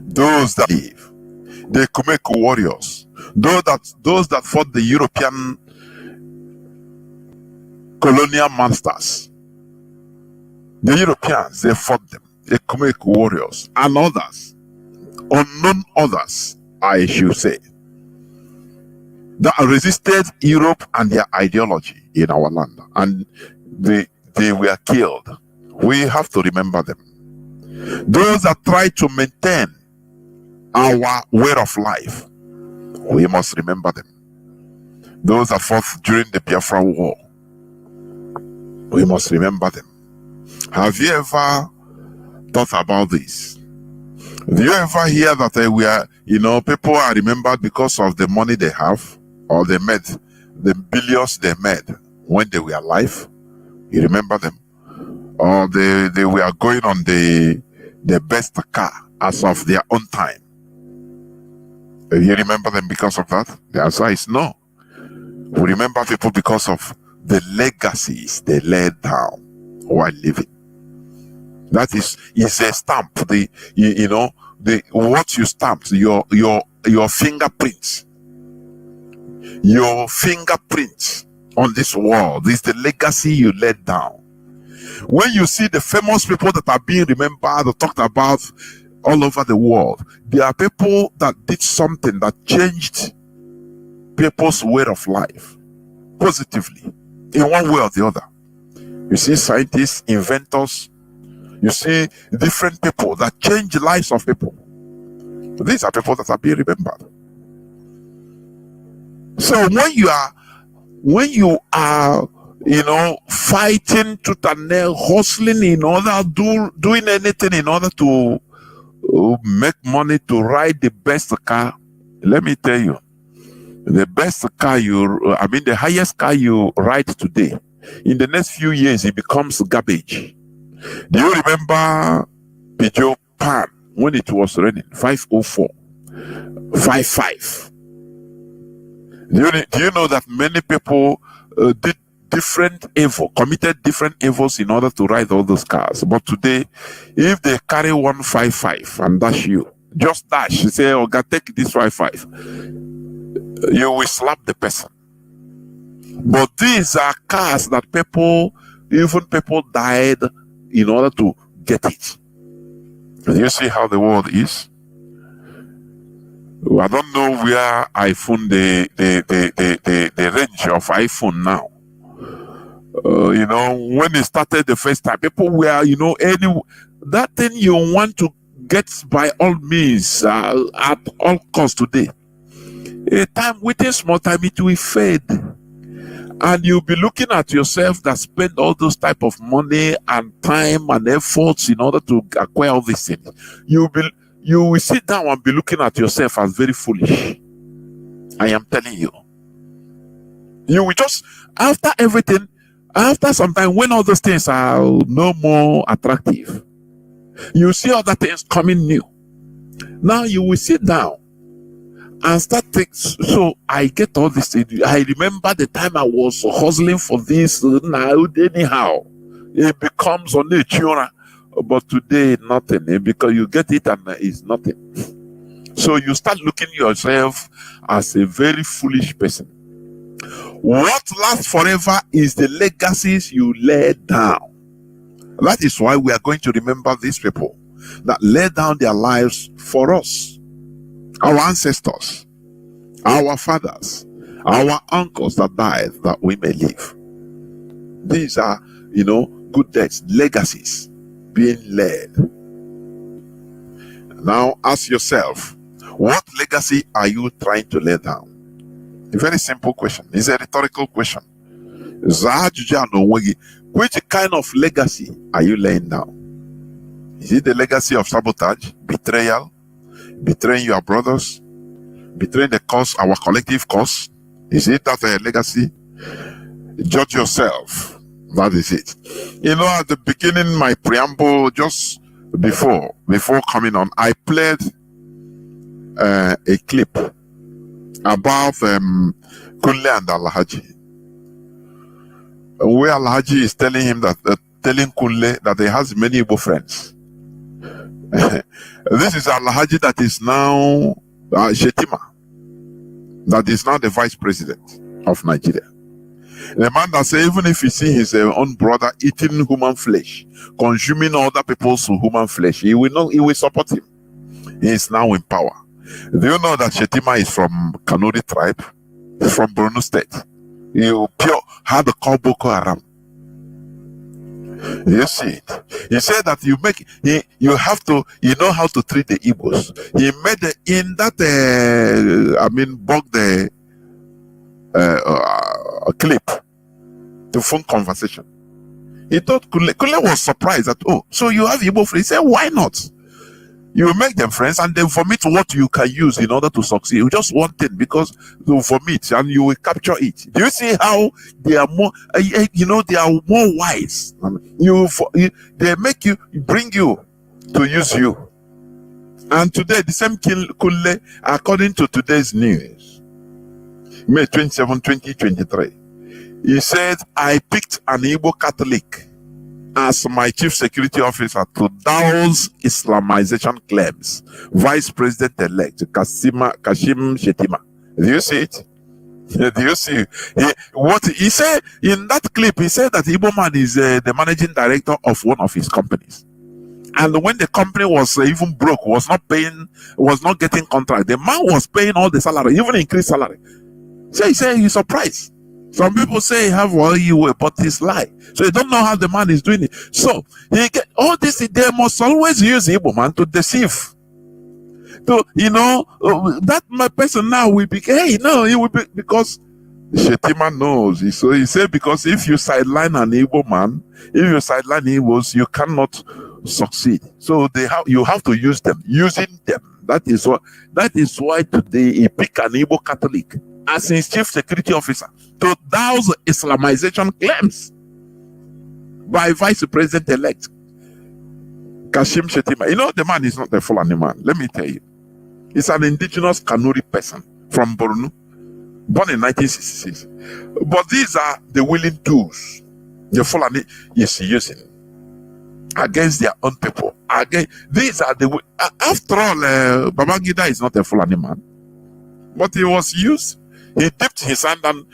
those that live, the Kumeko warriors, those that fought the European colonial masters, the Europeans, they fought them, the Kumeko warriors, and others, unknown others, I should say, that resisted Europe and their ideology in our land, and they were killed. We have to remember them. Those that try to maintain our way of life, we must remember them. Those that fought during the Biafra war, we must remember them. Have you ever thought about this? Do you ever hear that we are, people are remembered because of the money they have, or they made, the billions they made when they were alive? You remember them? Or they were going on the best car as of their own time. You remember them because of that? The answer is no. We remember people because of the legacies they laid down while living. That is a stamp. What you stamped, your fingerprints. Your fingerprints on this world. This is the legacy you laid down. When you see the famous people that are being remembered or talked about all over the world, there are people that did something that changed people's way of life positively in one way or the other. You see scientists, inventors, you see different people that change the lives of people. These are people that are being remembered. So when you are fighting tooth and nail, hustling in order, doing anything in order to make money to ride the best car, let me tell you, the best car the highest car you ride today, in the next few years, it becomes garbage. Do you remember Peugeot Pan when it was running? 504, 55. Do you know that many people did committed different evils in order to ride all those cars? But today, if they carry 155 and dash you, just dash, you say, "Oh, God, take this 55," you will slap the person. But these are cars that people died in order to get it. And you see how the world is. I don't know where iPhone, the range of iPhone now. When it started the first time, people were, that thing you want to get by all means, at all costs today. Within small time, it will fade. And you'll be looking at yourself that spend all those type of money and time and efforts in order to acquire all these things. You will sit down and be looking at yourself as very foolish. I am telling you. You will just, after everything, after some time, when all those things are no more attractive, you see other things coming new. Now you will sit down and start thinking, so I get all this. I remember the time I was hustling for this. Now, anyhow, it becomes on a tuna. But today, nothing, because you get it and it's nothing. So you start looking yourself as a very foolish person. What lasts forever is the legacies you laid down. That is why we are going to remember these people that laid down their lives for us. Our ancestors, our fathers, our uncles that died that we may live. These are, good deeds, legacies being laid. Now ask yourself, what legacy are you trying to lay down? A very simple question. It's a rhetorical question. Which kind of legacy are you laying down? Is it the legacy of sabotage, betrayal, betraying your brothers, betraying the cause, our collective cause? Is it that a legacy? Judge yourself. That is it. At the beginning, my preamble, just before coming on, I played a clip about Kunle and Alhaji, where Alhaji is telling him telling Kunle that he has many Igbo friends. This is Alhaji that is now Shetima, that is now the vice president of Nigeria. The man that says even if he see his own brother eating human flesh, consuming other people's human flesh, he will support him. He is now in power. Do you know that Shetima is from Kanuri tribe, from Borno State? He pure had the call Boko Haram. You see it. He said that you have to know how to treat the Igbos. He made in that bug the clip, the phone conversation. He thought Kule was surprised that, oh, so you have Igbo friends. He said, why not? You make them friends and then vomit what you can use in order to succeed. You just one thing because you vomit and you will capture it. Do you see how they are more, they are more wise? They bring you to use you. And today, the same Kule, according to today's news, May 27, 2023, he said, I picked an Igbo Catholic as my chief security officer to douse Islamization claims. Vice President-elect Kashim Shetima. Do you see it? Do you see what he said in that clip? He said that Igbo man is the managing director of one of his companies. And when the company was even broke, was not getting contract, the man was paying all the salary, even increased salary. So he said he's surprised. Some people say have all you were, but it's lie. So you don't know how the man is doing it. So he get all this. They must always use Igbo man to deceive. So that my person now will be. Hey, no, he will be because Shetima knows. So he said because if you sideline an Igbo man, if you sideline Igbos, you cannot succeed. So you have to use them. Using them. That is why today he picked an Igbo Catholic as his chief security officer to douse Islamization claims by Vice President-elect Kashim Shetima. The man is not a Fulani man. Let me tell you. He's an indigenous Kanuri person from Borno, born in 1966. But these are the willing tools the Fulani is using against their own people. These are after all, Babangida is not a Fulani man. But he was used. He dipped his hand and,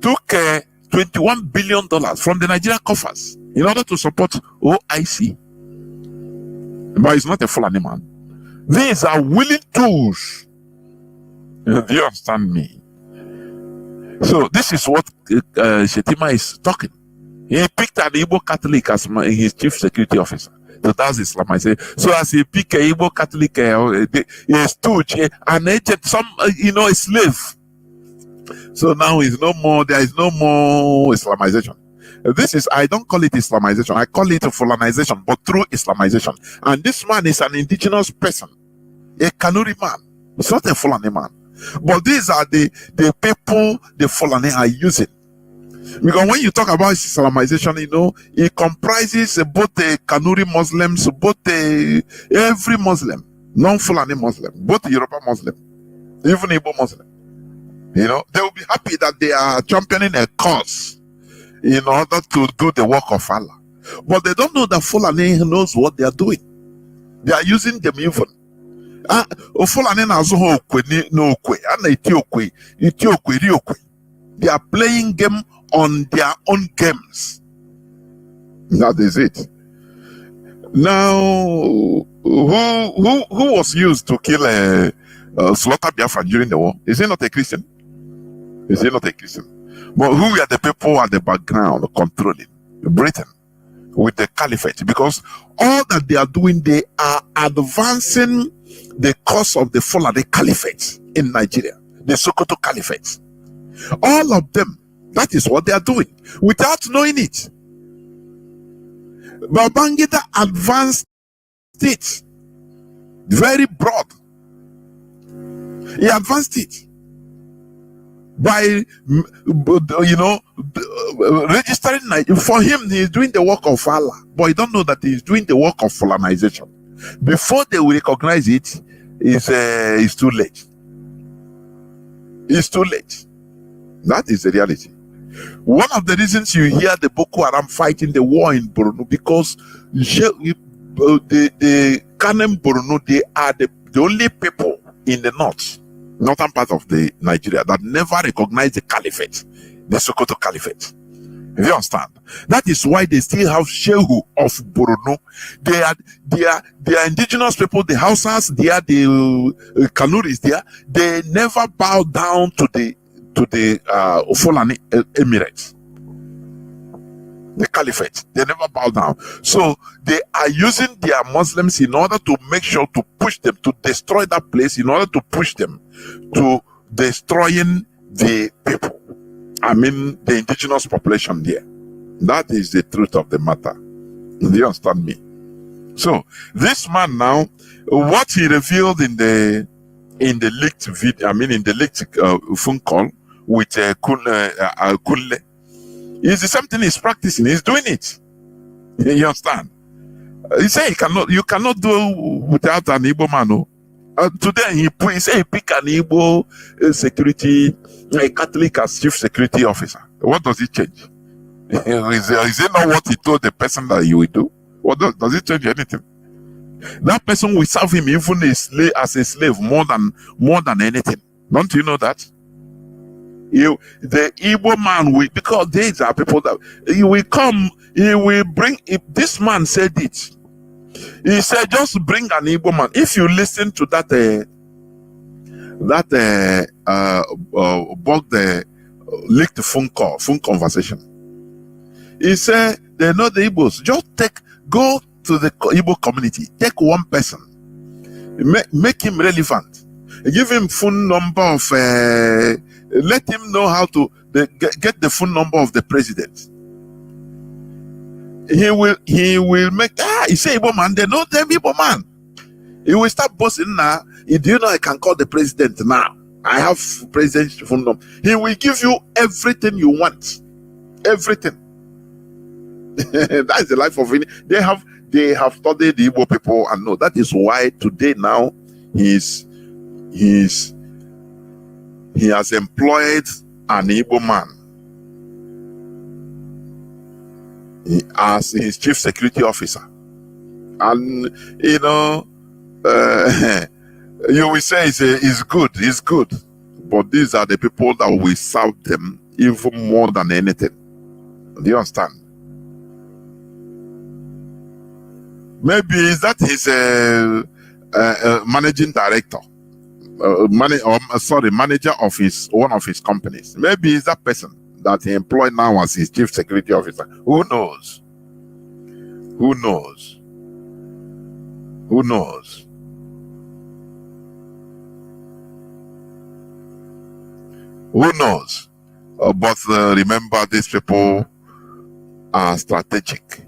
took $21 billion from the Nigerian coffers in order to support OIC. But he's not a Fulani man. These are willing tools. Do you understand me? So this is what Shetima is talking. He picked an Igbo Catholic as his chief security officer. So that's Islamization. So as he picked a Igbo Catholic, a stooge, an agent, a slave. So now there is no more Islamization. I don't call it Islamization, I call it Fulanization, but through Islamization. And this man is an indigenous person, a Kanuri man. It's not a Fulani man. But these are the people the Fulani are using. Because when you talk about Islamization, it comprises both the Kanuri Muslims, both every Muslim, non-Fulani Muslim, both Yoruba Muslim, even Igbo Muslim. They will be happy that they are championing a cause in order to do the work of Allah. But they don't know that Fulani knows what they are doing. They are using them even. Fulani they are playing game on their own games. That is it. Now, who was used to kill slaughter Biafra during the war? Is he not a Christian? Is he not a Christian? But who are the people at the background controlling Britain with the caliphate? Because all that they are doing, they are advancing the cause of the Fulani Caliphate in Nigeria, the Sokoto Caliphate. All of them, that is what they are doing without knowing it. Babangida advanced it very broad. He advanced it by registering. For him, he is doing the work of Allah, but he don't know that he is doing the work of Fulanization. Before they will recognize it, it's too late. It's too late. That is the reality. One of the reasons you hear the Boko Haram fighting the war in Borno, because the Kanem Borno, they are the only people in the northern part of the Nigeria that never recognized the caliphate, the Sokoto Caliphate. You understand? That is why they still have Shehu of Borno. They are indigenous people, the Hausas, they are the Kanuris there. They never bow down to the Fulani Emirates, the Caliphate. They never bow down. So they are using their Muslims in order to make sure to push them to destroy that place, in order to push them to destroying the people. I mean, the indigenous population there. That is the truth of the matter. Do you understand me? So this man now, what he revealed in the leaked video, I mean in the leaked phone call with Kunle, is the same thing he's practicing. He's doing it. You understand? He said you cannot do without an Igbo man. No? Today he said he pick an Igbo security, a Catholic as chief security officer. What does it change? Is it not what he told the person that he will do? What does it change anything? That person will serve him even as a slave more than anything. Don't you know that? The Igbo man will, because these are people that he will come, he will bring. If this man said it, he said, just bring an Igbo man. If you listen to that about the leaked phone conversation, he said they know the Igbos. Just go to the Igbo community, take one person, make him relevant, give him phone number of, let him know how to get the phone number of the president. He will make, he say Igbo man, they know them Igbo man. He will start boasting now. Do you know I can call the president now? I have president's phone number. He will give you everything you want. Everything. That is the life of it. They have studied the Igbo people and know that is why today now he has employed an Igbo man as his chief security officer. And you know, you will say it's good, but these are the people that will serve them even more than anything. Do you understand? Maybe is that his managing director, manager of one of his companies. Maybe is that person that he employed now as his chief security officer. Who knows? Who knows? Who knows? Who knows? But remember, these people are strategic.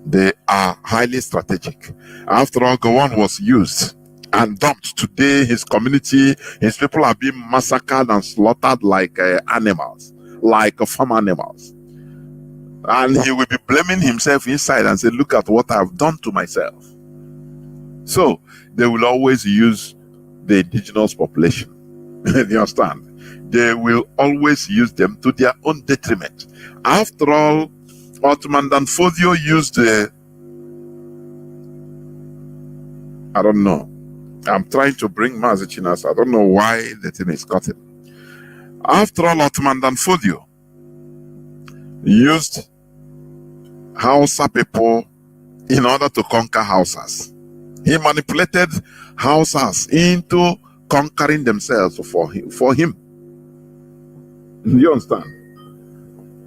They are highly strategic. After all, Gowon was used and dumped. Today, his community, his people are being massacred and slaughtered like animals, like farm animals. And he will be blaming himself inside and say, look at what I've done to myself. So, they will always use the indigenous population. You understand? They will always use them to their own detriment. After all, Ottoman Danfodio used the, I don't know. I'm trying to bring Mazi Chinas. I don't know why the thing is cutting. After all, Ottoman Danfodio used Hausa people in order to conquer Hausas. He manipulated Hausas into conquering themselves for him. You understand?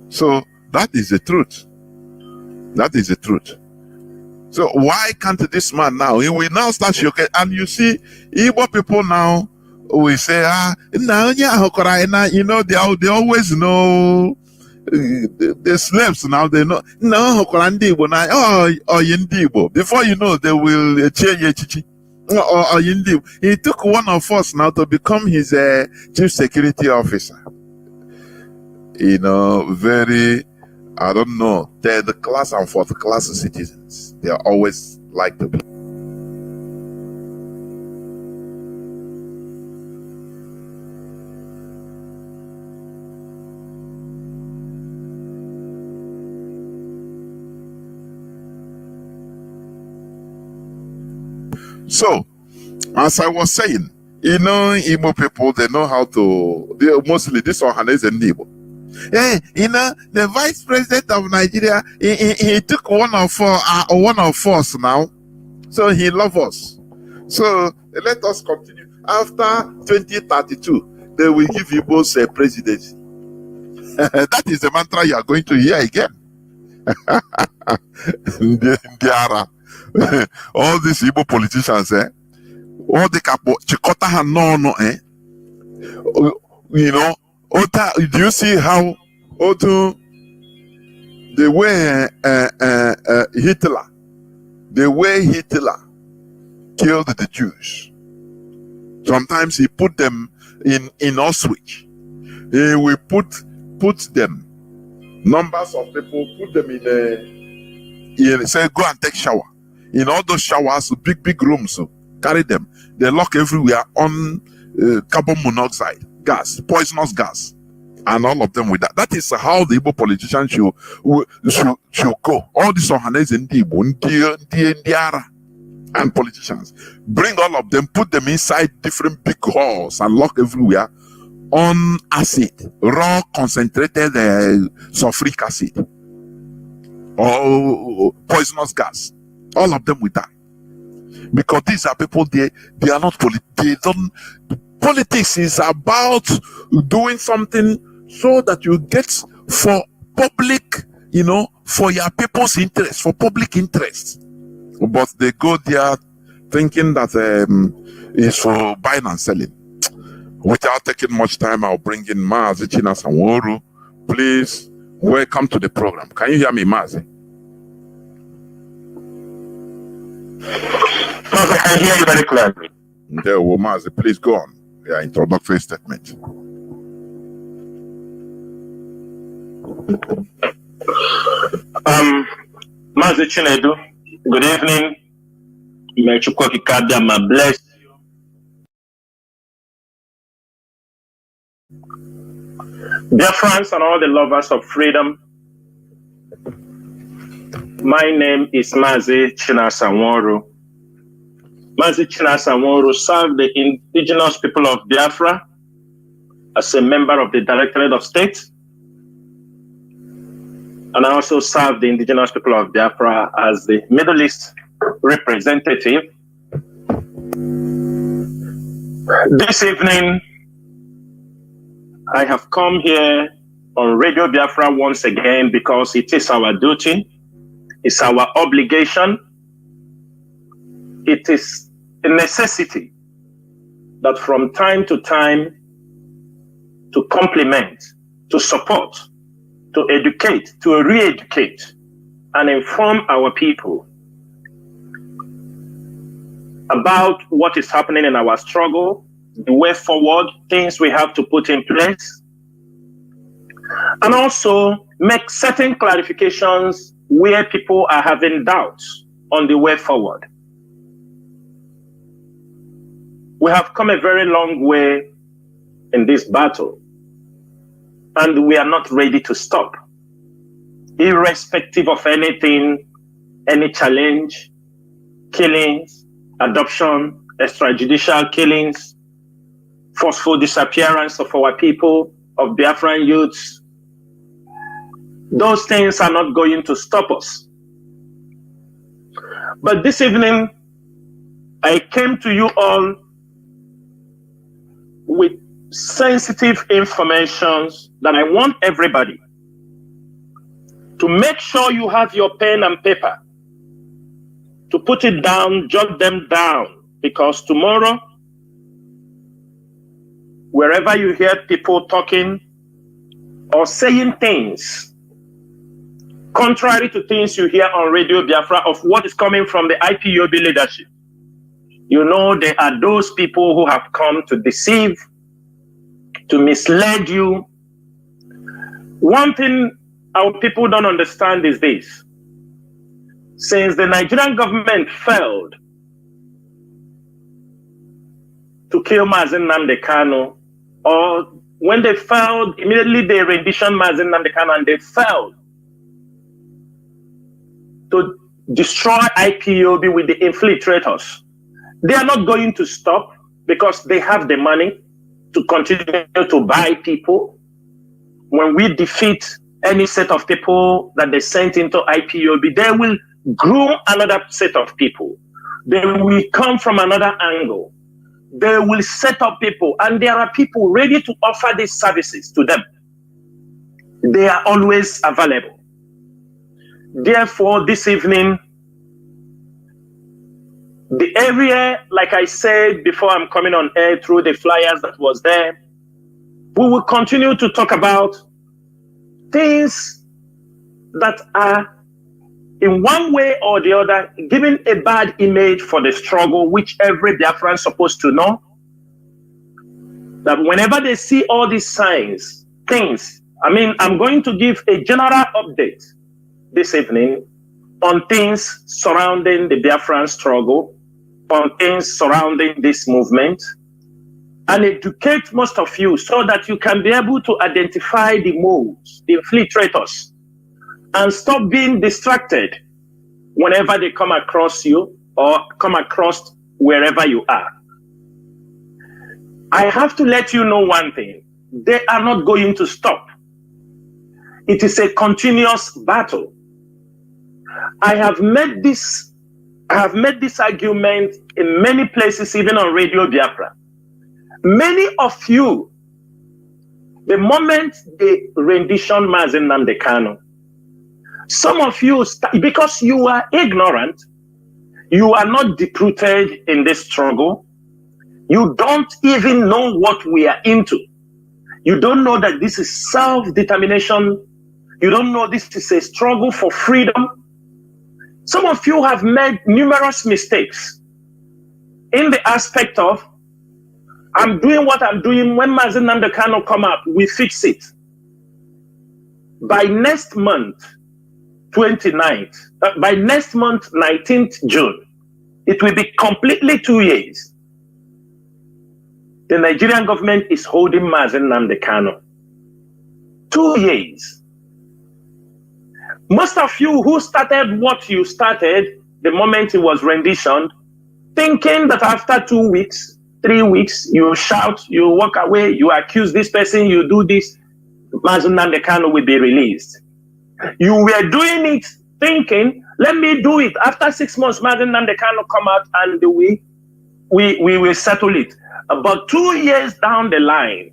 So that is the truth. That is the truth. So why can't this man now? He will now start shocking. And you see, Igbo people now will say, you know, they always know the slaves now, they know, no, before you know, they will change. He took one of us now to become his chief security officer. You know, very, I don't know, third class and fourth class citizens. They are always like to be. So, as I was saying, Igbo people, they know how to, mostly this Ohanese and Igbo. Hey, the vice president of Nigeria, he took one of us now, so he loves us. So let us continue. After 2032, they will give Igbos a presidency. That is the mantra you are going to hear again. All these Igbo politicians, all the capo chikota no, do you see how the way Hitler killed the Jews? Sometimes he put them in Auschwitz. He will put them, numbers of people, put them in say go and take shower. In all those showers, big rooms, carry them. They lock everywhere on carbon monoxide gas, poisonous gas, and all of them with that. That is how the Igbo politicians should go. All these Ohanese and Ndiara and politicians, bring all of them, put them inside different big halls and lock everywhere on acid, raw concentrated sulfuric acid or poisonous gas. All of them with that. Because these are people, they are not politics is about doing something so that you get for public, for your people's interest, for public interest. But they go there thinking that it's for buying and selling. Without taking much time, I'll bring in Mazi Nnamdi. Please, welcome to the program. Can you hear me, Mazi? I can hear you very clearly. There, Mazi, please go on. Your introductory statement. Mazi Chinedu, good evening. May Chukwuka Kabiyama bless you. Dear friends and all the lovers of freedom, my name is Mazi Nnamdi. Mazi Nnamdi served the indigenous people of Biafra as a member of the Directorate of State, and I also served the indigenous people of Biafra as the Middle East representative. This evening, I have come here on Radio Biafra once again because it is our duty, it's our obligation, it is a necessity that from time to time to complement, to support, to educate, to re-educate, and inform our people about what is happening in our struggle, the way forward, things we have to put in place, and also make certain clarifications where people are having doubts on the way forward. We have come a very long way in this battle, and we are not ready to stop. Irrespective of anything, any challenge, killings, adoption, extrajudicial killings, forceful disappearance of our people, of Biafran youths, those things are not going to stop us. But this evening, I came to you all with sensitive information that I want everybody to make sure you have your pen and paper, to put it down, jot them down, because tomorrow, wherever you hear people talking or saying things contrary to things you hear on Radio Biafra of what is coming from the IPOB leadership, you know there are those people who have come to deceive, to mislead you. One thing our people don't understand is this. Since the Nigerian government failed to kill Mazi Nnamdi Kanu, or when they failed, immediately they renditioned Mazi Nnamdi Kanu, and they failed to destroy IPOB with the infiltrators. They are not going to stop because they have the money to continue to buy people. When we defeat any set of people that they sent into IPOB, they will groom another set of people. They will come from another angle. They will set up people, and there are people ready to offer these services to them. They are always available. Therefore, this evening, the area, like I said before I'm coming on air through the flyers that was there, we will continue to talk about things that are in one way or the other giving a bad image for the struggle, which every Biafran is supposed to know. That whenever they see all these signs, things, I'm going to give a general update this evening on things surrounding the Biafran struggle, on things surrounding this movement, and educate most of you so that you can be able to identify the moles, the infiltrators, and stop being distracted whenever they come across you or come across wherever you are. I have to let you know one thing. They are not going to stop. It is a continuous battle. I have made this argument in many places, even on Radio Biafra. Many of you, the moment they rendition Mazi Nnamdi Kanu, some of you, because you are ignorant, you are not deep-rooted in this struggle, you don't even know what we are into. You don't know that this is self-determination. You don't know this is a struggle for freedom. Some of you have made numerous mistakes in the aspect of, I'm doing what I'm doing. When Mazi Nnamdi Kanu come up, we fix it. By next month, 29th, by next month, 19th June, it will be completely 2 years. The Nigerian government is holding Mazi Nnamdi Kanu. 2 years. Most of you who started what you started the moment it was renditioned, thinking that after 2 weeks, 3 weeks, you shout, you walk away, you accuse this person, you do this, Mazi Nnamdi Kanu will be released. You were doing it thinking, let me do it. After 6 months, Mazi Nnamdi Kanu come out and we will settle it. About 2 years down the line,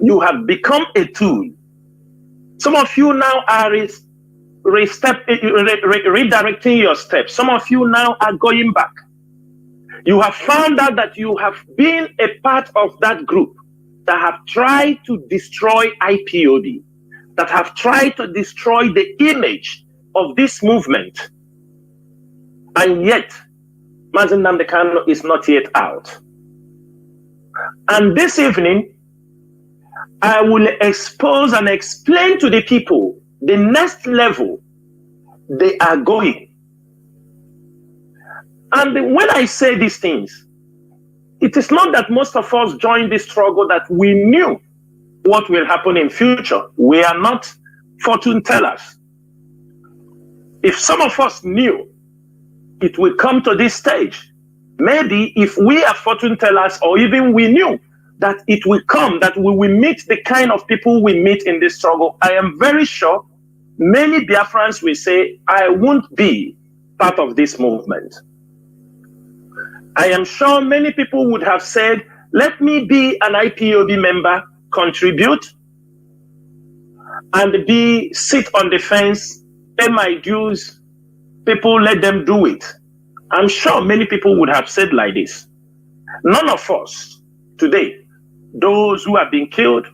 you have become a tool. Some of you now are redirecting your steps. Some of you now are going back. You have found out that you have been a part of that group that have tried to destroy IPOB, that have tried to destroy the image of this movement. And yet, Mazi Nnamdi Kanu is not yet out. And this evening, I will expose and explain to the people the next level they are going. And when I say these things, it is not that most of us joined this struggle that we knew what will happen in future. We are not fortune tellers. If some of us knew it will come to this stage, maybe if we are fortune tellers, or even we knew that it will come, that we will meet the kind of people we meet in this struggle, I am very sure many Biafrans will say, I won't be part of this movement. I am sure many people would have said, let me be an IPOB member, contribute, and sit on the fence, pay my dues, people let them do it. I'm sure many people would have said like this. None of us today, those who have been killed,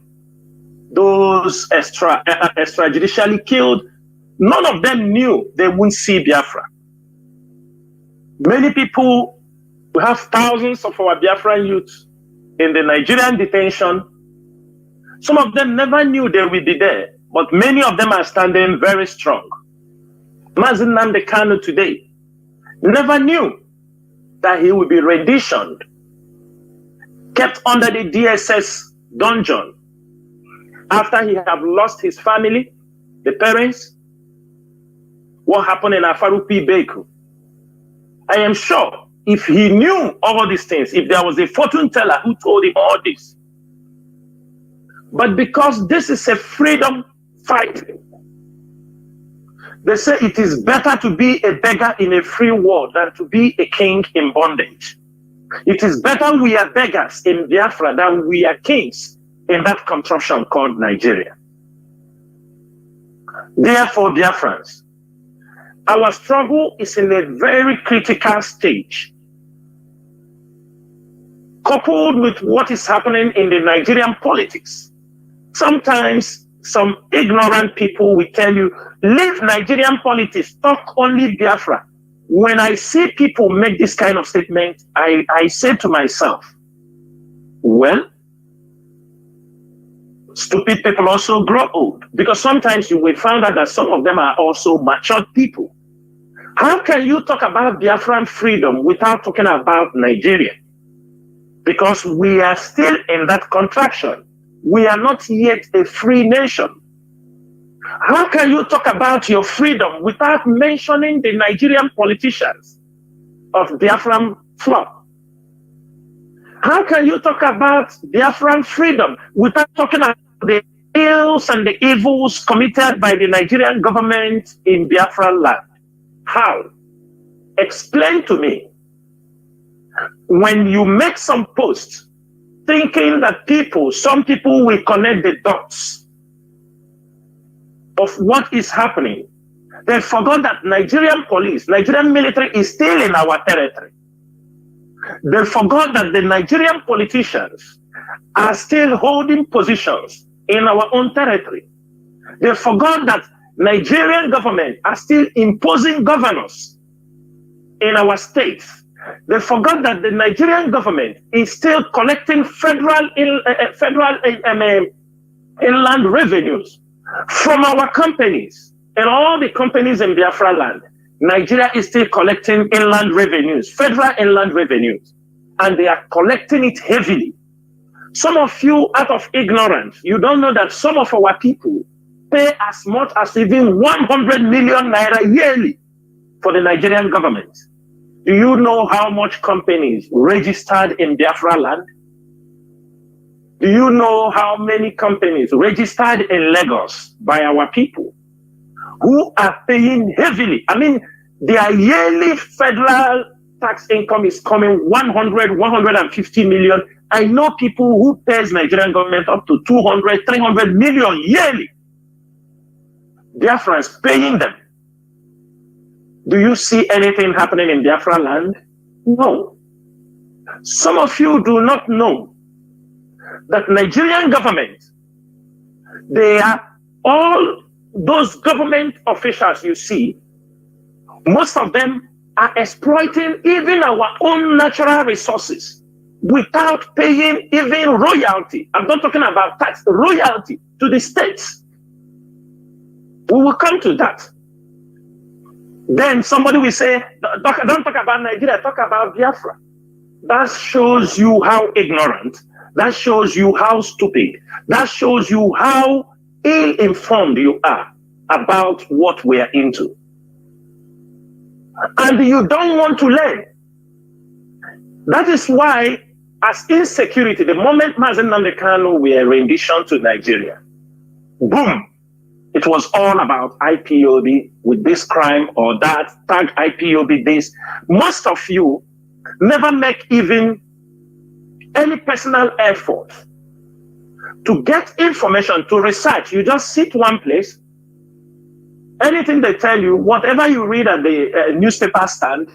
those extrajudicially killed, none of them knew they wouldn't see Biafra. Many people, we have thousands of our Biafran youth in the Nigerian detention. Some of them never knew they would be there, but many of them are standing very strong. Mazi Nnamdi Kanu today never knew that he would be renditioned, kept under the DSS dungeon after he had lost his family, the parents. What happened in Afarupi Beku? I am sure if he knew all these things, if there was a fortune teller who told him all this. But because this is a freedom fight, they say it is better to be a beggar in a free world than to be a king in bondage. It is better we are beggars in Biafra than we are kings in that contraption called Nigeria. Therefore, Biafrans, our struggle is in a very critical stage. Coupled with what is happening in the Nigerian politics, sometimes some ignorant people will tell you, leave Nigerian politics, talk only Biafra. When I see people make this kind of statement, I say to myself, well, stupid people also grow old, because sometimes you will find out that some of them are also matured people. How can you talk about Biafran freedom without talking about Nigeria? Because we are still in that contraction. We are not yet a free nation. How can you talk about your freedom without mentioning the Nigerian politicians of Biafran flock? How can you talk about Biafran freedom without talking about the ills and the evils committed by the Nigerian government in Biafran land? How? Explain to me. When you make some posts thinking that some people will connect the dots of what is happening, they forgot that Nigerian police, Nigerian military is still in our territory. They forgot that the Nigerian politicians are still holding positions in our own territory. They forgot that Nigerian government are still imposing governors in our states. They forgot that the Nigerian government is still collecting federal inland revenues from our companies. And all the companies in Biafra land, Nigeria is still collecting inland revenues, federal inland revenues, and they are collecting it heavily. Some of you, out of ignorance, you don't know that some of our people pay as much as even 100 million naira yearly for the Nigerian government. Do you know how much companies registered in Biafra land? Do you know how many companies registered in Lagos by our people who are paying heavily? I mean, their yearly federal tax income is coming 100, 150 million. I know people who pays Nigerian government up to 200, 300 million yearly. Biafrans paying them. Do you see anything happening in Biafra land? No. Some of you do not know that Nigerian government, they are all those government officials you see, most of them are exploiting even our own natural resources without paying even royalty. I'm not talking about tax, royalty to the states. We will come to that. Then somebody will say, don't talk about Nigeria, talk about Biafra. That shows you how ignorant, that shows you how stupid, that shows you how ill-informed you are about what we are into. And you don't want to learn. That is why, as insecurity, the moment Mazi Nnamdi Kanu were rendition to Nigeria, boom, it was all about IPOB with this crime or that, tag IPOB this. Most of you never make even any personal effort to get information, to research. You just sit one place. Anything they tell you, whatever you read at the newspaper stand,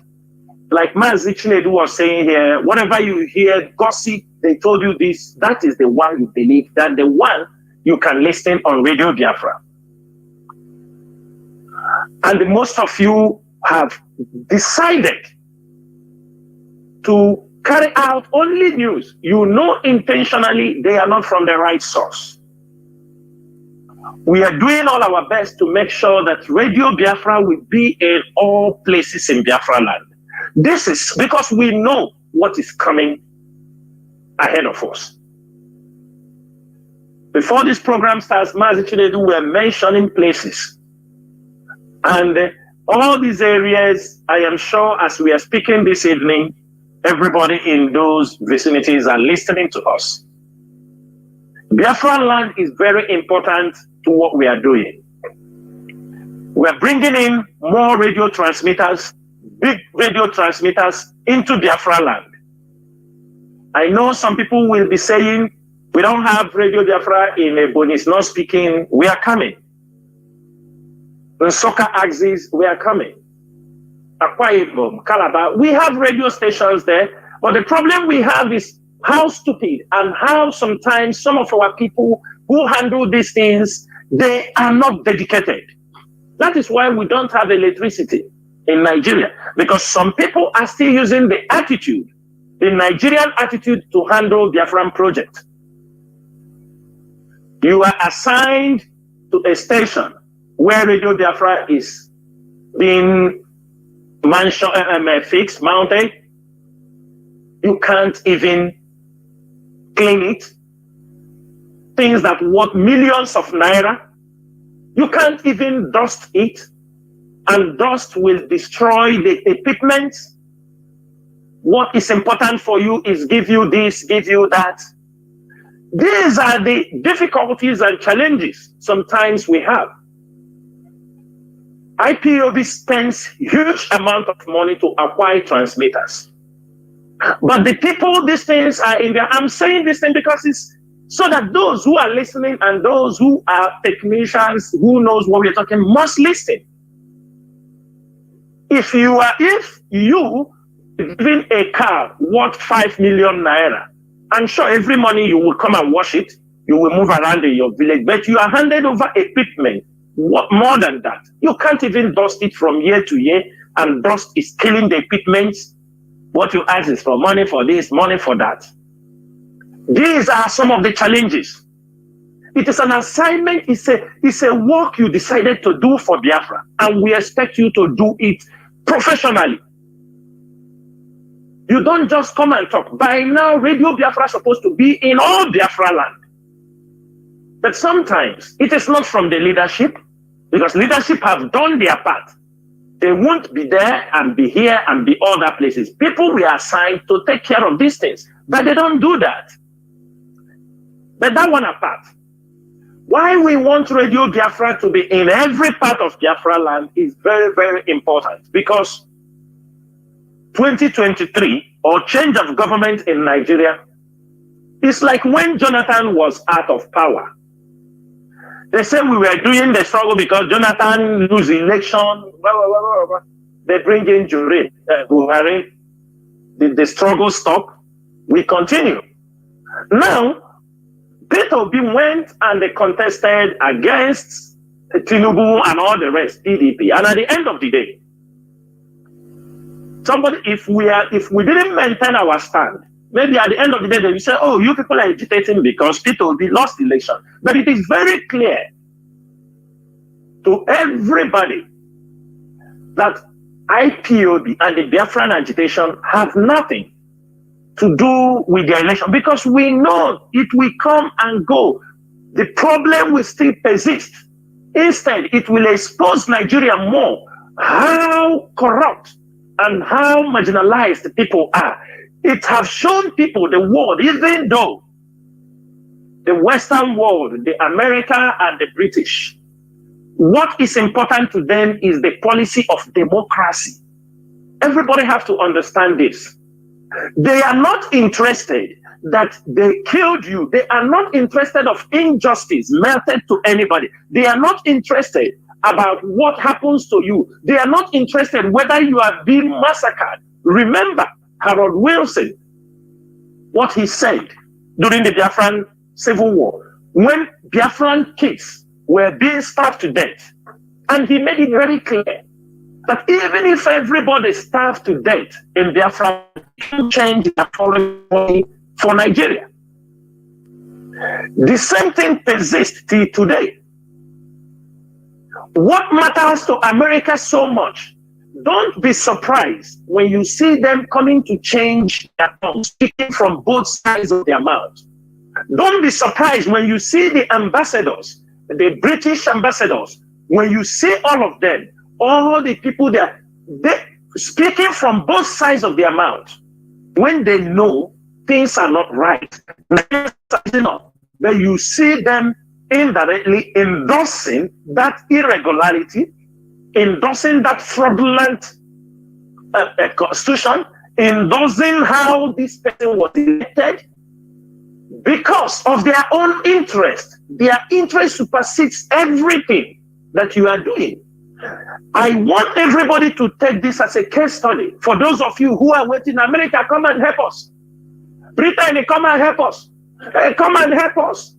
like Mazi Nnamdi was saying here, whatever you hear, gossip, they told you this, that is the one you believe, that the one you can listen on Radio Biafra. And most of you have decided to carry out only news you know intentionally they are not from the right source. We are doing all our best to make sure that Radio Biafra will be in all places in Biafra land. This is because we know what is coming ahead of us. Before this program starts, Mazi Nnamdi were mentioning places. And All these areas, I am sure as we are speaking this evening, everybody in those vicinities are listening to us. Biafra land is very important to what we are doing. We're bringing in more radio transmitters, big radio transmitters into Biafra land. I know some people will be saying, we don't have Radio Biafra in Ebonyi, it's not speaking. We are coming. In Soccer Axis, we are coming. Akwa Ibom, Calabar, we have radio stations there, but the problem we have is how stupid and how sometimes some of our people who handle these things, they are not dedicated. That is why we don't have electricity in Nigeria, because some people are still using the attitude, the Nigerian attitude to handle the Biafran project. You are assigned to a station where Radio Biafra is being fixed, mounted. You can't even clean it. Things that worth millions of naira, you can't even dust it, and dust will destroy the equipment. What is important for you is give you this, give you that. These are the difficulties and challenges sometimes we have. IPOB spends huge amount of money to acquire transmitters. But the people, these things are in there. I'm saying this thing because it's so that those who are listening and those who are technicians who knows what we're talking must listen. If you given a car worth 5 million naira, I'm sure every morning you will come and wash it, you will move around in your village, but you are handed over equipment. What more than that? You can't even dust it from year to year, and dust is killing the equipment. What you ask is for money for this, money for that. These are some of the challenges. It is an assignment, it's a work you decided to do for Biafra, and we expect you to do it professionally. You don't just come and talk. By now, Radio Biafra is supposed to be in all Biafra land. But sometimes it is not from the leadership, because leadership have done their part. They won't be there and be here and be other places. People we are assigned to take care of these things, but they don't do that. But that one apart, why we want Radio Biafra to be in every part of Biafra land is very, very important, because 2023 or change of government in Nigeria is like when Jonathan was out of power. They say we were doing the struggle because Jonathan lose election. They bring in Buhari. The struggle stop. We continue. Now, Peter Obi went and they contested against Tinubu and all the rest, PDP. And at the end of the day, somebody, if we didn't maintain our stand, maybe at the end of the day, they will say, oh, you people are agitating because Peter Obi lost the election. But it is very clear to everybody that IPOB and the Biafran agitation have nothing to do with the election, because we know it will come and go. The problem will still persist. Instead, it will expose Nigeria more, how corrupt and how marginalized people are. It has shown people, the world, even though the Western world, the America and the British, what is important to them is the policy of democracy. Everybody has to understand this. They are not interested that they killed you. They are not interested of injustice meted to anybody. They are not interested about what happens to you. They are not interested whether you are being massacred. Remember Harold Wilson, what he said during the Biafran Civil War, when Biafran kids were being starved to death. And he made it very clear that even if everybody starved to death in Biafra, it can change the foreign policy for Nigeria. The same thing persists till today. What matters to America so much, don't be surprised when you see them coming to change their tongue, speaking from both sides of their mouth. Don't be surprised when you see the ambassadors, the British ambassadors, when you see all of them, all the people there, they speaking from both sides of their mouth, when they know things are not right, but you see them indirectly endorsing that irregularity, endorsing that fraudulent constitution, endorsing how this person was elected, because of their own interest. Their interest supersedes everything that you are doing. I want everybody to take this as a case study. For those of you who are waiting, America, come and help us. Britain, come and help us. Come and help us.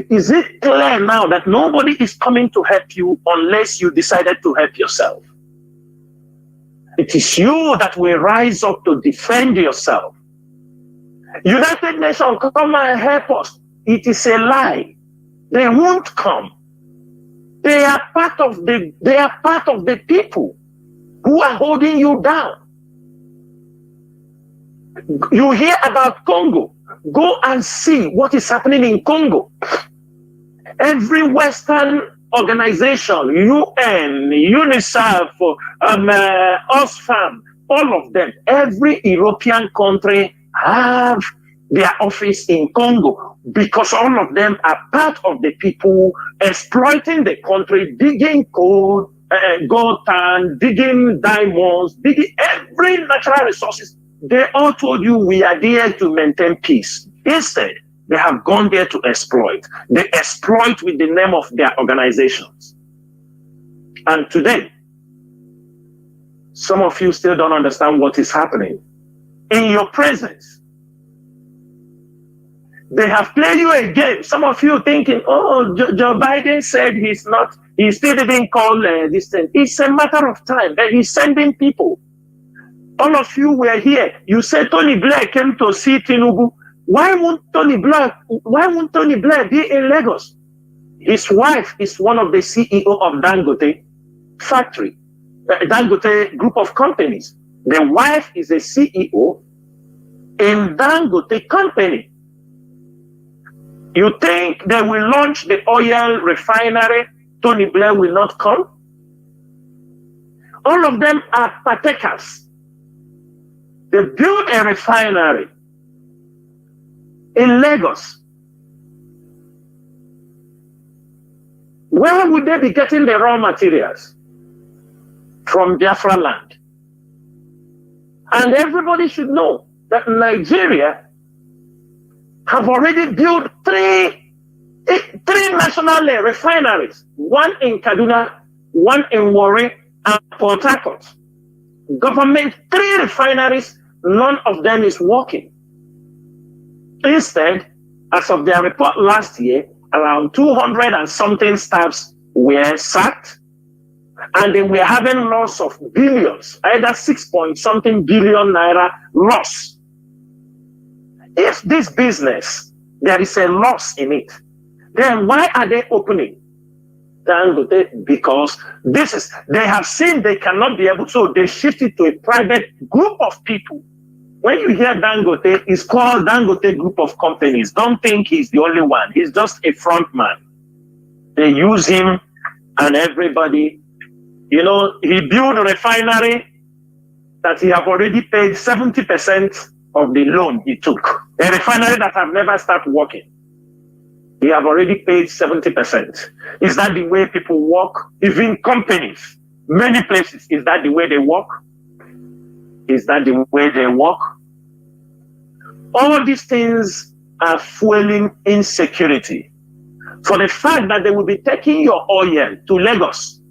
Is it clear now that nobody is coming to help you unless you decided to help yourself? It is you that will rise up to defend yourself. United Nations, come and help us. It is a lie. They won't come. They are part of the people who are holding you down. You hear about Congo. Go and see what is happening in Congo. Every Western organization, UN, UNICEF, Oxfam, all of them, every European country have their office in Congo, because all of them are part of the people exploiting the country, digging coal, gold, digging diamonds, digging every natural resources. They all told you we are there to maintain peace. Instead, they have gone there to exploit. They exploit with the name of their organizations. And today, some of you still don't understand what is happening. In your presence, they have played you a game. Some of you thinking, oh, Joe Biden said he still didn't call this thing. It's a matter of time that he's sending people. All of you were here. You said Tony Blair came to see Tinubu. Why won't Tony Blair be in Lagos? His wife is one of the CEO of Dangote factory, Dangote group of companies. The wife is a CEO in Dangote company. You think they will launch the oil refinery? Tony Blair will not come? All of them are partakers. They built a refinery in Lagos. Where would they be getting the raw materials? From Biafra land. And everybody should know that Nigeria have already built three national refineries, one in Kaduna, one in Warri, and Port Harcourt. Government, 3 refineries, none of them is working. Instead, as of their report last year, around 200 and something staffs were sacked, and they were having loss of billions, either 6-point-something billion naira loss. If this business, there is a loss in it, then why are they opening Dangote? Because they have seen they cannot be able, so they shifted to a private group of people. When you hear Dangote, it's called Dangote Group of Companies. Don't think he's the only one. He's just a front man. They use him and everybody. You know, he built a refinery that he have already paid 70% of the loan he took. A refinery that have never started working. He have already paid 70%. Is that the way people work? Even companies, many places, is that the way they work? Is that the way they work? All these things are fueling insecurity. For the fact that they will be taking your oil to Lagos,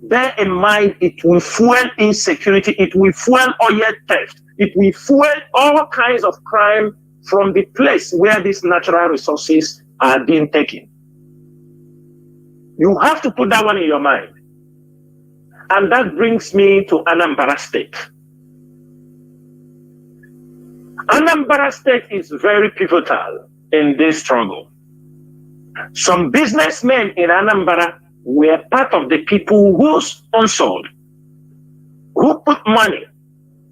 bear in mind it will fuel insecurity, it will fuel oil theft, it will fuel all kinds of crime from the place where these natural resources are being taken. You have to put that one in your mind. And that brings me to Anambra State. Anambra State is very pivotal in this struggle. Some businessmen in Anambra were part of the people who sponsored, who put money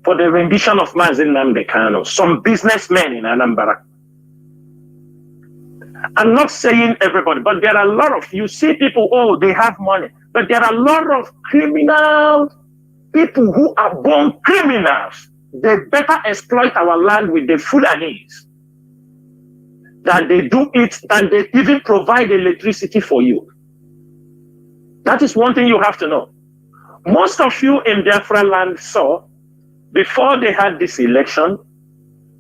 for the rendition of Mazi Nnamdi Kanu. Some businessmen in Anambra. I'm not saying everybody, but there are a lot of, you see people, oh, they have money. But there are a lot of criminal people who are born criminals. They better exploit our land with the Fulanis than they do it, than they even provide electricity for you. That is one thing you have to know. Most of you in Biafra land saw, before they had this election,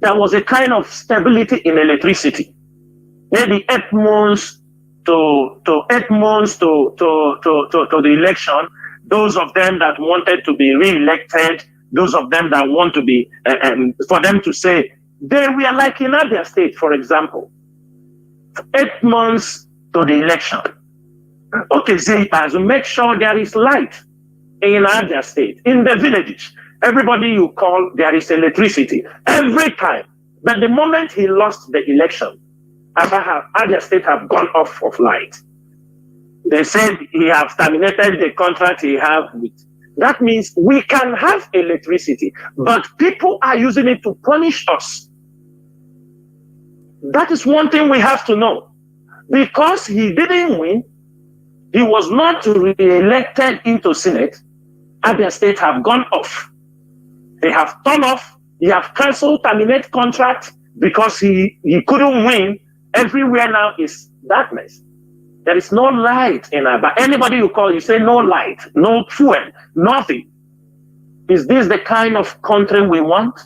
there was a kind of stability in electricity. Maybe 8 months to the election, those of them that wanted to be re-elected, those of them that want to be, for them to say, they were like in Abia State, for example, 8 months to the election. Okay, they has to make sure there is light in Abia State, in the villages. Everybody you call, there is electricity every time. But the moment he lost the election, Abia State have gone off of light. They said he has terminated the contract he have with. That means we can have electricity, but people are using it to punish us. That is one thing we have to know. Because he didn't win, he was not re-elected into Senate, Abia State have gone off. They have turned off, he have cancelled, terminate contract because he couldn't win. Everywhere now is darkness. There is no light in Abia. Anybody you call, you say no light, no fuel, nothing. Is this the kind of country we want?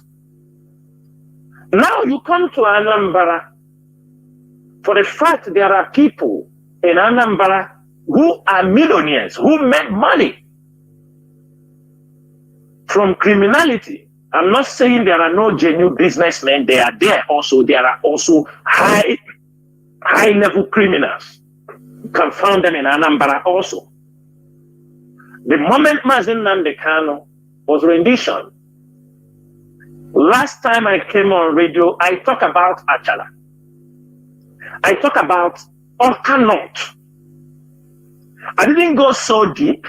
Now you come to Anambra. For the fact there are people in Anambra who are millionaires, who make money from criminality. I'm not saying there are no genuine businessmen. They are there also. There are also high-level criminals. You can find them in Anambra also. The moment Mazi Nnamdi Kanu was rendition, last time I came on radio, I talked about Achala. I talked about Orca North. I didn't go so deep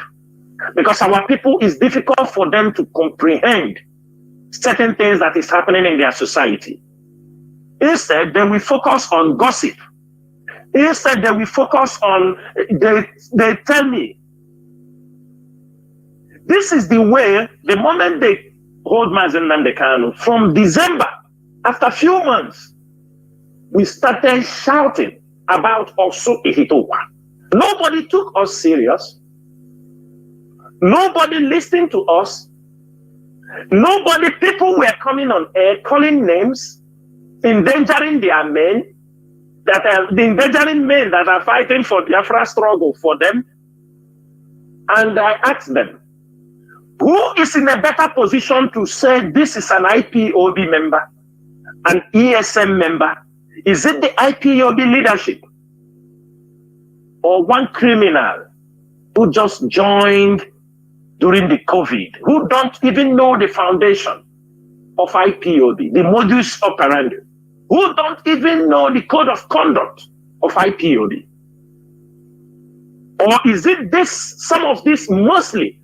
because our people, is difficult for them to comprehend certain things that is happening in their society. Instead, then we focus on gossip. Instead, then we focus on, they tell me, this is the way, the moment they hold Mazi Nnamdi Kanu, from December, after a few months, we started shouting about Osu Ihitowa. Nobody took us serious. Nobody listened to us. Nobody, people were coming on air, calling names, endangering their men, endangering men that are fighting for Biafra struggle for them. And I asked them, who is in a better position to say this is an IPOB member, an ESM member? Is it the IPOB leadership? Or one criminal who just joined during the COVID, who don't even know the foundation of IPOB, the modus operandi, who don't even know the code of conduct of IPOB? Or is it this, some of this mostly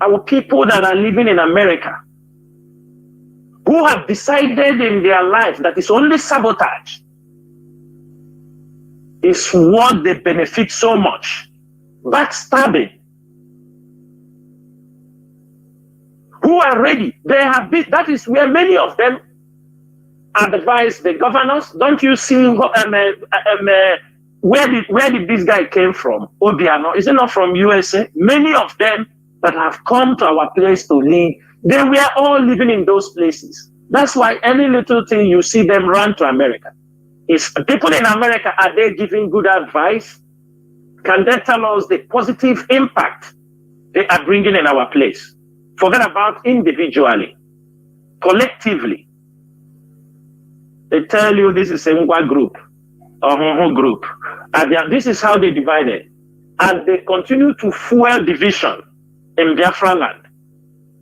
our people that are living in America, who have decided in their life that it's only sabotage is what they benefit so much, backstabbing, who are ready. They have been, that is where many of them advise the governors. Don't you see where did this guy came from? Obiano, is it not from USA? Many of them that have come to our place to live, they were all living in those places. That's why any little thing you see them run to America. Is people in America, are they giving good advice? Can they tell us the positive impact they are bringing in our place? Forget about individually, collectively. They tell you this is a Ngwa group, or Hoho group. And this is how they divided. And they continue to fuel division in Biafra land.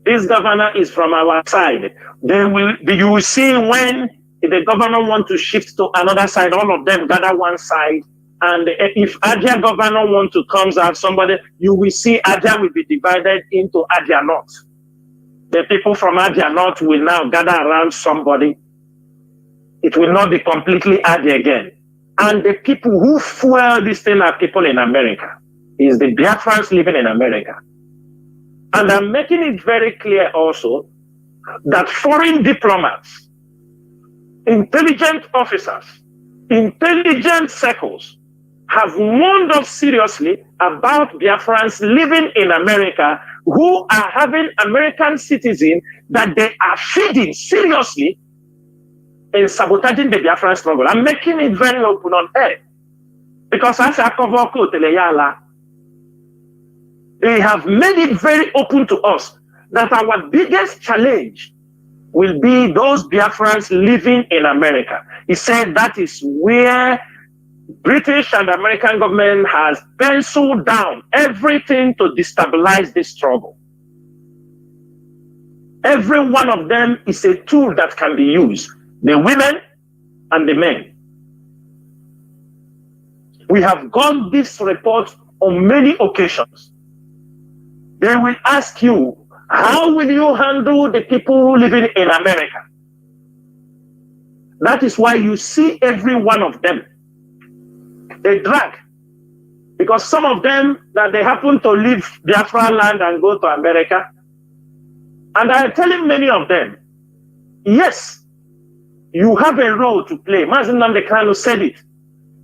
This governor is from our side. You will see when the governor wants to shift to another side, all of them gather one side. And if Adia governor wants to come out, somebody, you will see Adia will be divided into Adia North. The people from Adia North will now gather around somebody. It will not be completely Adia again. And the people who fuel this thing are people in America. is the Biafrans living in America. And I'm making it very clear also that foreign diplomats, intelligent officers, intelligent circles have warned us seriously about Biafrans living in America who are having American citizens that they are feeding seriously in sabotaging the Biafran struggle. I'm making it very open on air. Because as I cover they have made it very open to us that our biggest challenge will be those Biafrans living in America. He said that is where British and American government has penciled down everything to destabilize this struggle. Every one of them is a tool that can be used, the women and the men. We have got this report on many occasions. They will ask you, how will you handle the people living in America? That is why you see every one of them. They drag. Because some of them, that they happen to leave Biafra land and go to America. And I'm telling many of them, yes, you have a role to play. Mazi Nnamdi Kanu said it,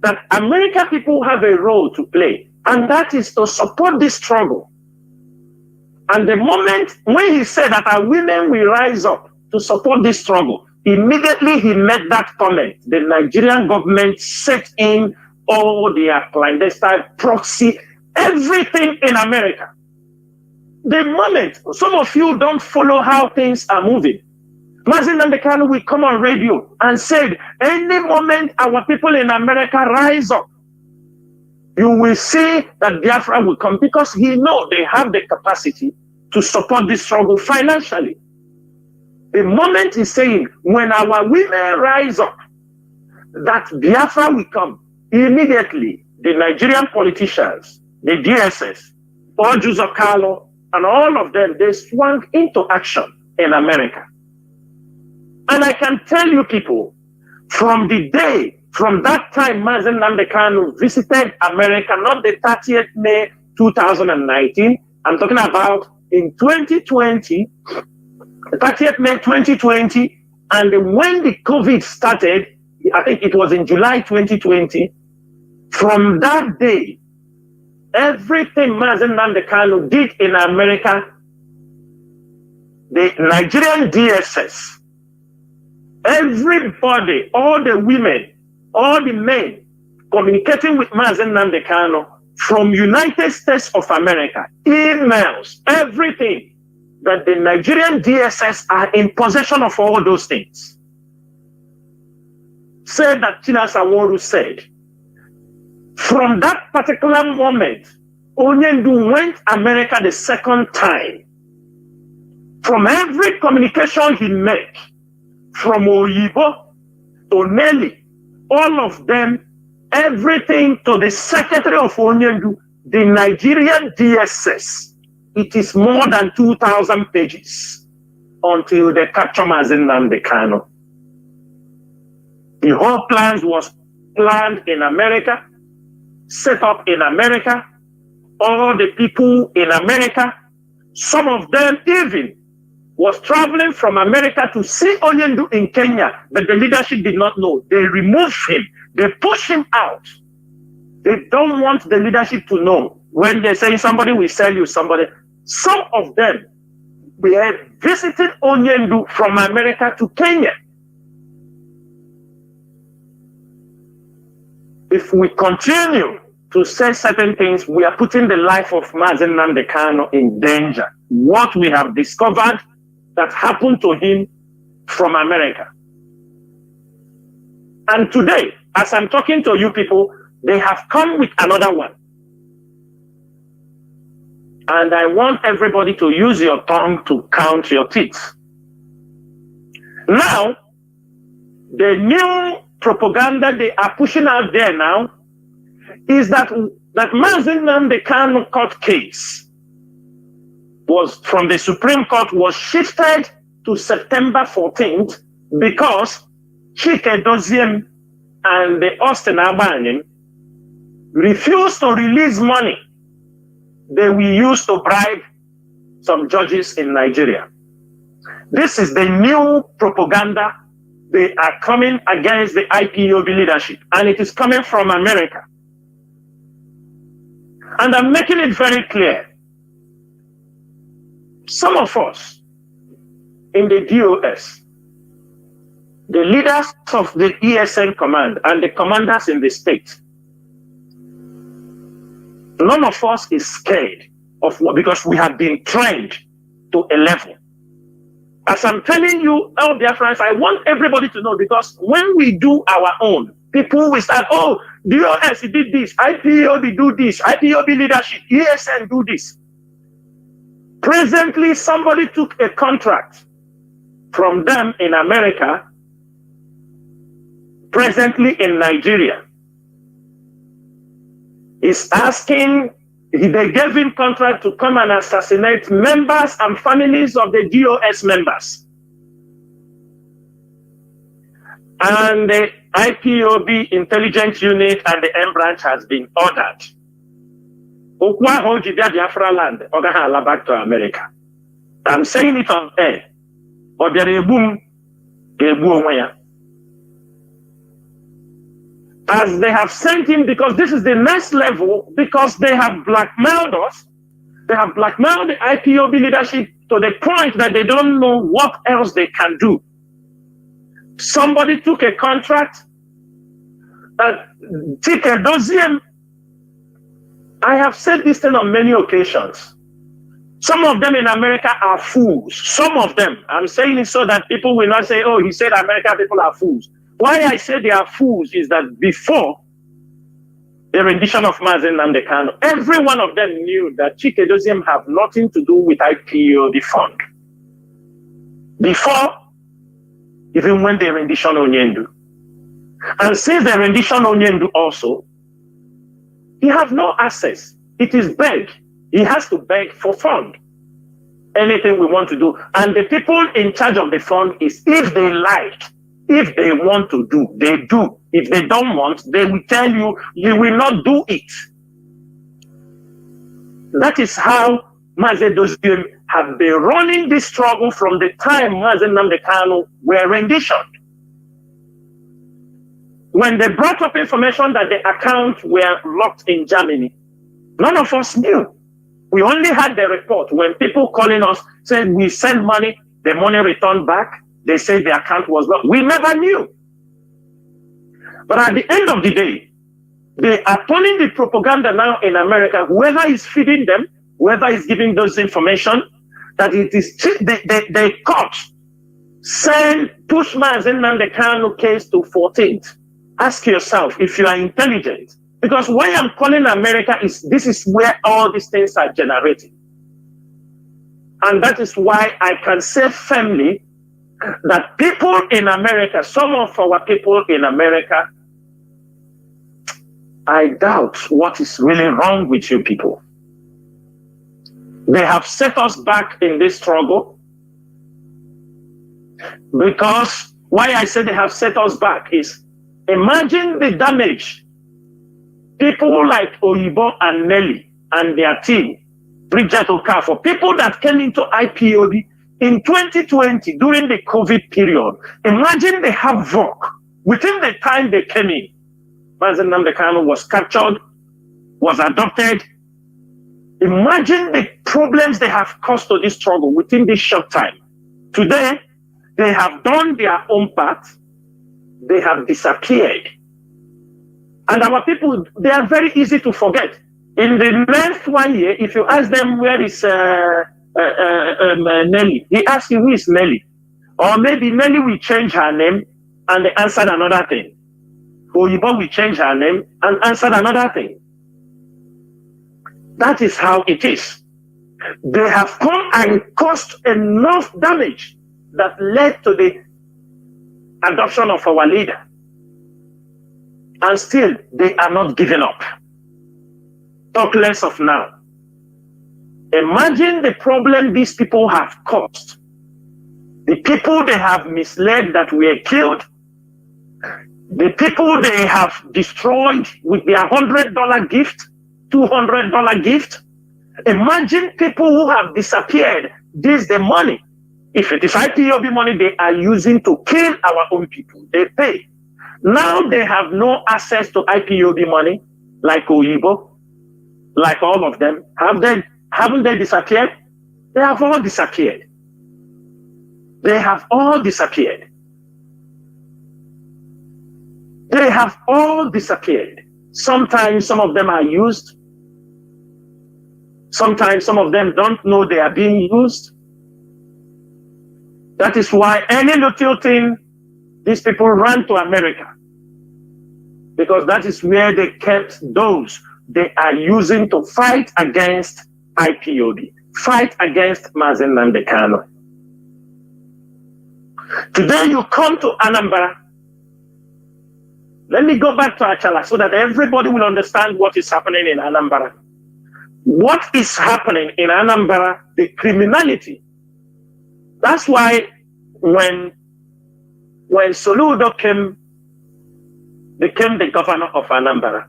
that American people have a role to play. And that is to support this struggle. And the moment when he said that our women will rise up to support this struggle, immediately he made that comment. The Nigerian government set in all their clandestine proxy, everything in America. The moment, some of you don't follow how things are moving. Mazi Nnamdi Kanu will come on radio and said, any moment our people in America rise up, you will see that Biafra will come, because he knows they have the capacity to support this struggle financially. The moment he's saying, when our women rise up, that Biafra will come, immediately the Nigerian politicians, the DSS, Paul Joseph Carlo, and all of them, they swung into action in America. And I can tell you people, from that time Mazi Nnamdi Kanu visited America, not the 30th May 2019, I'm talking about in 2020, 30th May 2020, and when the COVID started, I think it was in July 2020, from that day, everything Mazi Nnamdi Kanu did in America, the Nigerian DSS, everybody, all the women, all the men communicating with Mazi Nnamdi Kanu from United States of America, emails, everything, that the Nigerian DSS are in possession of all those things. Said that Chinasa Woru said, from that particular moment, Onyendu went America the second time. From every communication he made, from Oyibo to Nelly, all of them, everything to the secretary of Onyendu, the Nigerian DSS, it is more than 2,000 pages until they capture Mazi Nnamdi Kanu. The whole plan was planned in America, set up in America, all the people in America, some of them even was traveling from America to see Onyendu in Kenya, but the leadership did not know. They removed him. They pushed him out. They don't want the leadership to know. When they say somebody will sell you somebody, some of them were visiting Onyendu from America to Kenya. If we continue to say certain things, we are putting the life of Mazi Nnamdi Kanu in danger. What we have discovered that happened to him from America. And today, as I'm talking to you people, they have come with another one. And I want everybody to use your tongue to count your teeth. Now, the new propaganda they are pushing out there now is that Mazi Nnamdi Kanu court case was from the Supreme Court was shifted to September 14th because Chike Doziem and the Austin Abanyin refused to release money they will use to bribe some judges in Nigeria. This is the new propaganda. They are coming against the IPOB leadership, and it is coming from America. And I'm making it very clear. Some of us in the DOS, the leaders of the ESN command and the commanders in the state, none of us is scared of what, because we have been trained to a level. As I'm telling you, all Biafrans, I want everybody to know, because when we do our own, people will start, oh, DOS did this, IPOB do this, IPOB leadership, ESN do this. Presently, somebody took a contract from them in America, presently in Nigeria. Is asking, they gave him contract to come and assassinate members and families of the DOS members. And the IPOB intelligence unit and the M branch has been ordered. Biafra land, back to America. I'm saying it on air. As they have sent him, because this is the next level, because they have blackmailed us. They have blackmailed the IPOB leadership to the point that they don't know what else they can do. Somebody took a contract that took a dossier. I have said this thing on many occasions. Some of them in America are fools. Some of them. I'm saying it so that people will not say, oh, he said American people are fools. Why I say they are fools is that before the rendition of Mazi Nnamdi Kanu, every one of them knew that Chike Doziem have nothing to do with IPOB fund. Before, even when the rendition Onyendu. And since the rendition Onyendu also, he have no access. It is beg. He has to beg for fund. Anything we want to do. And the people in charge of the fund is, if they like, if they want to do, they do. If they don't want, they will tell you, you will not do it. That is how Mazi Doziem have been running this struggle from the time Mazi Nnamdi Kanu were renditioned. When they brought up information that the accounts were locked in Germany, none of us knew. We only had the report when people calling us said we send money, the money returned back. They said the account was locked. We never knew. But at the end of the day, they are turning the propaganda now in America. Whoever is feeding them, whoever is giving those information, that it is they caught, send, push Mazi Nnamdi Kanu case to 14th. Ask yourself if you are intelligent. Because why I'm calling America is this is where all these things are generated. And that is why I can say firmly that people in America, some of our people in America, I doubt what is really wrong with you people. They have set us back in this struggle. Because why I say they have set us back is, imagine the damage people like Oyibo and Nelly and their team, Bridget Okafor, people that came into IPOB in 2020 during the COVID period. Imagine the havoc within the time they came in. Mazi Nnamdi Kanu was captured, was adopted. Imagine the problems they have caused to this struggle within this short time. Today, they have done their own part. They have disappeared. And our people, they are very easy to forget. In the next 1 year, if you ask them where is Nelly, he asks you who is Nelly. Or maybe Nelly will change her name and they answered another thing. Oyibo will change her name and answered another thing. That is how it is. They have come and caused enough damage that led to the adoption of our leader. And still, they are not giving up. Talk less of now. Imagine the problem these people have caused. The people they have misled that were killed. The people they have destroyed with their $100 gift, $200 gift. Imagine people who have disappeared. This is the money. If it is IPOB money they are using to kill our own people, they pay. Now they have no access to IPOB money, like Oyibo, like all of them. Haven't they disappeared? They have all disappeared. They have all disappeared. They have all disappeared. Sometimes some of them are used. Sometimes some of them don't know they are being used. That is why any little thing, these people ran to America. Because that is where they kept those they are using to fight against IPOB, fight against Mazi Nnamdi Kanu. Today you come to Anambra. Let me go back to Achala so that everybody will understand what is happening in Anambra. What is happening in Anambra, the criminality. That's why when Soludo became the governor of Anambra,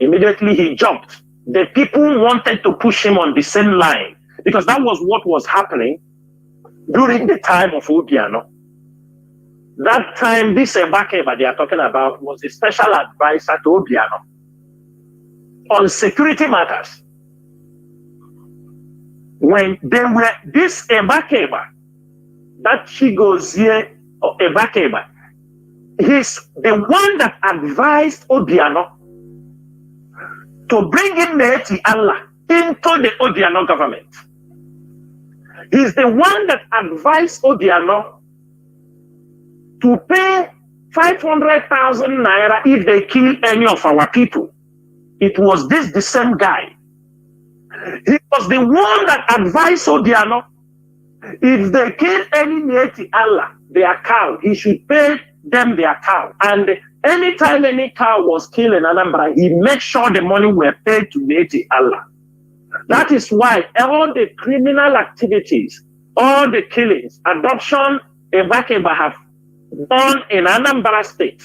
immediately he jumped. The people wanted to push him on the same line because that was what was happening during the time of Obiano. That time, this Ebakeba they are talking about was a special advisor to Obiano on security matters. When they were this Ebakeba, that Chigozie or Ebakeba, he's the one that advised Obiano to bring in Meti Allah into the Obiano government. He's the one that advised Obiano to pay 500,000 naira if they kill any of our people. It was the same guy. He was the one that advised Obiano, if they kill any Meti Allah, their cow, he should pay them their cow. And anytime any cow was killed in Anambra, he made sure the money were paid to Meti Allah. That is why all the criminal activities, all the killings, adoption, Ebakeba have done in Anambra State.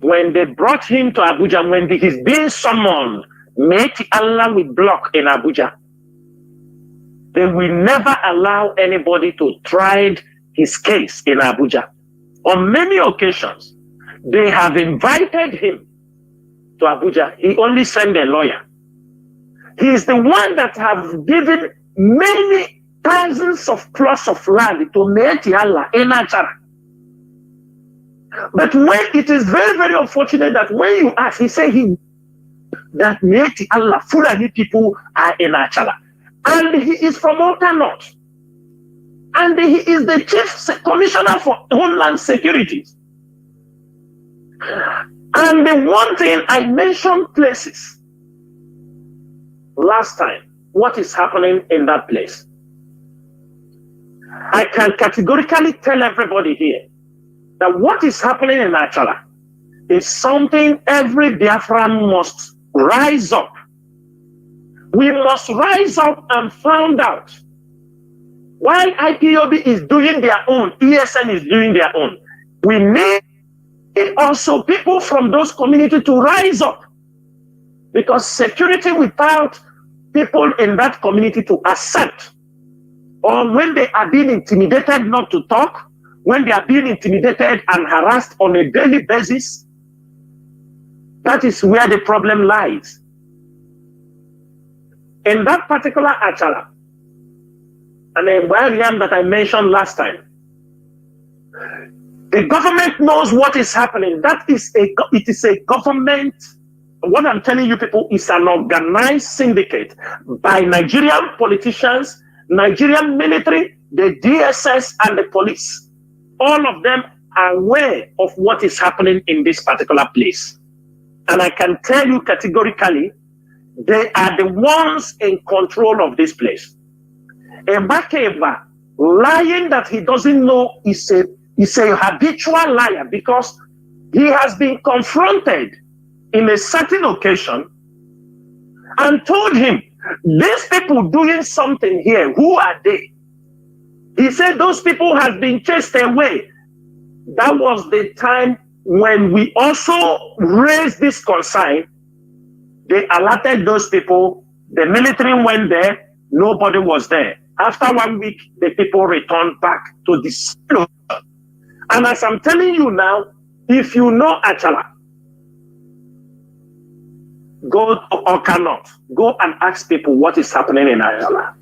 When they brought him to Abuja, when he's being summoned, Meti Allah will block in Abuja. They will never allow anybody to try his case in Abuja. On many occasions, they have invited him to Abuja. He only sent a lawyer. He is the one that have given many thousands of plots of land to Meti Allah in Achara. But when it is very, very unfortunate that when you ask, he say that Meti Allah, Fulani people are in Achala. And he is from Alta North. And he is the Chief Commissioner for Homeland Security. And the one thing I mentioned places last time, what is happening in that place. I can categorically tell everybody here that what is happening in Achala is something every Biafran must rise up. We must rise up and find out. While IPOB is doing their own, ESN is doing their own, we need also people from those communities to rise up. Because security without people in that community to accept, or when they are being intimidated not to talk, when they are being intimidated and harassed on a daily basis, that is where the problem lies. In that particular Achala, and the environment that I mentioned last time, the government knows what is happening. It is a government. What I'm telling you people is an organized syndicate by Nigerian politicians, Nigerian military, the DSS, and the police. All of them are aware of what is happening in this particular place. And I can tell you categorically, they are the ones in control of this place. Ebakeba lying that he doesn't know is a habitual liar because he has been confronted in a certain occasion and told him, these people doing something here, who are they? He said those people have been chased away. That was the time when we also raised this concern. They alerted those people The military went there, nobody was there. After 1 week, the people returned back to the same. And as I'm telling you now, if you know Achala, go to Oka North, go and ask people what is happening in Achala.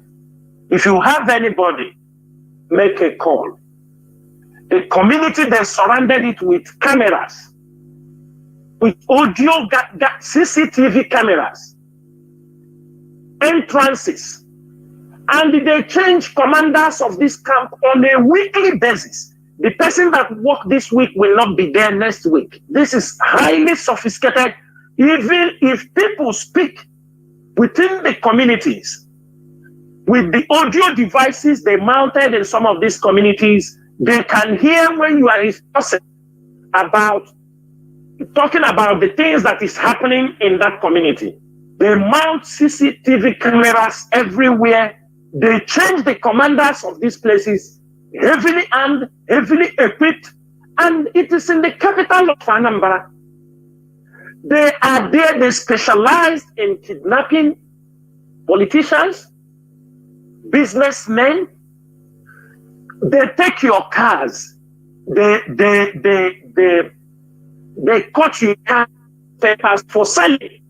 If you have anybody, make a call. The community, they surrounded it with cameras, with audio, CCTV cameras, entrances, and they change commanders of this camp on a weekly basis. The person that worked this week will not be there next week. This is highly sophisticated. Even if people speak within the communities, with the audio devices they mounted in some of these communities, they can hear when you are discussing about, talking about the things that is happening in that community. They mount CCTV cameras everywhere. They change the commanders of these places, heavily armed, heavily equipped, and it is in the capital of Anambra. They are there, they specialize in kidnapping politicians, businessmen. They take your cars, they cut your car papers for selling.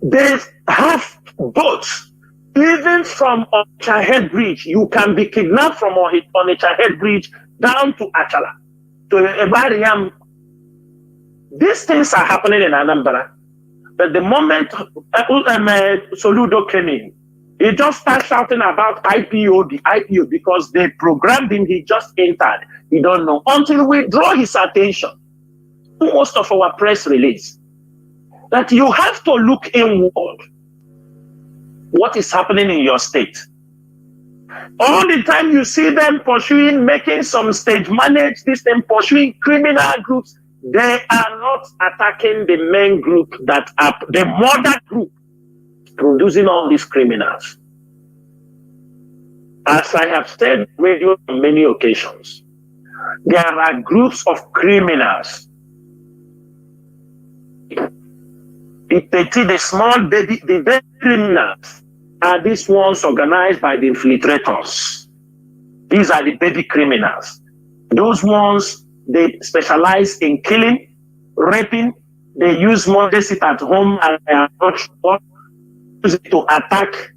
They have boats. Even from Onitsha Head Bridge, you can be kidnapped from Onitsha Head Bridge down to Achala, to Ebariam. These things are happening in Anambra. But the moment Soludo came in, he just started shouting about IPOB, because they programmed him. He just entered. He don't know. Until we draw his attention, most of our press release, that you have to look inward. What is happening in your state? All the time you see them pursuing, making some stage manage this, them pursuing criminal groups. They are not attacking the main group that are the mother group producing all these criminals. As I have said radio on many occasions, there are groups of criminals. The small baby, the baby criminals are these ones organized by the infiltrators. These are the baby criminals. Those ones, they specialize in killing, raping. They use money, sit at home and they are not sure, use it to attack,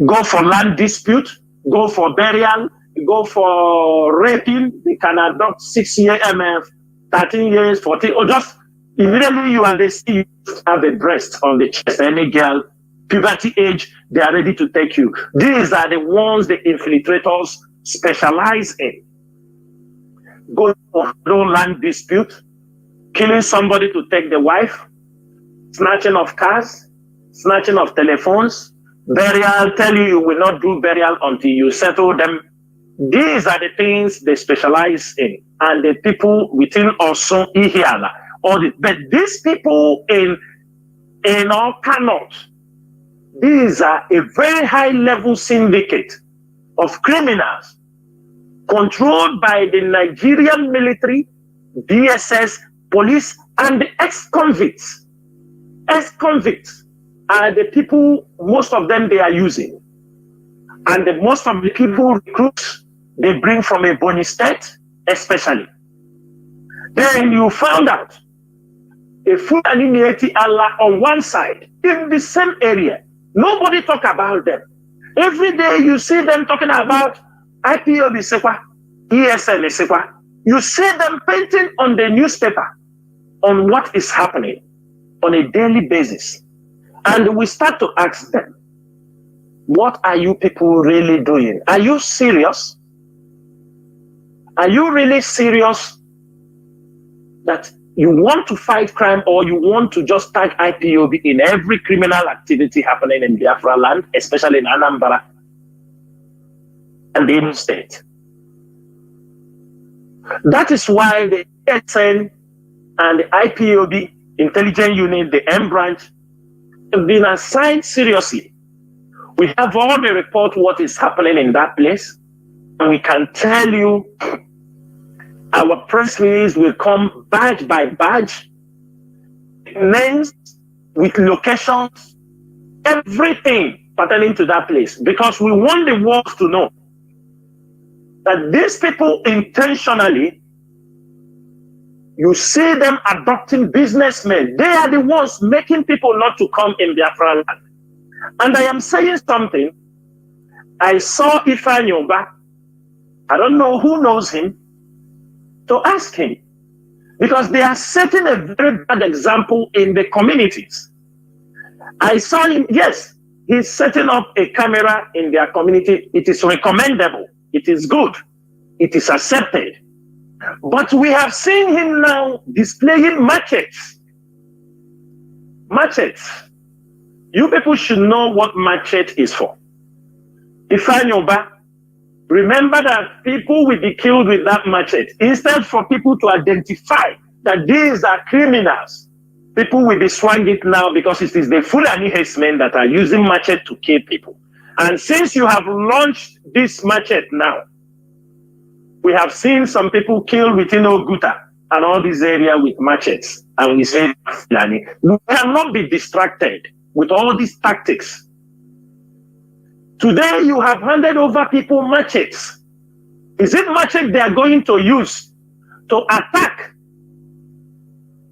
go for land dispute, go for burial, go for raping. They can adopt 6 years, 13 years, 14, or just immediately you and they see you have a breast on the chest, any girl, puberty age, they are ready to take you. These are the ones the infiltrators specialize in. Going for no land dispute, killing somebody to take the wife, snatching of cars, snatching of telephones, burial, tell you will not do burial until you settle them. These are the things they specialize in. And the people within also Ihiala, but these people in Oka North, these are a very high level syndicate of criminals controlled by the Nigerian military, DSS, police, and the ex-convicts. Ex-convicts are the people, most of them they are using. And most of the people recruits, they bring from a Ebonyi state, especially. Then you found out a Fulani Native Allah on one side, in the same area. Nobody talk about them. Every day you see them talking about IPOB Sekwa, ESN Sekwa. You see them painting on the newspaper on what is happening on a daily basis. And we start to ask them, what are you people really doing? Are you serious? Are you really serious that you want to fight crime, or you want to just tag IPOB in every criminal activity happening in Biafra land, especially in Anambra and the Imo State? That is why the ESN and the IPOB intelligence unit, the M branch, have been assigned seriously. We have all the report what is happening in that place, and we can tell you our press release will come badge by badge. names, with locations, everything pertaining to that place, because we want the world to know that these people intentionally, you see them adopting businessmen. They are the ones making people not to come in Biafra land. And I am saying something. I saw Ifeanyi Ubah. I don't know who knows him, to ask him, because they are setting a very bad example in the communities. I saw him, yes, he's setting up a camera in their community. It is recommendable. It is good. It is accepted. But we have seen him now displaying machetes. Machetes. You people should know what machete is for. Ifeanyi Ubah, remember that people will be killed with that machete. Instead for people to identify that these are criminals, people will be swinging it now because it is the Fulani herdsmen that are using machete to kill people. And since you have launched this machete now, we have seen some people killed within Oguta and all these areas with machetes. And we say, Fulani, we cannot be distracted with all these tactics. Today, you have handed over people machetes. Is it machete they are going to use to attack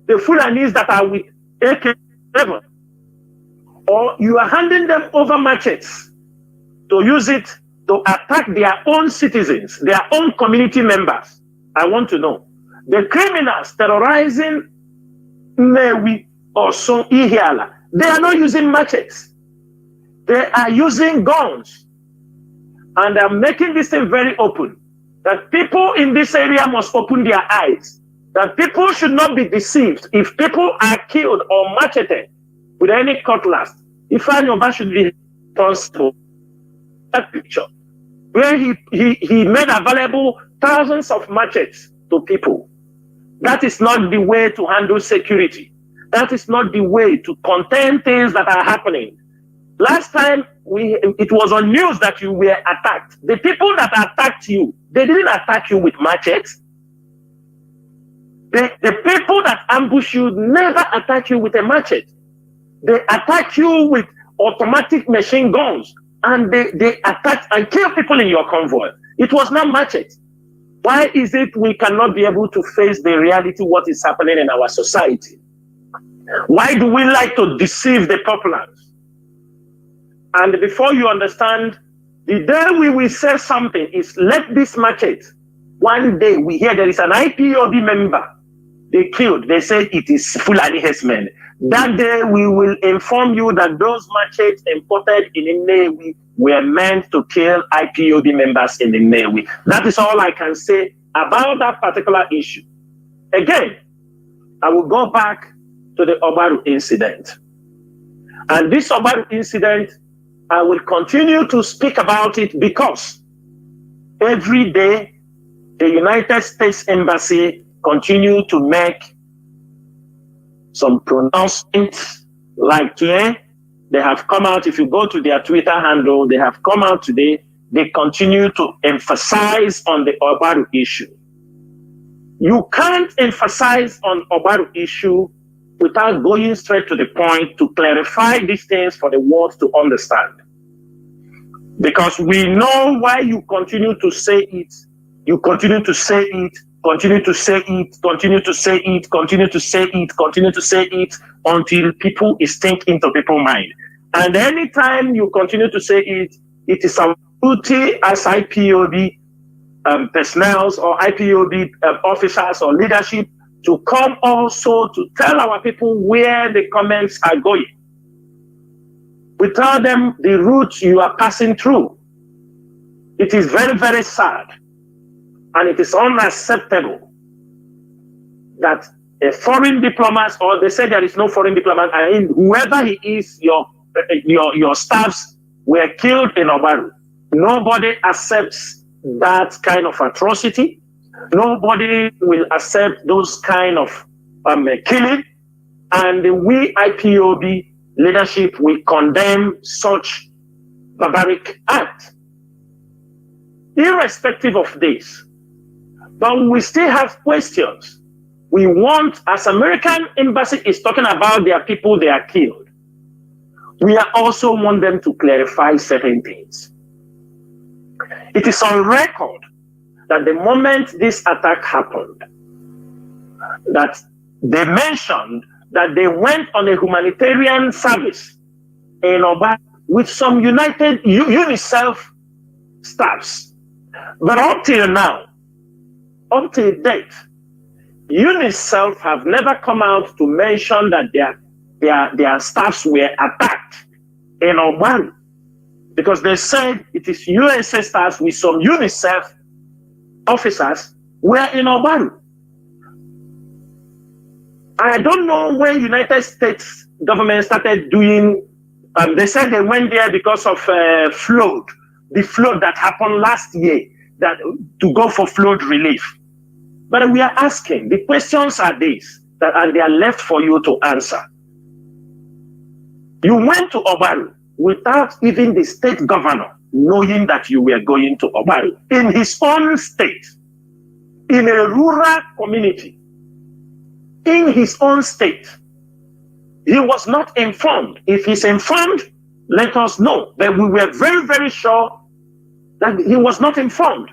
the Fulanis that are with AK-7? Or you are handing them over machetes to use it to attack their own citizens, their own community members? I want to know. The criminals terrorizing Newi or So Ihiala, they are not using machetes. They are using guns. And I'm making this thing very open, that people in this area must open their eyes, that people should not be deceived. If people are killed or macheted with any cutlass, Ifeanyi Ubah should be responsible. That picture, where he made available thousands of machetes to people. That is not the way to handle security. That is not the way to contain things that are happening. Last time, it was on news that you were attacked. The people that attacked you, they didn't attack you with machetes. The people that ambush you never attack you with a machete. They attack you with automatic machine guns, and they attack and kill people in your convoy. It was not machete. Why is it we cannot be able to face the reality, what is happening in our society? Why do we like to deceive the populace? And before you understand, the day we will say something is let this machete. One day we hear there is an IPOB member they killed. They say it is Fulani herdsmen. That day we will inform you that those machetes imported in the Nnewi were meant to kill IPOB members in the Nnewi. That is all I can say about that particular issue. Again, I will go back to the Obaru incident. And this Obaru incident, I will continue to speak about it because every day the United States Embassy continue to make some pronouncements. Like today, they have come out. If you go to their Twitter handle, they have come out today. They continue to emphasize on the Obaru issue. You can't emphasize on Obaru issue without going straight to the point to clarify these things for the world to understand. Because we know why you continue to say it. You continue to say it, continue to say it, continue to say it, continue to say it, continue to say it until people sink into people's mind. And anytime you continue to say it, it is our duty as IPOB personnel or IPOB officers or leadership to come also to tell our people where the comments are going. We tell them the route you are passing through. It is very, very sad. And it is unacceptable that a foreign diplomat, or they say there is no foreign diplomat, I mean, whoever he is, your staffs were killed in Obaru. Nobody accepts that kind of atrocity. Nobody will accept those kind of killing. And we IPOB leadership will condemn such barbaric act. Irrespective of this, but we still have questions. We want, as American embassy is talking about their people they are killed, we also want them to clarify certain things. It is on record that the moment this attack happened, that they mentioned that they went on a humanitarian service in Oba with some United UNICEF staffs. But up till now, up to date, UNICEF have never come out to mention that their staffs were attacked in Oba, because they said it is USA staffs with some UNICEF officers were in Oba. I don't know when United States government started doing, they said they went there because of the flood that happened last year, that to go for flood relief. But we are asking, the questions are these, and they are left for you to answer. You went to Obaru without even the state governor knowing that you were going to Obaru, in his own state, in a rural community. In his own state, he was not informed. If he's informed, let us know. But we were very, very sure that he was not informed.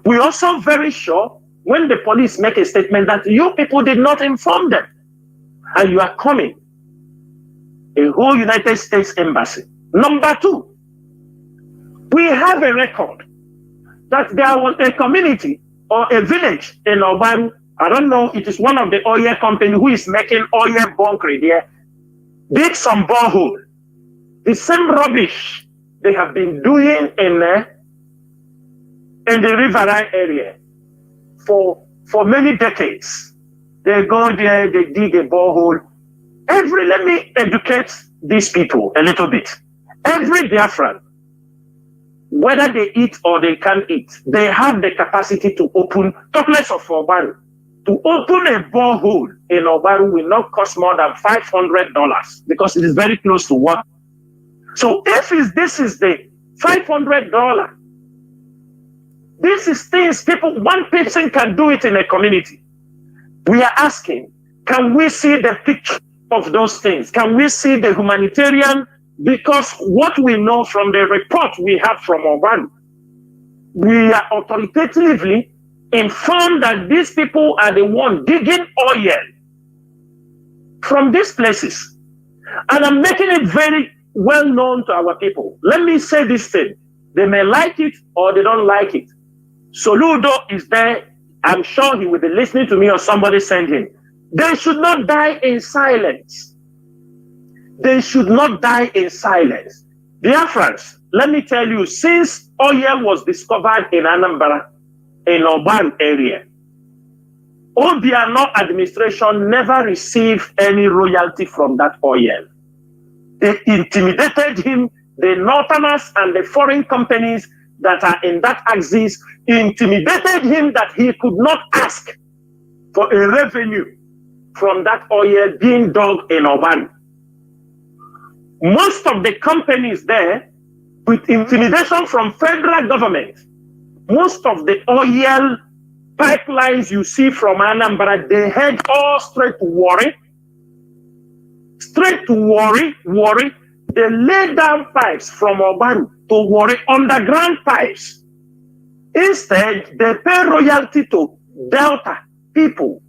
We also very sure when the police make a statement that you people did not inform them, and you are coming, a whole United States embassy. Number two, we have a record that there was a community or a village in Obaru. I don't know, it is one of the oil company who is making oil bunkering there, dig some borehole. The same rubbish they have been doing in the riverine area for many decades. They go there, they dig a borehole. Let me educate these people a little bit. Every Biafran, whether they eat or they can't eat, they have the capacity to open, talk less of Obaru. To open a borehole in Obaru will not cost more than $500 because it is very close to water. So this is the $500, this is things one person can do it in a community. We are asking, can we see the picture of those things? Can we see the humanitarian? Because what we know from the report we have from Obaru, we are authoritatively informed that these people are the ones digging oil from these places. And I'm making it very well known to our people. Let me say this thing. They may like it or they don't like it. Soludo is there. I'm sure he will be listening to me or somebody send him. They should not die in silence. They should not die in silence. Biafrans, let me tell you, since oil was discovered in Anambra, in Oban area, Obiano administration never received any royalty from that oil. They intimidated him. The Northerners and the foreign companies that are in that axis intimidated him that he could not ask for a revenue from that oil being dug in Oban. Most of the companies there, with intimidation from federal government, most of the oil pipelines you see from Anambra, they head all straight to Warri. Straight to Warri. They lay down pipes from Obaru to Warri, underground pipes. Instead, they pay royalty to Delta people.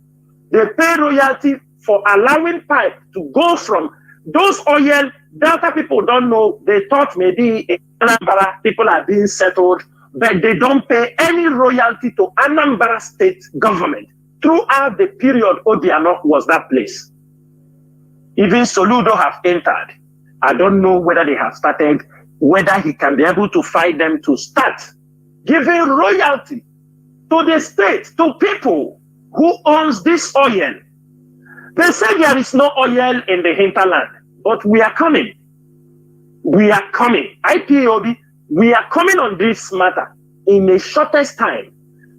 They pay royalty for allowing pipe to go from those oil. Delta people don't know. They thought maybe in Anambra people are being settled, but they don't pay any royalty to Anambra state government throughout the period Obiano was that place. Even Soludo have entered. I don't know whether they have started, whether he can be able to fight them to start giving royalty to the state, to people who owns this oil. They say there is no oil in the hinterland, but we are coming. We are coming. IPOB, we are coming on this matter in the shortest time.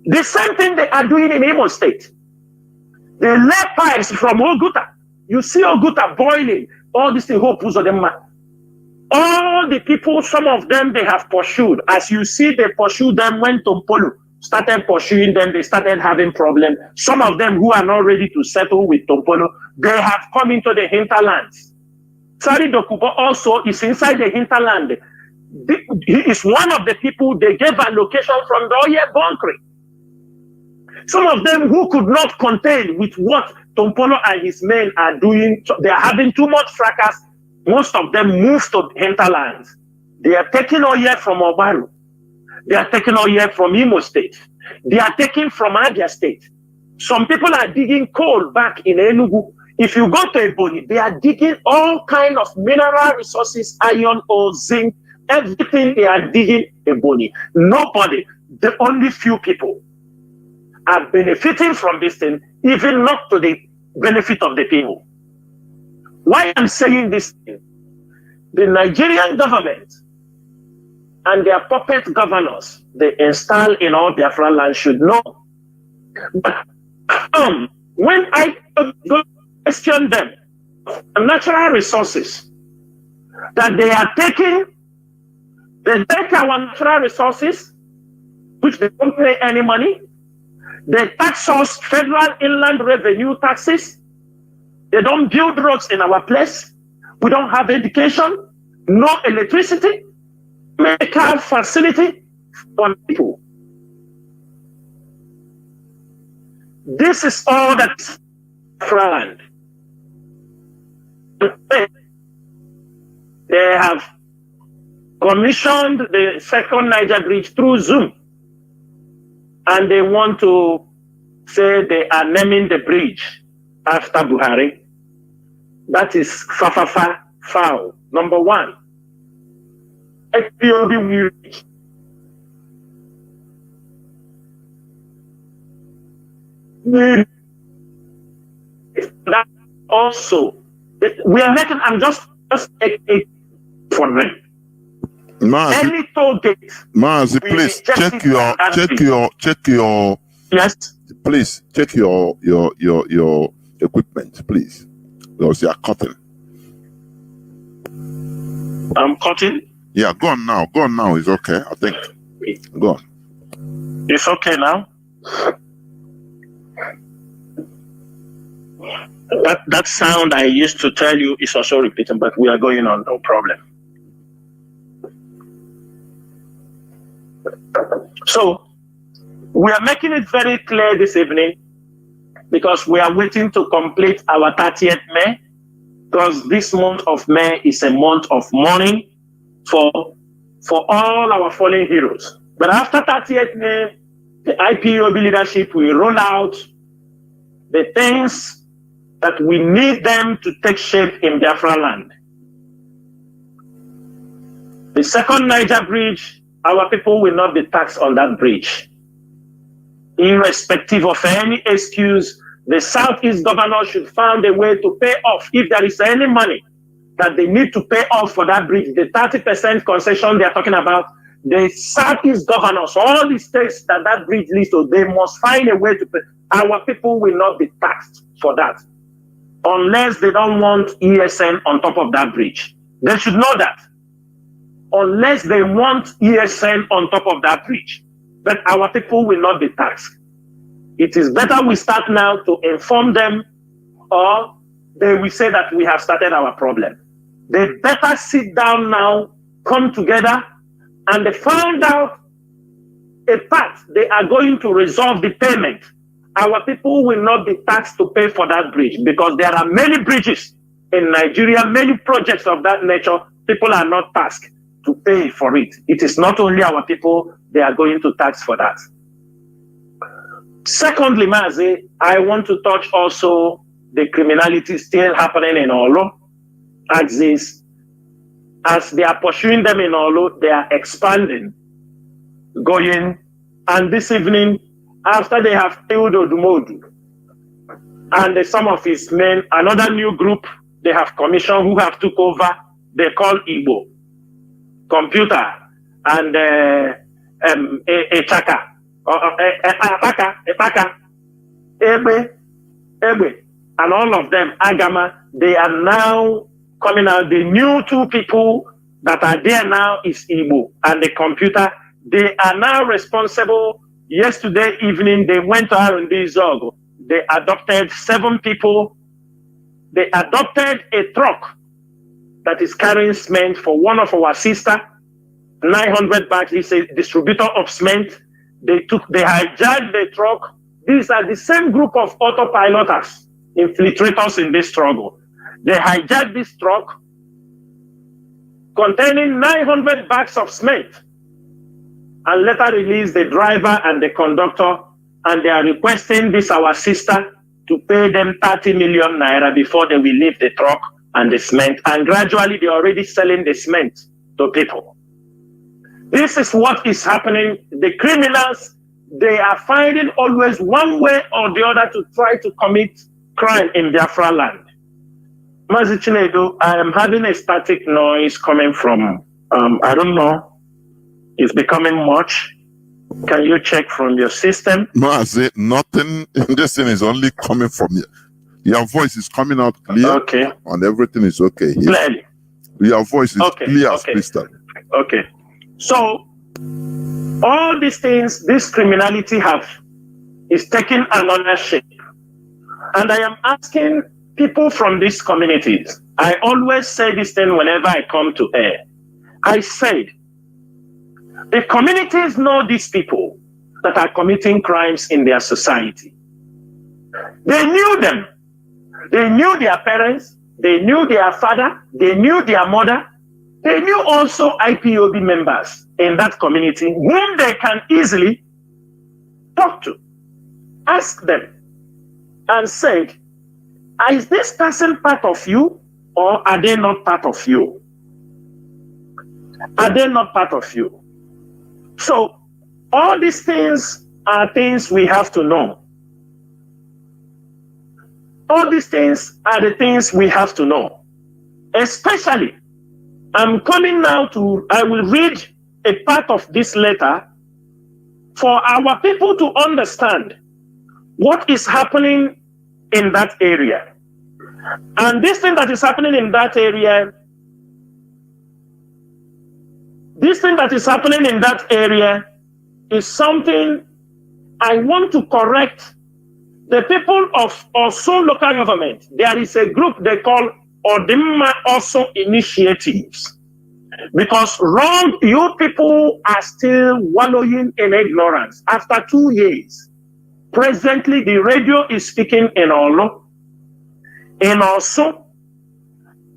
The same thing they are doing in Imo State. They lay pipes from Oguta. You see Oguta boiling. All these things, all the people, some of them they have pursued. As you see, they pursued them, went to Polu. started pursuing them. They started having problems. Some of them who are not ready to settle with Tompolo, they have come into the hinterlands. Sari Dokubo also is inside the hinterland. He is one of the people they gave a location from the Oye Bonkri. Some of them who could not contain with what Tompolo and his men are doing, they are having too much fracas. Most of them moved to the hinterlands. They are taking Oye from Obaru. They are taking Oye from Imo State. They are taking from Abia State. Some people are digging coal back in Enugu. If you go to Ebonyi, they are digging all kinds of mineral resources, iron ore, zinc, everything they are digging Ebonyi. Nobody, the only few people are benefiting from this thing, even not to the benefit of the people. Why I'm saying this thing? The Nigerian government and their puppet governors they install in all Biafra land should know. But when I question them, the natural resources that they are taking, they take our natural resources, which they don't pay any money. They tax us federal inland revenue taxes. They don't build roads in our place. We don't have education, no electricity, medical facility for people. This is all that's land. They have commissioned the second Niger Bridge through Zoom. And they want to say they are naming the bridge after Buhari. That is Fafafa foul. Number one. IPOB that also we are making. I'm just a for them. Mazi, Any toll gate. Mazi, please check your. Yes. Please check your equipment, please, because you are cutting. I'm cutting. Yeah, go on now. Go on now. It's okay. I think. Go on. It's okay now. That sound I used to tell you is also repeating, but we are going on, no problem. So we are making it very clear this evening because we are waiting to complete our 30th May, because this month of May is a month of mourning for all our fallen heroes. But after 30th May, the IPOB leadership will roll out the things that we need them to take shape in Biafra land. The second Niger Bridge, our people will not be taxed on that bridge. Irrespective of any excuse, the Southeast governor should find a way to pay off. If there is any money that they need to pay off for that bridge, the 30% concession they are talking about, the Southeast governors, all the states that bridge leads to, they must find a way to pay. Our people will not be taxed for that, unless they don't want ESN on top of that bridge. They should know that. Unless they want ESN on top of that bridge. But our people will not be taxed. It is better we start now to inform them, or they will say that we have started our problem. They better sit down now, come together, and they find out a path they are going to resolve the payment. Our people will not be taxed to pay for that bridge, because there are many bridges in Nigeria, many projects of that nature. People are not taxed to pay for it. It is not only our people they are going to tax for that. Secondly, Mazi, I want to touch also the criminality still happening in Olo. As they are pursuing them in Olo, they are expanding, going, and this evening, after they have killed Odumodu and some of his men, another new group they have commissioned who have took over, they call Igbo Computer and Echaka, Ebe, and all of them, Agama, they are now coming out. The new two people that are there now is Igbo and the Computer. They are now responsible Yesterday evening, they went out in this Zogo. They adopted 7 people. They adopted a truck that is carrying cement for one of our sister, 900 bags. He's a distributor of cement. They hijacked the truck. These are the same group of autopiloters, infiltrators in this struggle. They hijacked this truck containing 900 bags of cement and later released the driver and the conductor, and they are requesting this our sister to pay them 30 million naira before they will leave the truck and the cement, and gradually they're already selling the cement to people. This is what is happening. The criminals, they are finding always one way or the other to try to commit crime in Biafra land. Mazi Chinedu, I am having a static noise coming from, I don't know, it's becoming much. Can you check from your system? Mazi, nothing in this thing is only coming from you. Your voice is coming out clear. Okay. And everything is okay here. Clearly. Your voice is clear as crystal. Okay. So, all these things, this criminality is taking another shape. And I am asking people from these communities, I always say this thing whenever I come to air. I said, the communities know these people that are committing crimes in their society. They knew them. They knew their parents. They knew their father. They knew their mother. They knew also IPOB members in that community whom they can easily talk to, ask them, and say, is this person part of you, or are they not part of you? Are they not part of you? So all these things are things we have to know. All these things are the things we have to know. Especially, I'm coming now I will read a part of this letter for our people to understand what is happening in that area. And this thing that is happening in that area, is something I want to correct the people of Osun local government. There is a group they call Odimma Osun Initiatives. Because you people are still wallowing in ignorance. After 2 years, presently the radio is speaking in Olo. In Osun,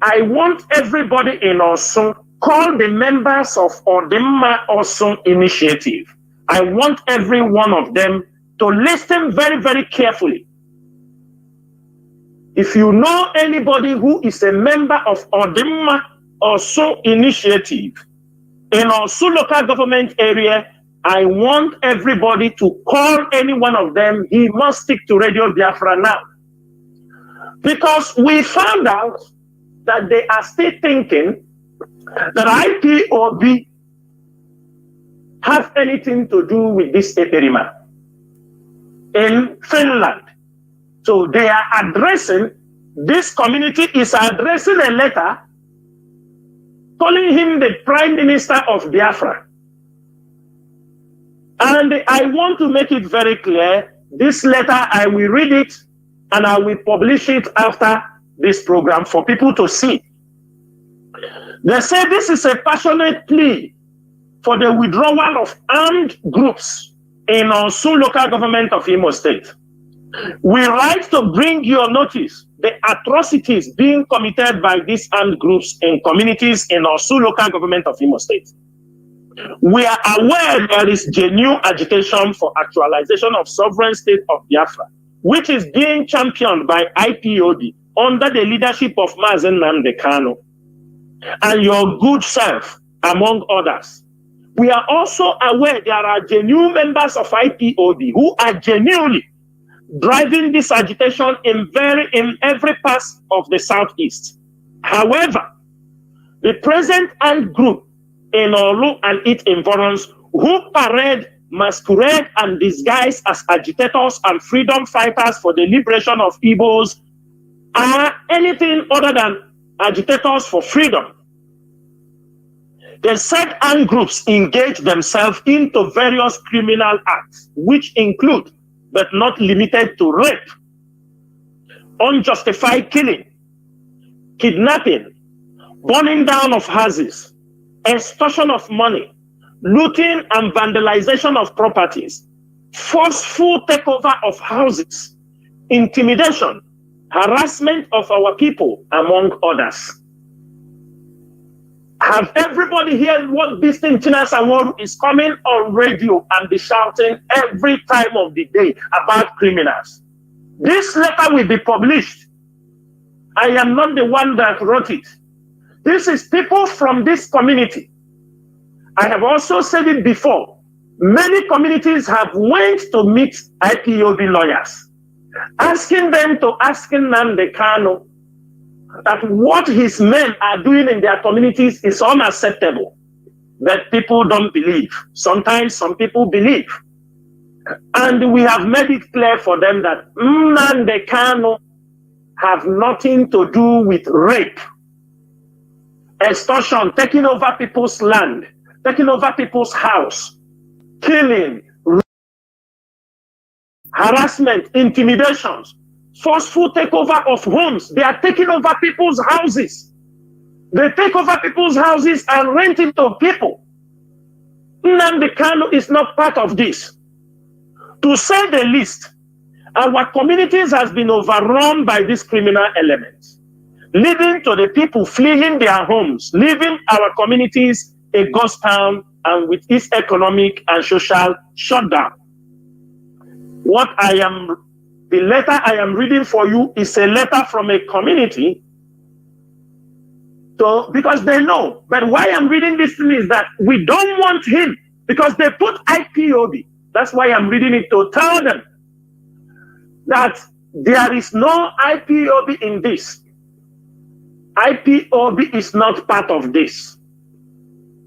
I want everybody in Osun, call the members of Odimma Osun Initiative. I want every one of them to listen very, very carefully. If you know anybody who is a member of Odimma Osun Initiative in Osun local government area, I want everybody to call any one of them. He must stick to Radio Biafra now. Because we found out that they are still thinking that IPOB have anything to do with this Eperima in Finland. So they are addressing, this community is addressing a letter calling him the Prime Minister of Biafra. And I want to make it very clear, this letter, I will read it and I will publish it after this program for people to see. They say this is a passionate plea for the withdrawal of armed groups in Osun local government of Imo State. We write to bring your notice the atrocities being committed by these armed groups in communities in Osun local government of Imo State. We are aware there is genuine agitation for actualization of sovereign state of Biafra, which is being championed by IPOB under the leadership of Mazi Nnamdi Kanu and your good self, among others. We are also aware there are genuine members of IPOB who are genuinely driving this agitation in every part of the Southeast. However, the present armed group in Olu and its environs who parade, masquerade, and disguise as agitators and freedom fighters for the liberation of Igbos are anything other than agitators for freedom. The said armed groups engage themselves into various criminal acts, which include, but not limited to, rape, unjustified killing, kidnapping, burning down of houses, extortion of money, looting and vandalization of properties, forceful takeover of houses, intimidation, harassment of our people, among others. Have everybody heard what this thing Chinasaworu is coming on radio and be shouting every time of the day about criminals? This letter will be published. I am not the one that wrote it. This is people from this community. I have also said it before. Many communities have went to meet IPOB lawyers, asking them to ask Nnamdi Kanu that what his men are doing in their communities is unacceptable. But people don't believe. Sometimes some people believe. And we have made it clear for them that Nnamdi Kanu have nothing to do with rape, extortion, taking over people's land, taking over people's house, killing, harassment, intimidations, forceful takeover of homes. They are taking over people's houses. They take over people's houses and rent it to people. Nnamdi Kanu is not part of this. To say the least, our communities has been overrun by these criminal elements, leading to the people fleeing their homes, leaving our communities a ghost town and with its economic and social shutdown. The letter I am reading for you is a letter from a community. So, because they know, but why I'm reading this thing is that we don't want him, because they put IPOB. That's why I'm reading it, to tell them that there is no IPOB in this. IPOB is not part of this.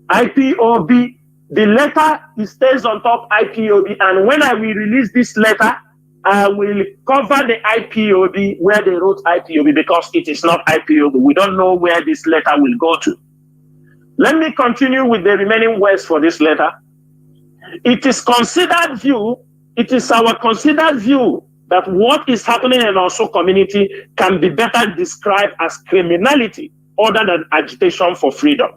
IPOB, the letter, it stays on top IPOB, and when I will release this letter, I will cover the IPOB where they wrote IPOB, because it is not IPOB. We don't know where this letter will go to. Let me continue with the remaining words for this letter. It is our considered view that what is happening in our community can be better described as criminality other than agitation for freedom.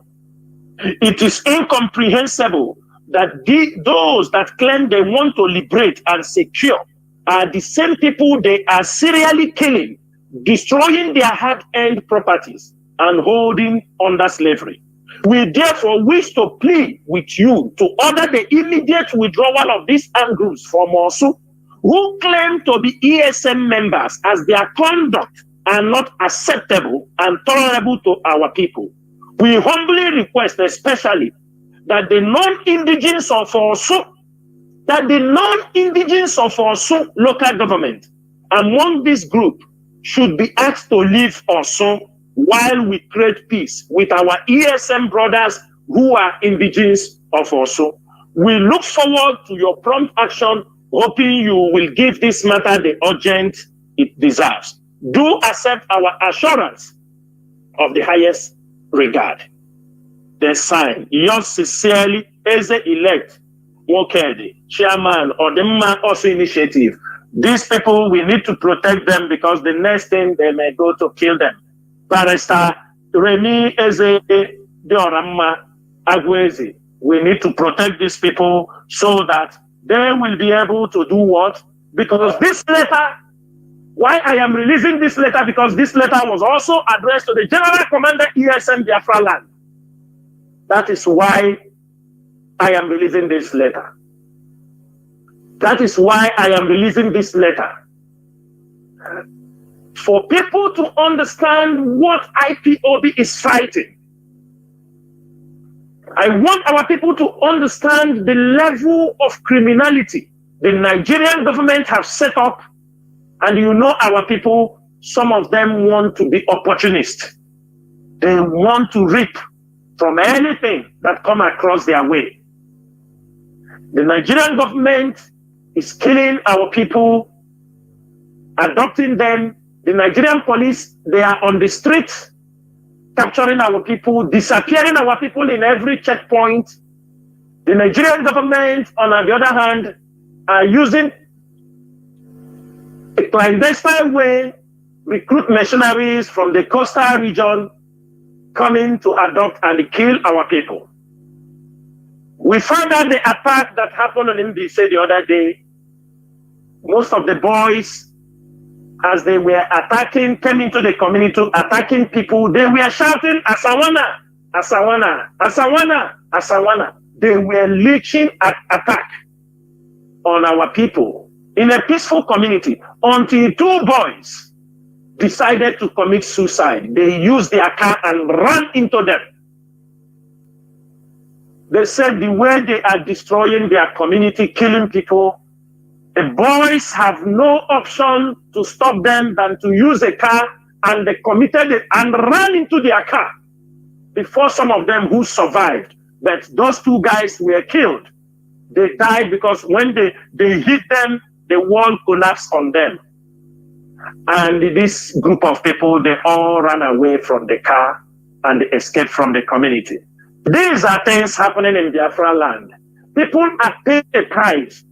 It is incomprehensible that those that claim they want to liberate and secure are the same people they are serially killing, destroying their hard-earned properties, and holding under slavery. We therefore wish to plead with you to order the immediate withdrawal of these armed groups from Osu, who claim to be ESM members, as their conduct are not acceptable and tolerable to our people. We humbly request especially that the non-indigenous of Osu, local government among this group should be asked to leave Osu while we create peace with our ESM brothers who are indigenous of Osu. We look forward to your prompt action, hoping you will give this matter the urgent it deserves. Do accept our assurance of the highest regard. Then sign, yours sincerely, Eze-elect Wokedi, chairman of the Osu initiative. These people, we need to protect them, because the next thing they may go to kill them. Barrister Remi Eze Deorama Agwezi. We need to protect these people so that they will be able to do what? Because this letter, why I am releasing this letter, because this letter was also addressed to the General Commander ESM Biafra land. That is why I am releasing this letter. That is why I am releasing this letter. For people to understand what IPOB is fighting. I want our people to understand the level of criminality the Nigerian government have set up. And you know our people, some of them want to be opportunists. They want to reap from anything that come across their way. The Nigerian government is killing our people, adopting them. The Nigerian police, they are on the streets. capturing our people, disappearing our people in every checkpoint. The Nigerian government, on the other hand, are using a clandestine way, recruit mercenaries from the coastal region coming to adopt and kill our people. We found out the attack that happened on MBC the other day. Most of the boys, as they were attacking, came into the community attacking people. They were shouting, Asawana, Asawana, Asawana, Asawana. They were leeching attack on our people in a peaceful community until two boys decided to commit suicide. They used their car and ran into them. They said the way they are destroying their community, killing people, the boys have no option to stop them than to use a car, and they committed it and ran into their car before some of them who survived. But those two guys were killed. They died because when they hit them, the wall collapsed on them. And this group of people, they all ran away from the car and escaped from the community. These are things happening in Biafra land. People are paying a price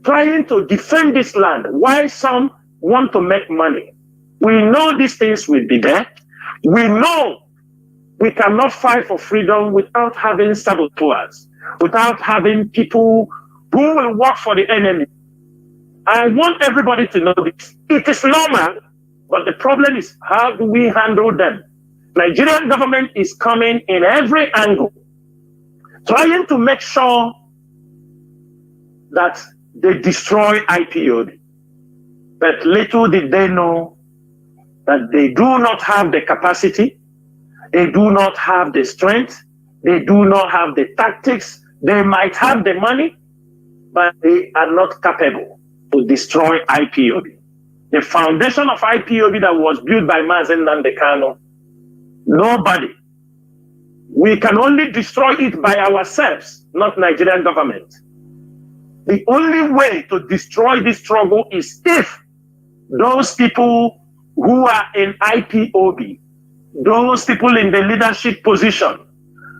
trying to defend this land. Why some want to make money? We know these things will be there. We know we cannot fight for freedom without having saboteurs, without having people who will work for the enemy. I want everybody to know this. It is normal, but the problem is how do we handle them? Nigerian government is coming in every angle, trying to make sure that they destroy IPOB. But little did they know that they do not have the capacity, they do not have the strength, they do not have the tactics. They might have the money, but they are not capable to destroy IPOB. The foundation of IPOB that was built by Mazi Nnamdi Kanu, nobody. We can only destroy it by ourselves, not Nigerian government. The only way to destroy this struggle is if those people who are in IPOB, those people in the leadership position,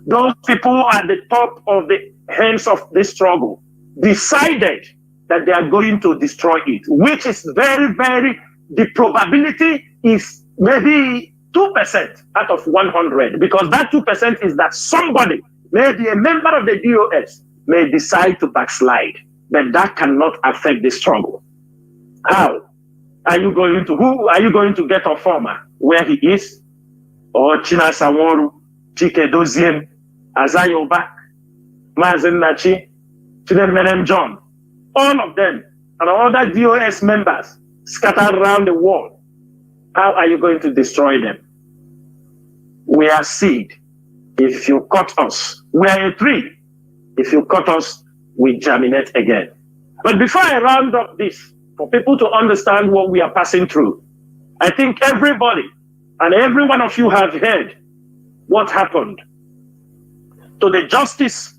those people at the top of the hands of this struggle, decided that they are going to destroy it, which is the probability is maybe 2% out of 100, because that 2% is that somebody, maybe a member of the DOS, may decide to backslide, but that cannot affect the struggle. How? Who are you going to get a former where he is? Or China Saworu, Chike Doziem, Azayoba, Mazi Nnamdi, Chinemerem John, all of them, and other DOS members scattered around the world. How are you going to destroy them? We are seed. If you cut us, we are a tree. If you cut us, we germinate again. But before I round up this, for people to understand what we are passing through, I think everybody and every one of you have heard what happened to the Justice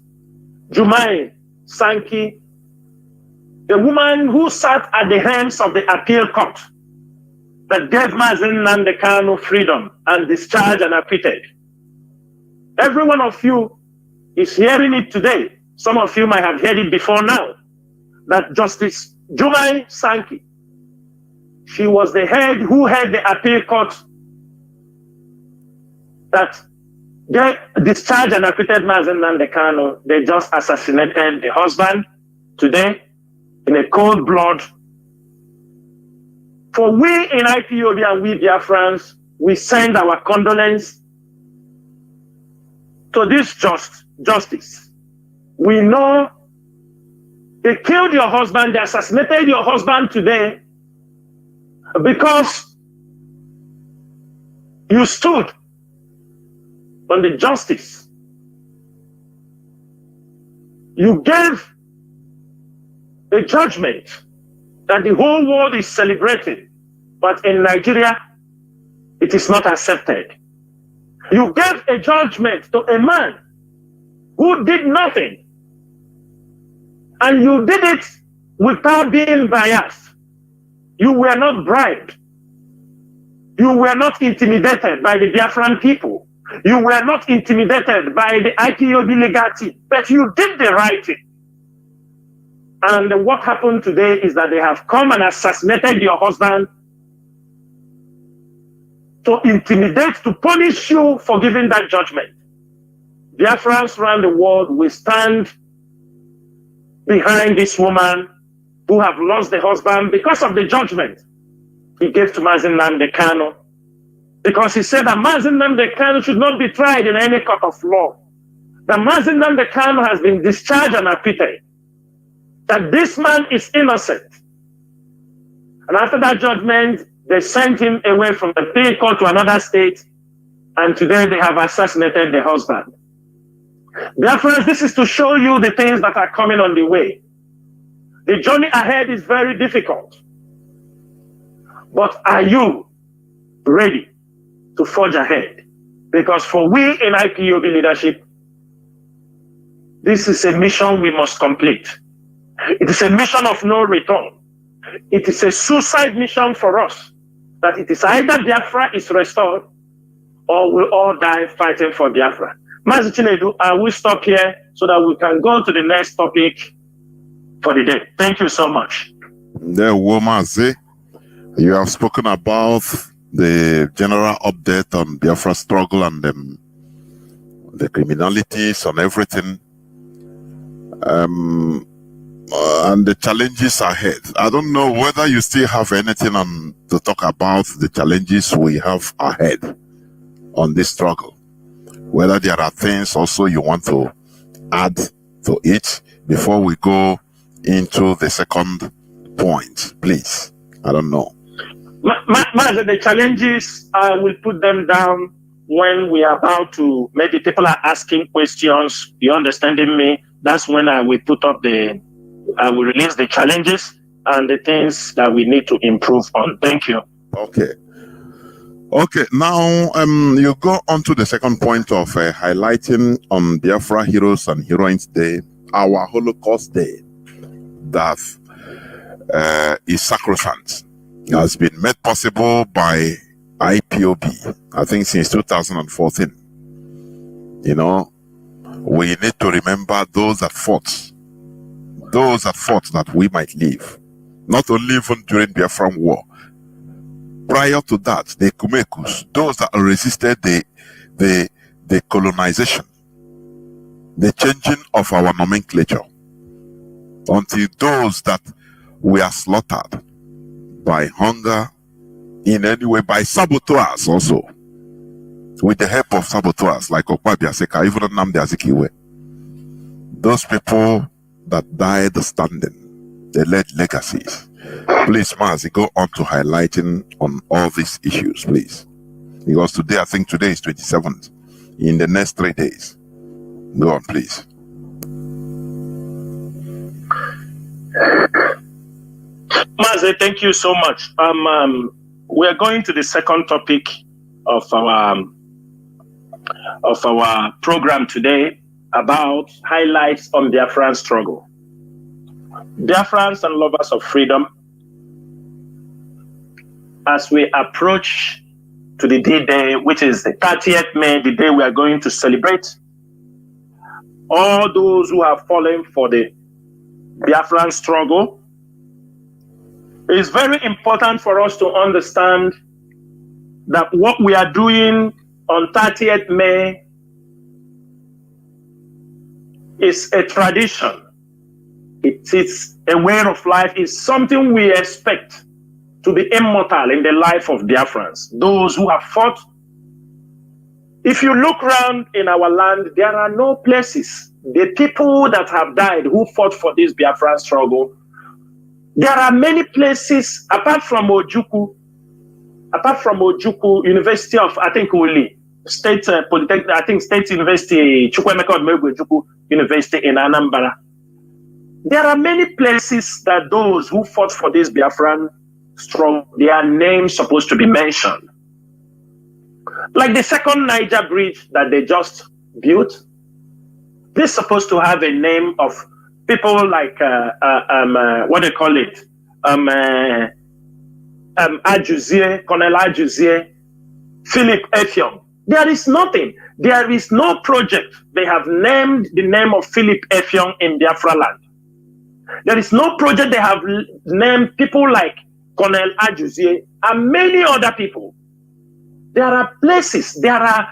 Jumai Sankey, the woman who sat at the hands of the appeal court that gave Mazi Nnamdi Kanu freedom and discharged and acquitted. Every one of you is hearing it today. Some of you might have heard it before now, that Justice Jumai Sankey, she was the head who had the appeal court that they discharged and acquitted Mazi Nnamdi Kanu. They just assassinated the husband today in a cold blood. For we in IPOB and we Biafrans, we send our condolence to this justice. We know they killed your husband, they assassinated your husband today because you stood on the justice. You gave a judgment that the whole world is celebrating, but in Nigeria, it is not accepted. You gave a judgment to a man who did nothing, and you did it without being biased. You were not bribed. You were not intimidated by the Biafran people. You were not intimidated by the IPOB legacy, but you did the right thing. And what happened today is that they have come and assassinated your husband to intimidate, to punish you for giving that judgment. Biafrans around the world will stand behind this woman who have lost the husband because of the judgment he gave to Mazi Nnamdi Kanu. Because he said that Mazi Nnamdi Kanu should not be tried in any court of law. That Mazi Nnamdi Kanu has been discharged and acquitted. That this man is innocent. And after that judgment, they sent him away from the penal court to another state, and today they have assassinated the husband. Therefore, this is to show you the things that are coming on the way. The journey ahead is very difficult. But are you ready to forge ahead? Because for we in IPOB leadership, this is a mission we must complete. It is a mission of no return. It is a suicide mission for us. That it is either Biafra is restored or we'll all die fighting for Biafra. Mazi Chinedu, I will stop here so that we can go to the next topic for the day. Thank you so much. Mazi, you have spoken about the general update on Biafra struggle and the criminalities and everything. And the challenges ahead. I don't know whether you still have anything to talk about the challenges we have ahead on this struggle. Whether there are things also you want to add to it before we go into the second point, please. I don't know. The challenges, I will put them down when we are about to, maybe people are asking questions, you understanding me? That's when I will put up I will release the challenges and the things that we need to improve on. Thank you. Okay. Okay, now you go on to the second point of highlighting on Biafra Heroes and Heroines Day, our Holocaust Day, that is sacrosanct. It has been made possible by IPOB, I think since 2014. You know, we need to remember those that fought that we might live, not only even during Biafran War. Prior to that, the Kumekus, those that resisted the colonization, the changing of our nomenclature, until those that were slaughtered by hunger, in any way, by saboteurs also, with the help of saboteurs like Okpabi Aseka, even Nnamdi Azikiwe. Those people that died standing, they led legacies. Please, Mazi, go on to highlighting on all these issues, please. Because today, I think today is 27th. In the next 3 days. Go on, please. Mazi, thank you so much. We're going to the second topic of our program today, about highlights on Biafran struggle. Biafrans and lovers of freedom, as we approach to the D-Day, which is the 30th May, the day we are going to celebrate, all those who have fallen for the Biafran struggle, it is very important for us to understand that what we are doing on 30th May is a tradition. It is a way of life. It's something we expect to be immortal in the life of Biafrans, those who have fought. If you look around in our land, there are no places. The people that have died who fought for this Biafran struggle, there are many places apart from Ojukwu, University of, I think, Uli, State Polytechnic, I think State University, Chukwemeka Odumegwu Ojukwu University in Anambra. There are many places that those who fought for this Biafran struggle, their names supposed to be mentioned. Like the second Niger bridge that they just built, this is supposed to have a name of people like what they call it, Ajuzie, Colonel Ajuzie, Philip Effiong, There is nothing. There is no project. They have named the name of Philip Effiong in Biafra land. There is no project. They have named people like Colonel Ajuzie and many other people. There are places, there are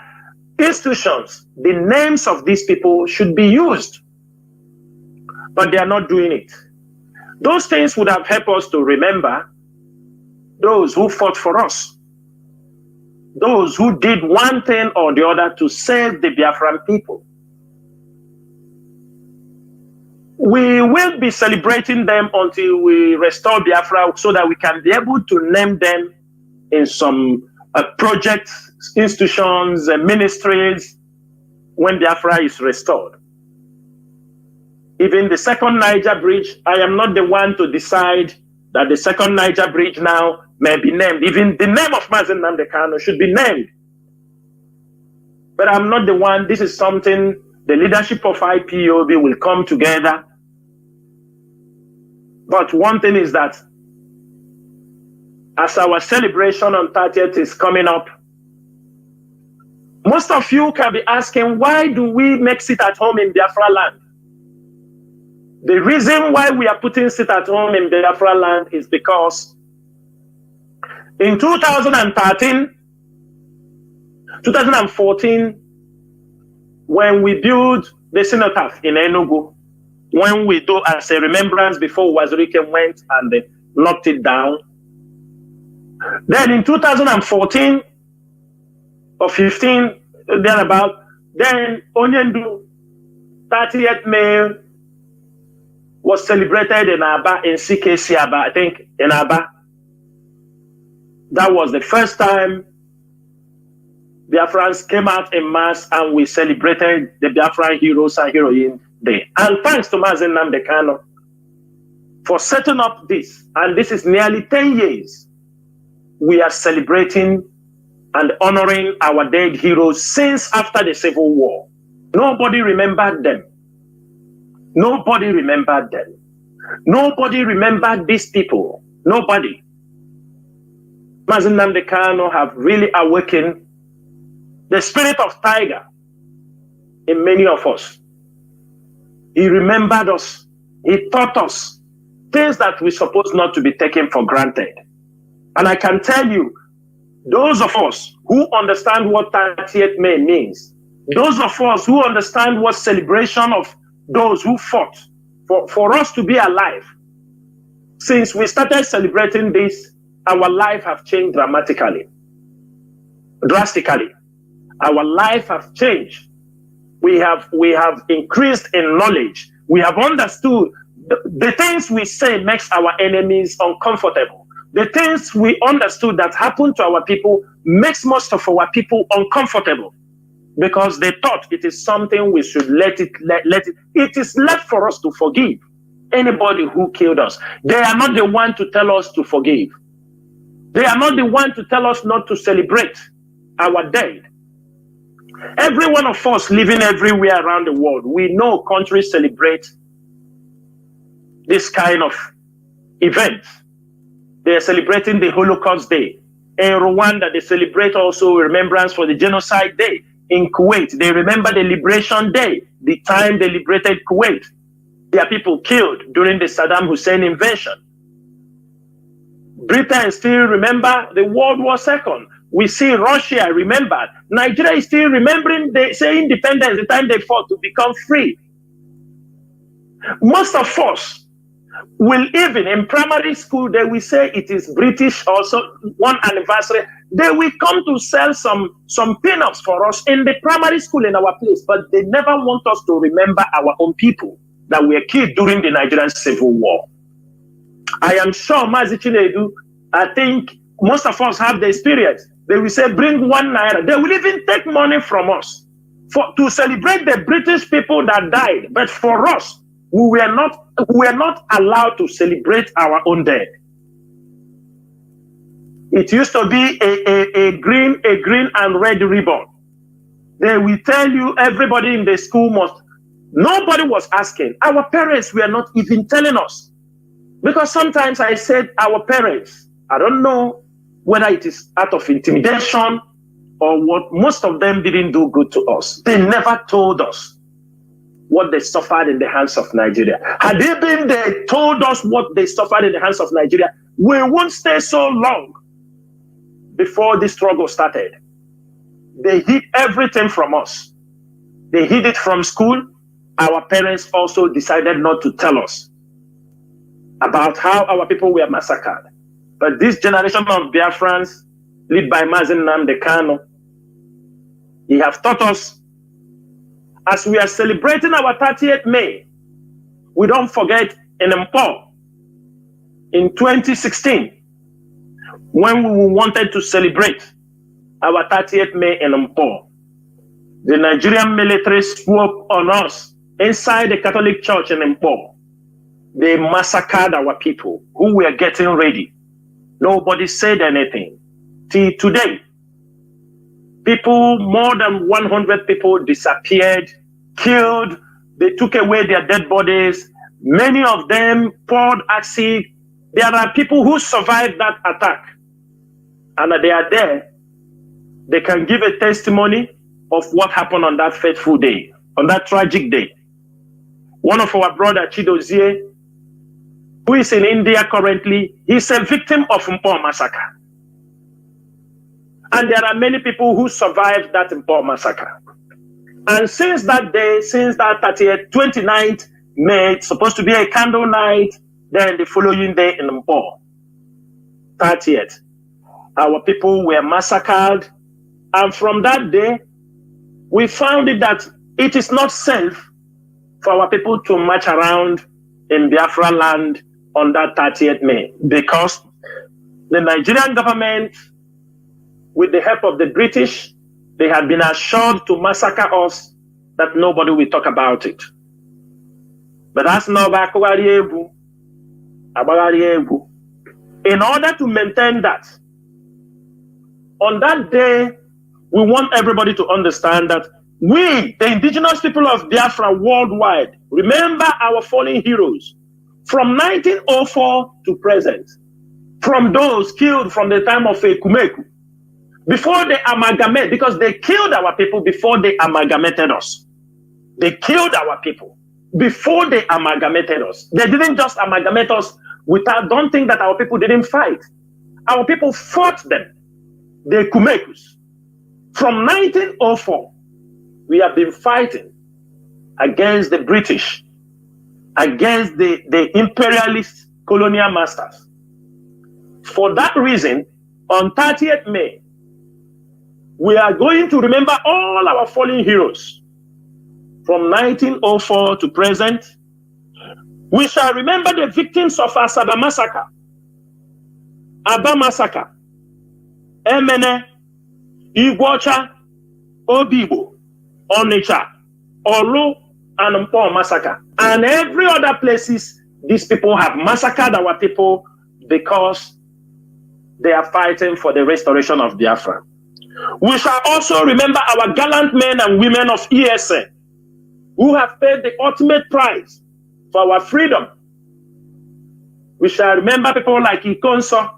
institutions. The names of these people should be used, but they are not doing it. Those things would have helped us to remember those who fought for us, those who did one thing or the other to save the Biafran people. We will be celebrating them until we restore Biafra so that we can be able to name them in some projects, institutions, ministries when Biafra is restored. Even the second Niger bridge, I am not the one to decide that the second Niger bridge now may be named. Even the name of Mazi Nnamdi Kanu should be named. But I'm not the one. This is something the leadership of IPOB will come together. But one thing is that as our celebration on 30th is coming up, most of you can be asking, why do we make sit at home in Biafra land? The reason why we are putting sit at home in Biafra land is because in 2013, 2014, when we built the cenotaph in Enugu, when we do as a remembrance before Wazirike went and they knocked it down, then in 2014 or 15, thereabout, then Onyendu 30th May was celebrated in Aba, in CKC Aba, I think, in Aba. That was the first time Biafrans came out in mass and we celebrated the Biafran heroes and heroines day. And thanks to Mazi Nnamdi Kanu for setting up this. And this is nearly 10 years. We are celebrating and honoring our dead heroes since after the Civil War. Nobody remembered them. Nobody remembered them. Nobody remembered these people. Nobody. Mazi Nnamdi Kanu have really awakened the spirit of tiger in many of us. He remembered us. He taught us things that we're supposed not to be taken for granted. And I can tell you, those of us who understand what 30th May means, those of us who understand what celebration of those who fought for us to be alive, since we started celebrating this, our life have changed drastically. Our life have changed. We have increased in knowledge. We have understood the things we say makes our enemies uncomfortable. The things we understood that happened to our people makes most of our people uncomfortable because they thought it is something we should let it. It is left for us to forgive anybody who killed us. They are not the one to tell us to forgive. They are not the one to tell us not to celebrate our dead. Every one of us living everywhere around the world, we know countries celebrate this kind of event. They are celebrating the Holocaust Day. In Rwanda, they celebrate also Remembrance for the Genocide Day. In Kuwait, they remember the Liberation Day, the time they liberated Kuwait. There are people killed during the Saddam Hussein invasion. Britain still remember the World War II. We see Russia remembered. Nigeria is still remembering the independence, the time they fought to become free. Most of us will even in primary school, they will say it is British also one anniversary. They will come to sell some peanuts for us in the primary school in our place, but they never want us to remember our own people that were killed during the Nigerian Civil War. I am sure Mazi Chinedu, I think most of us have the experience. They will say, bring 1 naira. They will even take money from us to celebrate the British people that died. But for us, we were not allowed to celebrate our own dead. It used to be a green and red ribbon. They will tell you everybody in the school must. Nobody was asking. Our parents were not even telling us. Because sometimes I said our parents, I don't know whether it is out of intimidation or what most of them didn't do good to us. They never told us what they suffered in the hands of Nigeria. Had they told us what they suffered in the hands of Nigeria, we won't stay so long before this struggle started. They hid everything from us. They hid it from school. Our parents also decided not to tell us about how our people were massacred. But this generation of Biafrans, led by Mazi Nnamdi Kanu, he have taught us, as we are celebrating our 30th May, we don't forget in Mpo, in 2016, when we wanted to celebrate our 30th May in Mpo, the Nigerian military swooped on us inside the Catholic Church in Mpo. They massacred our people who were getting ready. Nobody said anything. Till today, people, more than 100 people disappeared, killed. They took away their dead bodies. Many of them poured acid. There are people who survived that attack, and they are there. They can give a testimony of what happened on that fateful day, on that tragic day. One of our brother, Chidozie, who is in India currently, he's a victim of Mpo massacre. And there are many people who survived that Mpo massacre. And since that day, since that 30th, 29th May, it's supposed to be a candle night, then the following day in Mpo, 30th, our people were massacred. And from that day, we found it that it is not safe for our people to march around in Biafra land on that 30th May, because the Nigerian government, with the help of the British, they had been assured to massacre us, that nobody will talk about it. But that's not in order to maintain that, on that day, we want everybody to understand that we, the indigenous people of Biafra worldwide, remember our fallen heroes from 1904 to present, from those killed from the time of Ekumeku, before they amalgamate, because they killed our people before they amalgamated us. They killed our people before they amalgamated us. They didn't just amalgamate us without, don't think that our people didn't fight. Our people fought them, the Ekumekus. From 1904, we have been fighting against the British, against the imperialist colonial masters. For that reason, on 30th May, we are going to remember all our fallen heroes from 1904 to present. We shall remember the victims of Asaba massacre, Aba massacre, Emene, Igwocha, Obibo, Onitsha, Olu, and Mpo massacre. And every other places, these people have massacred our people because they are fighting for the restoration of Biafra. We shall also remember our gallant men and women of ESN who have paid the ultimate price for our freedom. We shall remember people like Ikonso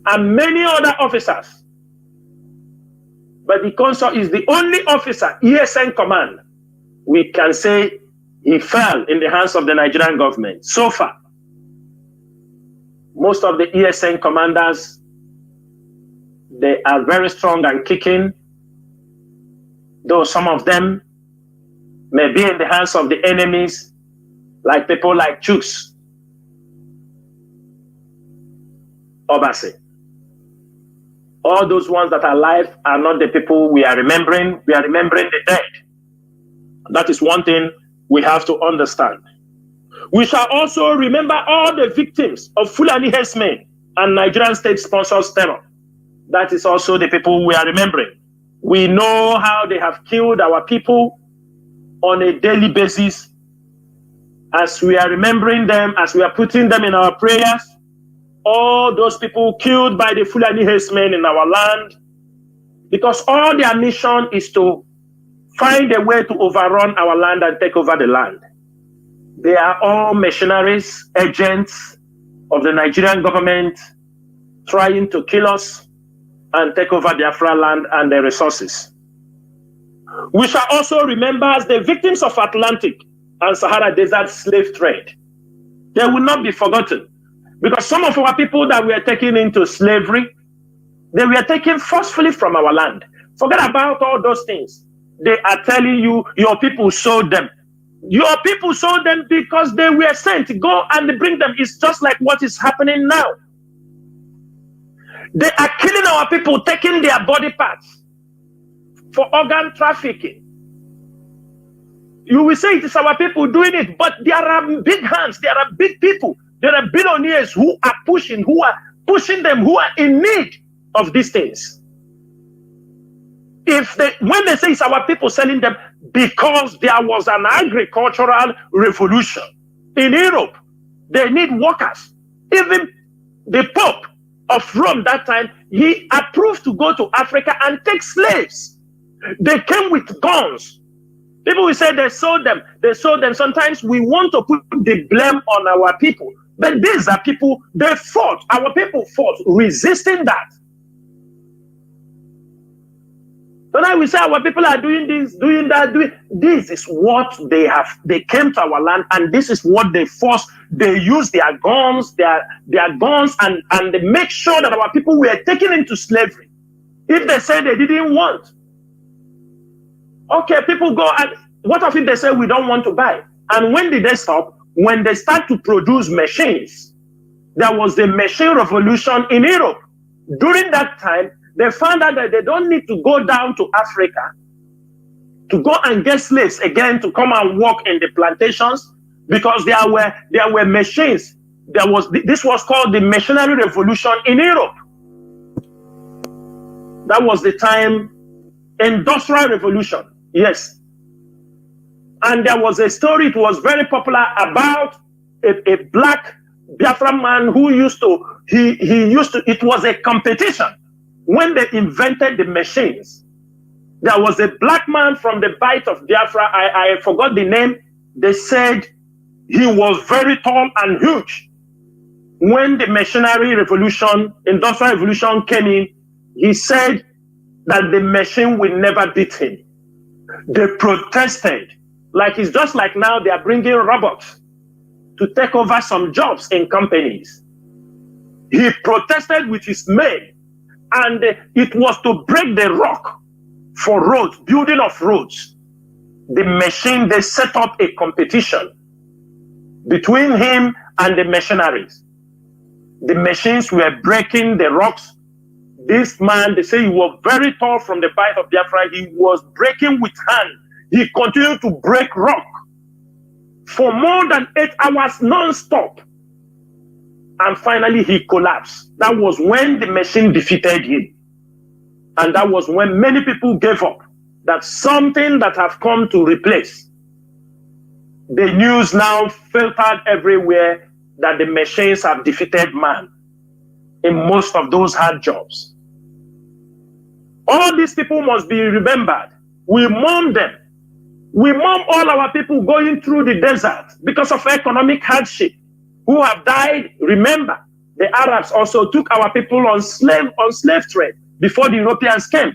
and many other officers. But Ikonso is the only officer, ESN command, we can say he fell in the hands of the Nigerian government. So far, most of the ESN commanders, they are very strong and kicking, though some of them may be in the hands of the enemies, like people like Chooks, Obase. All those ones that are alive are not the people we are remembering. We are remembering the dead. That is one thing we have to understand. We shall also remember all the victims of Fulani herdsmen and Nigerian state-sponsored terror. That is also the people we are remembering. We know how they have killed our people on a daily basis. As we are remembering them, as we are putting them in our prayers, all those people killed by the Fulani herdsmen in our land, because all their mission is to find a way to overrun our land and take over the land. They are all mercenaries, agents of the Nigerian government, trying to kill us and take over Biafra land and the resources. We shall also remember as the victims of Atlantic and Sahara Desert slave trade. They will not be forgotten, because some of our people that were taken into slavery, they were taken forcefully from our land. Forget about all those things. They are telling you your people sold them. Your people sold them because they were sent. Go and bring them. It's just like what is happening now. They are killing our people, taking their body parts for organ trafficking. You will say it is our people doing it, but there are big hands, there are big people, there are billionaires who are pushing them, who are in need of these things. When they say it's our people selling them, because there was an agricultural revolution in Europe, they need workers. Even the Pope of Rome that time, he approved to go to Africa and take slaves. They came with guns. People will say they sold them. They sold them. Sometimes we want to put the blame on our people. But these are people, they fought. Our people fought, resisting that. So now we say our people are doing this, doing that, this is what they have. They came to our land, and this is what they forced. They used their guns, their guns, and they make sure that our people were taken into slavery. If they say they didn't want, okay, people go, and what if they say we don't want to buy? And when did they stop? When they start to produce machines. There was the machine revolution in Europe. During that time, they found out that they don't need to go down to Africa to go and get slaves again to come and work in the plantations, because there were machines. This was called the machinery revolution in Europe. That was the time, industrial revolution. Yes. And there was a story, it was very popular, about a black Biafra man who it was a competition. When they invented the machines, there was a black man from the Bight of Biafra, I forgot the name. They said he was very tall and huge. When the machinery revolution, industrial revolution came in, he said that the machine will never beat him. They protested. Like it's just like now they are bringing robots to take over some jobs in companies. He protested with his men, and it was to break the rock for roads, building of roads. The machine, they set up a competition between him and the machineries. The machines were breaking the rocks. This man, they say he was very tall from the Bight of Biafra. He was breaking with hand. He continued to break rock for more than 8 hours non-stop. And finally, he collapsed. That was when the machine defeated him. And that was when many people gave up. That something that have come to replace. The news now filtered everywhere that the machines have defeated man in most of those hard jobs. All these people must be remembered. We mourn them. We mourn all our people going through the desert because of economic hardship, who have died. Remember, the Arabs also took our people on slave trade before the Europeans came.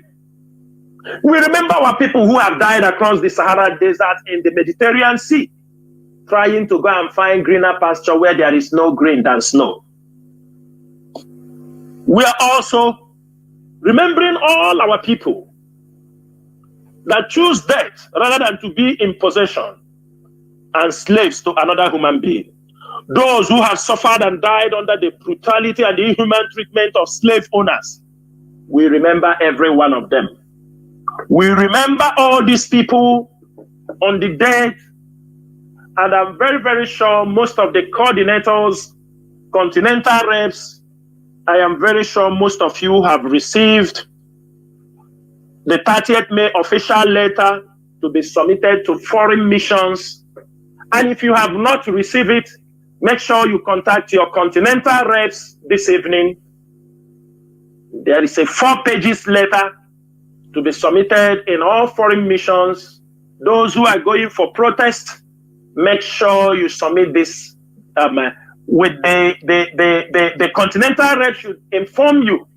We remember our people who have died across the Sahara Desert in the Mediterranean Sea, trying to go and find greener pasture where there is no green than snow. We are also remembering all our people that choose death rather than to be in possession and slaves to another human being. Those who have suffered and died under the brutality and the inhuman treatment of slave owners. We remember every one of them. We remember all these people on the dead, and I'm very, very sure most of the coordinators, continental reps, I am very sure most of you have received the 30th May official letter to be submitted to foreign missions. And if you have not received it, make sure you contact your continental reps this evening. There is a 4 pages letter to be submitted in all foreign missions. Those who are going for protest, make sure you submit this with the continental rep should inform you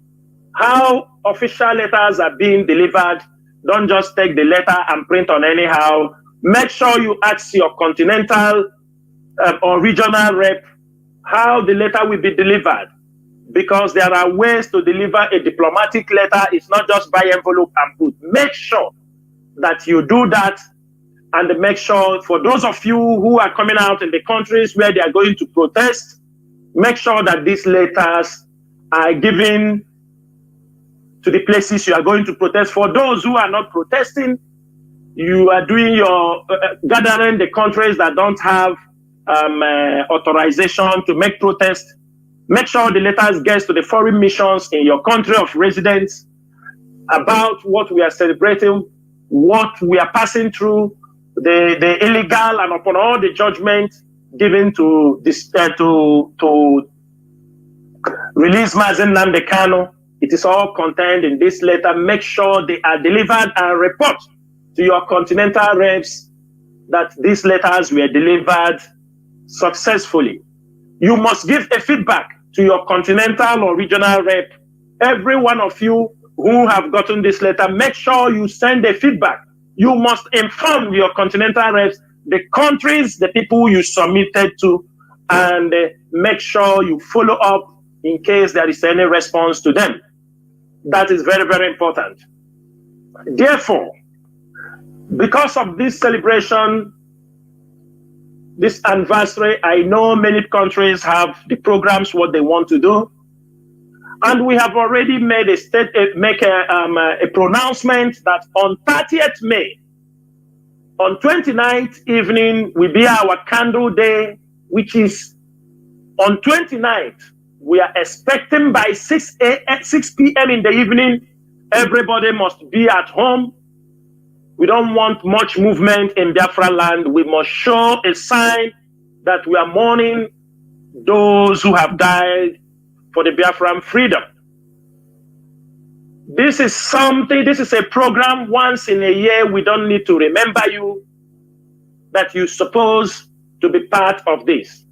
how official letters are being delivered. Don't just take the letter and print on anyhow. Make sure you ask your continental or regional rep how the letter will be delivered, because there are ways to deliver a diplomatic letter. It's not just by envelope and put. Make sure that you do that, and make sure for those of you who are coming out in the countries where they are going to protest, make sure that these letters are given to the places you are going to protest. For those who are not protesting, you are doing your gathering the countries that don't have authorization to make protests. Make sure the letters get to the foreign missions in your country of residence about what we are celebrating, what we are passing through, the illegal, and upon all the judgment given to this to release Mazi Nnamdi Kanu. It is all contained in this letter. Make sure they are delivered and report to your continental reps that these letters were delivered successfully. You must give a feedback to your continental or regional rep. Every one of you who have gotten this letter, make sure you send a feedback. You must inform your continental reps, the countries, the people you submitted to, and make sure you follow up in case there is any response to them. That is very, very important. Therefore, because of this celebration, this anniversary, I know many countries have the programs, what they want to do. And we have already made a pronouncement that on 30th May, on 29th evening, will be our candle day, which is on 29th. We are expecting by 6 p.m. in the evening, everybody must be at home. We don't want much movement in Biafra land. We must show a sign that we are mourning those who have died for the Biafran freedom. This is a program once in a year. We don't need to remember you that you're supposed to be part of this.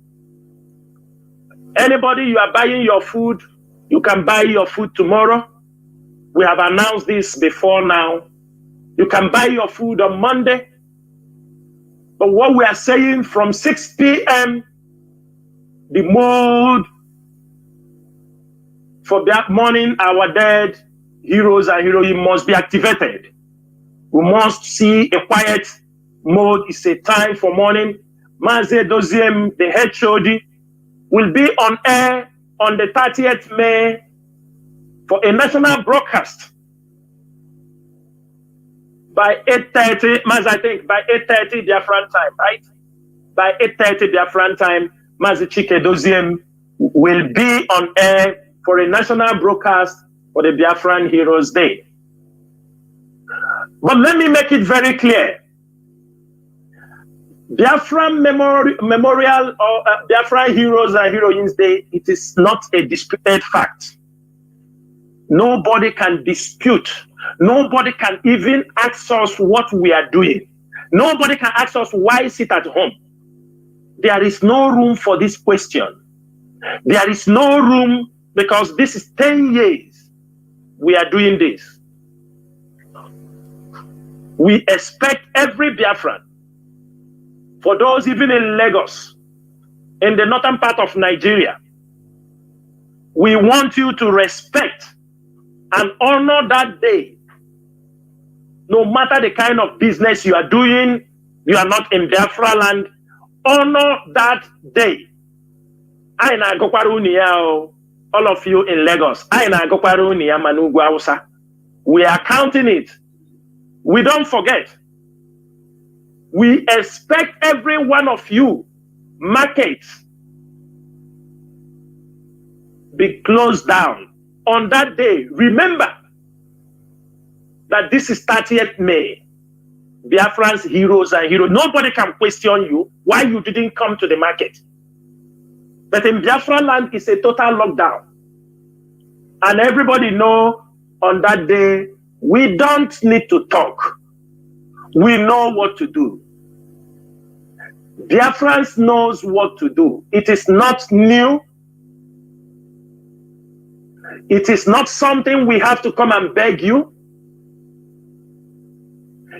Anybody, you are buying your food, you can buy your food tomorrow. We have announced this before now. You can buy your food on Monday. But what we are saying, from 6 p.m., the mode for that morning, our dead heroes and heroines must be activated. We must see a quiet mode. It's a time for mourning. Mazi Doziem, the HOD, will be on air on the 30th May for a national broadcast by 8:30, I think by 8:30 Biafran time, right? By 8:30 Biafran time, Mazi Chike Doziem will be on air for a national broadcast for the Biafran Heroes Day. But let me make it very clear. Biafran Memorial or Biafran Heroes and Heroines Day, it is not a disputed fact. Nobody can dispute. Nobody can even ask us what we are doing. Nobody can ask us why sit at home. There is no room for this question. There is no room, because this is 10 years we are doing this. We expect every Biafran, for those even in Lagos, in the northern part of Nigeria, we want you to respect and honor that day. No matter the kind of business you are doing, you are not in Biafra land, honor that day. All of you in Lagos, we are counting it. We don't forget. We expect every one of you, markets, be closed down on that day. Remember that this is 30th May. Biafran's heroes and heroes. Nobody can question you why you didn't come to the market. But in Biafra land, it's a total lockdown. And everybody know on that day, we don't need to talk. We know what to do. Biafrans knows what to do. It is not new. It is not something we have to come and beg you.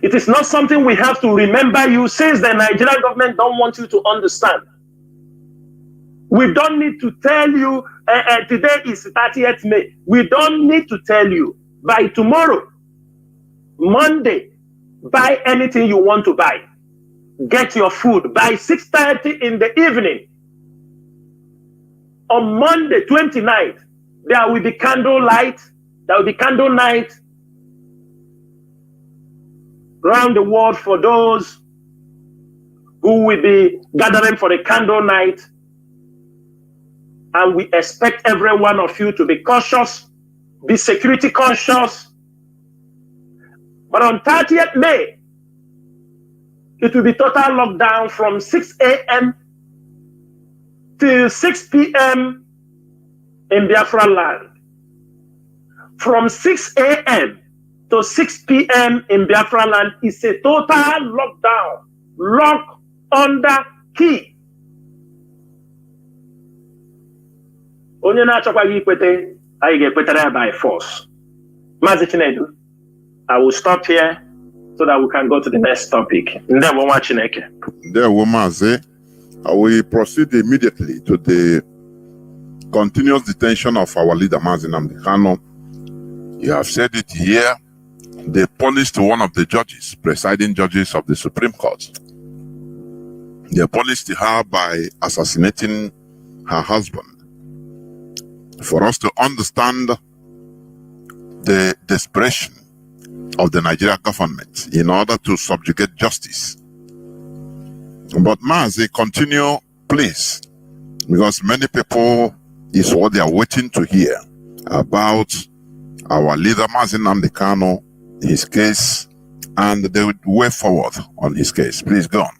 It is not something we have to remember you, since the Nigerian government don't want you to understand. We don't need to tell you, today is 30th May. We don't need to tell you. By tomorrow, Monday, buy anything you want to buy. Get your food by 6:30 in the evening. On Monday, 29th, there will be candle light. There will be candle night around the world for those who will be gathering for the candle night. And we expect every one of you to be cautious, be security conscious. But on 30th May, it will be total lockdown from 6 a.m. till 6 p.m. in Biafra land. From 6 a.m. to 6 p.m. in Biafra land is a total lockdown, lock under key. Onye na-achọkwaghị ikwete, anyị ga-ekwetere by force. Mazi Chinedu, I will stop here so that we can go to the next topic. Ndewo nwa Chineke. Ndewo Mazi. I will proceed immediately to the continuous detention of our leader, Mazi Nnamdi Kanu. You have said it here. They punished one of the judges, presiding judges of the Supreme Court. They punished her by assassinating her husband. For us to understand the desperation of the Nigerian government in order to subjugate justice. But Mazi, continue, please, because many people is what they are waiting to hear about our leader, Mazi Nnamdi Kanu, his case, and the way forward on his case. Please go on.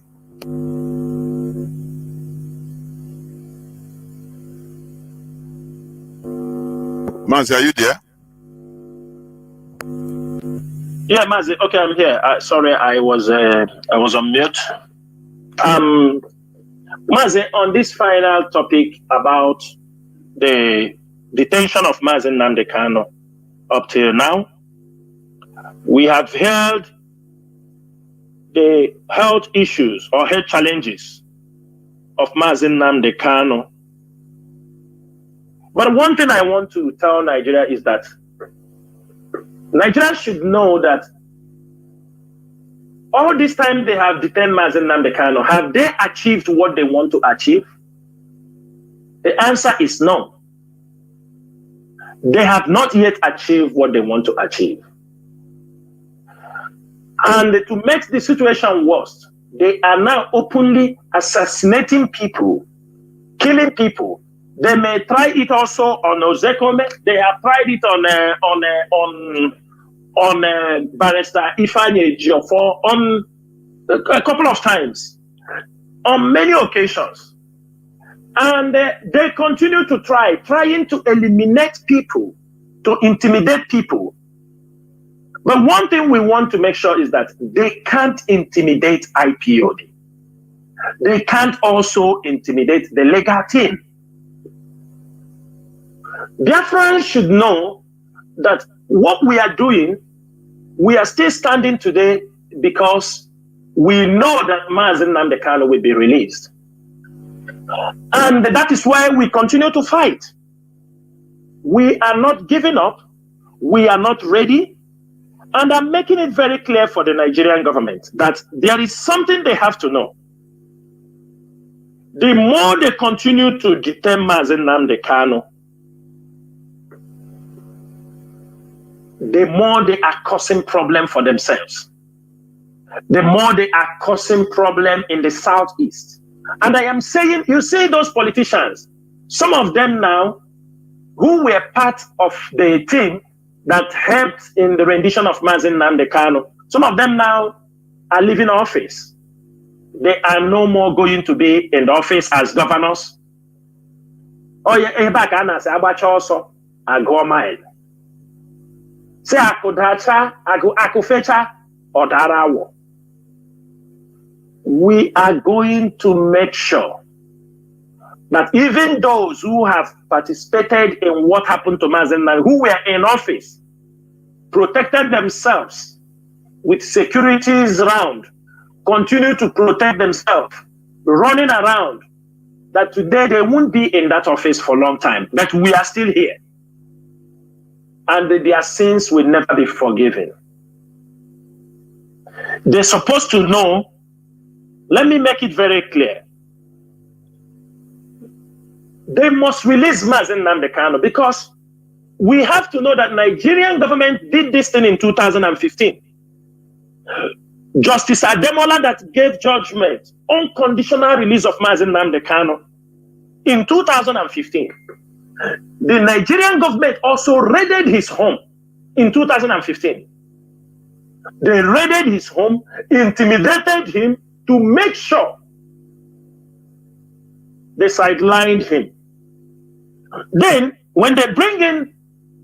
Mazi, are you there? Yeah, Mazi. Okay, I'm here. Sorry, I was on mute. Mazi, on this final topic about the detention of Mazi Nnamdi Kanu, up till now, we have heard the health issues or health challenges of Mazi Nnamdi Kanu. But one thing I want to tell Nigeria is that Nigeria should know that all this time they have detained Mazi Nnamdi Kanu, have they achieved what they want to achieve? The answer is no. They have not yet achieved what they want to achieve. And to make the situation worse, they are now openly assassinating people, killing people. They may try it also on Ozekome. They have tried it on Barrister Ifeanyi Ejiofor on a couple of times, on many occasions. And they continue to trying to eliminate people, to intimidate people. But one thing we want to make sure is that they can't intimidate IPOB. They can't also intimidate the legal team. Biafrans should know that what we are doing, we are still standing today because we know that Mazi Nnamdi Kanu will be released. And that is why we continue to fight. We are not giving up. We are not ready. And I'm making it very clear for the Nigerian government that there is something they have to know. The more they continue to detain Mazi Nnamdi Kanu, the more they are causing problem for themselves. The more they are causing problem in the Southeast. And I am saying, you see those politicians, some of them now, who were part of the team that helped in the rendition of Mazi Nnamdi Kanu, some of them now are leaving office. They are no more going to be in the office as governors. Oh yeah, back also I go mile. Say akudacha, akufecha, or darawo. We are going to make sure that even those who have participated in what happened to Mazi Nnamdi, who were in office, protected themselves with securities around, continue to protect themselves, running around, that today they won't be in that office for a long time, that we are still here. And that their sins will never be forgiven. They're supposed to know, let me make it very clear. They must release Mazi Nnamdi Kanu, because we have to know that Nigerian government did this thing in 2015. Justice Ademola that gave judgment on conditional release of Mazi Nnamdi Kanu in 2015. The Nigerian government also raided his home in 2015. They raided his home, intimidated him to make sure they sidelined him. Then, when they bring in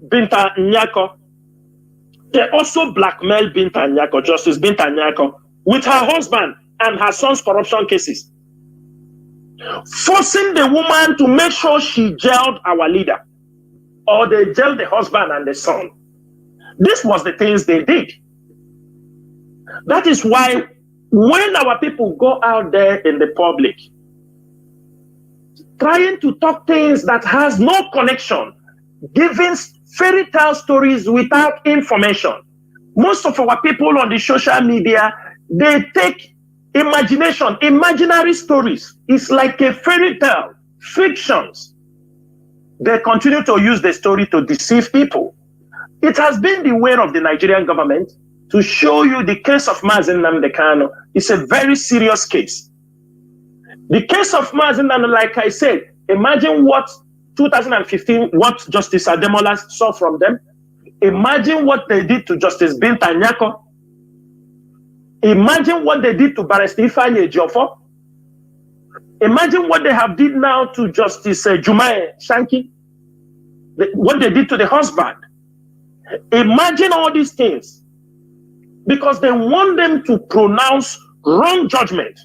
Binta Nyako, they also blackmail Binta Nyako, Justice Binta Nyako, with her husband and her son's corruption cases, forcing the woman to make sure she jailed our leader, or they jailed the husband and the son. This was the things they did. That is why when our people go out there in the public, trying to talk things that has no connection, giving fairy tale stories without information. Most of our people on the social media, they take imagination, imaginary stories. It's like a fairy tale, fictions. They continue to use the story to deceive people. It has been the way of the Nigerian government to show you the case of Mazi Nnamdi Kanu. It's a very serious case. The case of Mazi Nnamdi, like I said, imagine what 2015, what Justice Ademola saw from them. Imagine what they did to Justice Binta Nyako. Imagine what they did to Barrister Ifeanyi Ejiofor. Imagine what they have did now to Justice Jumaye Shanki. What they did to the husband. Imagine all these things, because they want them to pronounce wrong judgment.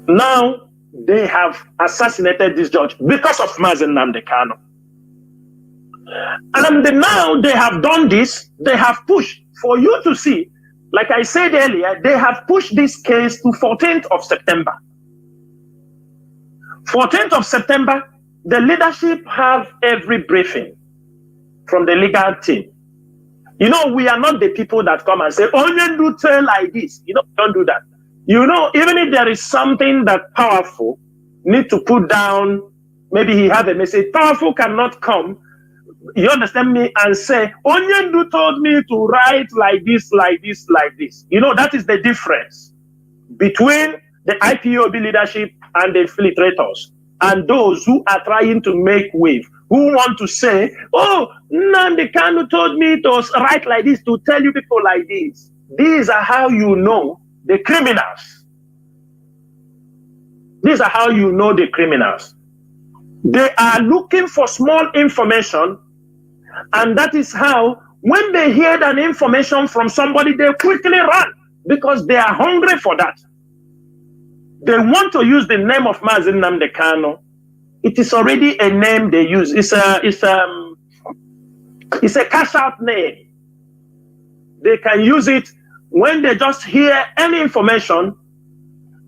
Now they have assassinated this judge because of Mazi Nnamdi Kanu. And now they have done this, they have pushed for you to see, like I said earlier, they have pushed this case to 14th of September. 14th of September, the leadership have every briefing from the legal team. You know, we are not the people that come and say, oh, you do tell like this. You know, don't do that. You know, even if there is something that powerful need to put down, maybe he have a message, powerful cannot come, you understand me, and say, Onyendu told me to write like this, like this, like this. You know, that is the difference between the IPOB leadership and the infiltrators and those who are trying to make wave, who want to say, oh, Nnamdi Kanu told me to write like this, to tell you people like this. These are how you know the criminals. These are how you know the criminals. They are looking for small information, and that is how, when they hear an information from somebody, they quickly run, because they are hungry for that. They want to use the name of Mazi Nnamdi Kanu. It is already a name they use. It's a cash out name. They can use it when they just hear any information.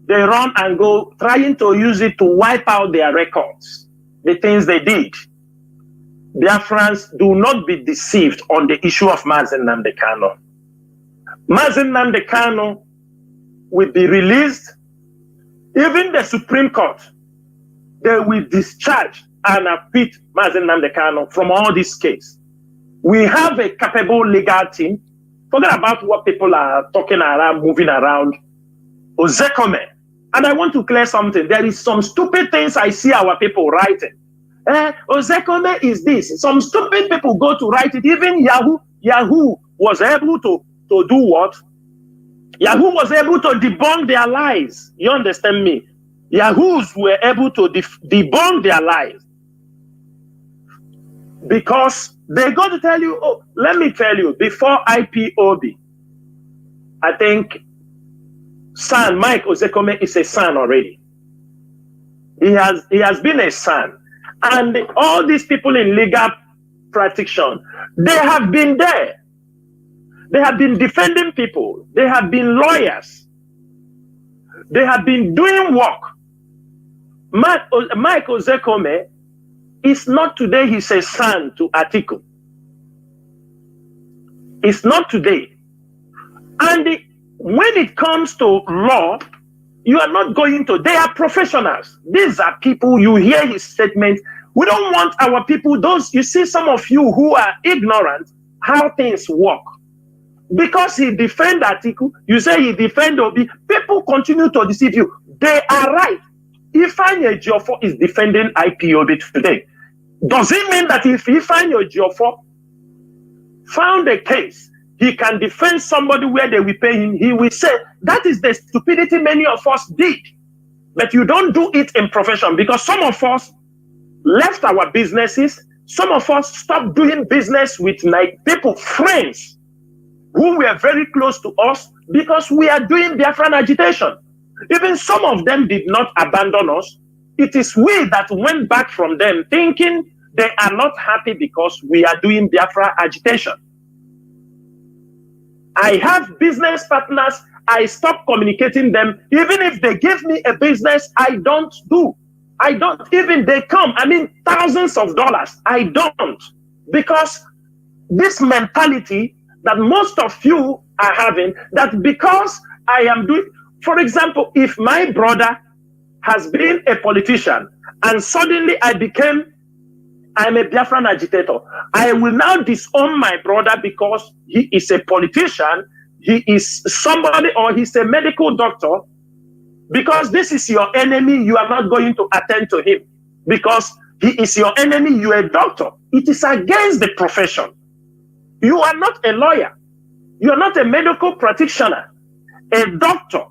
They run and go trying to use it to wipe out their records, the things they did. Biafrans, do not be deceived on the issue of Mazi Nnamdi Kanu. Mazi Nnamdi Kanu will be released. Even the Supreme Court, they will discharge and acquit Mazi Nnamdi Kanu from all this case. We have a capable legal team. Forget about what people are talking around, moving around. Ozekome. And I want to clear something. There is some stupid things I see our people writing. Ozekome is this. Some stupid people go to write it. Even Yahoo was able to do what? Yahoo was able to debunk their lies. You understand me? Yahoos were able to debunk their lies. Because they go to tell you, oh, let me tell you, before IPOB, I think son, Mike Ozekome, is a son already. He has been a son. And all these people in legal practice, they have been there. They have been defending people. They have been lawyers. They have been doing work. Mike Ozekome is not today, he's a son to Atiku. It's not today. And when it comes to law, you are not going to, they are professionals. These are people, you hear his statement. We don't want our people, those, you see some of you who are ignorant how things work. Because he defend Atiku, you say he defend Obi, people continue to deceive you. They are right. Ifeanyi Ejiofor is defending IPOB today. Does it mean that if Ifeanyi Ejiofor found a case, he can defend somebody where they will pay him? He will say, that is the stupidity many of us did. But you don't do it in profession, because some of us left our businesses. Some of us stopped doing business with like people, friends, who were very close to us, because we are doing Biafran agitation. Even some of them did not abandon us. It is we that went back from them thinking they are not happy because we are doing Biafra agitation. I have business partners, I stop communicating them. Even if they give me a business, I don't do. I don't, even they come, I mean, thousands of dollars, I don't. Because this mentality that most of you are having, that because I am doing, for example, if my brother has been a politician and suddenly I'm a Biafran agitator, I will now disown my brother because he is a politician, he is somebody, or he's a medical doctor. Because this is your enemy, you are not going to attend to him. Because he is your enemy, you are a doctor. It is against the profession. You are not a lawyer. You are not a medical practitioner, a doctor.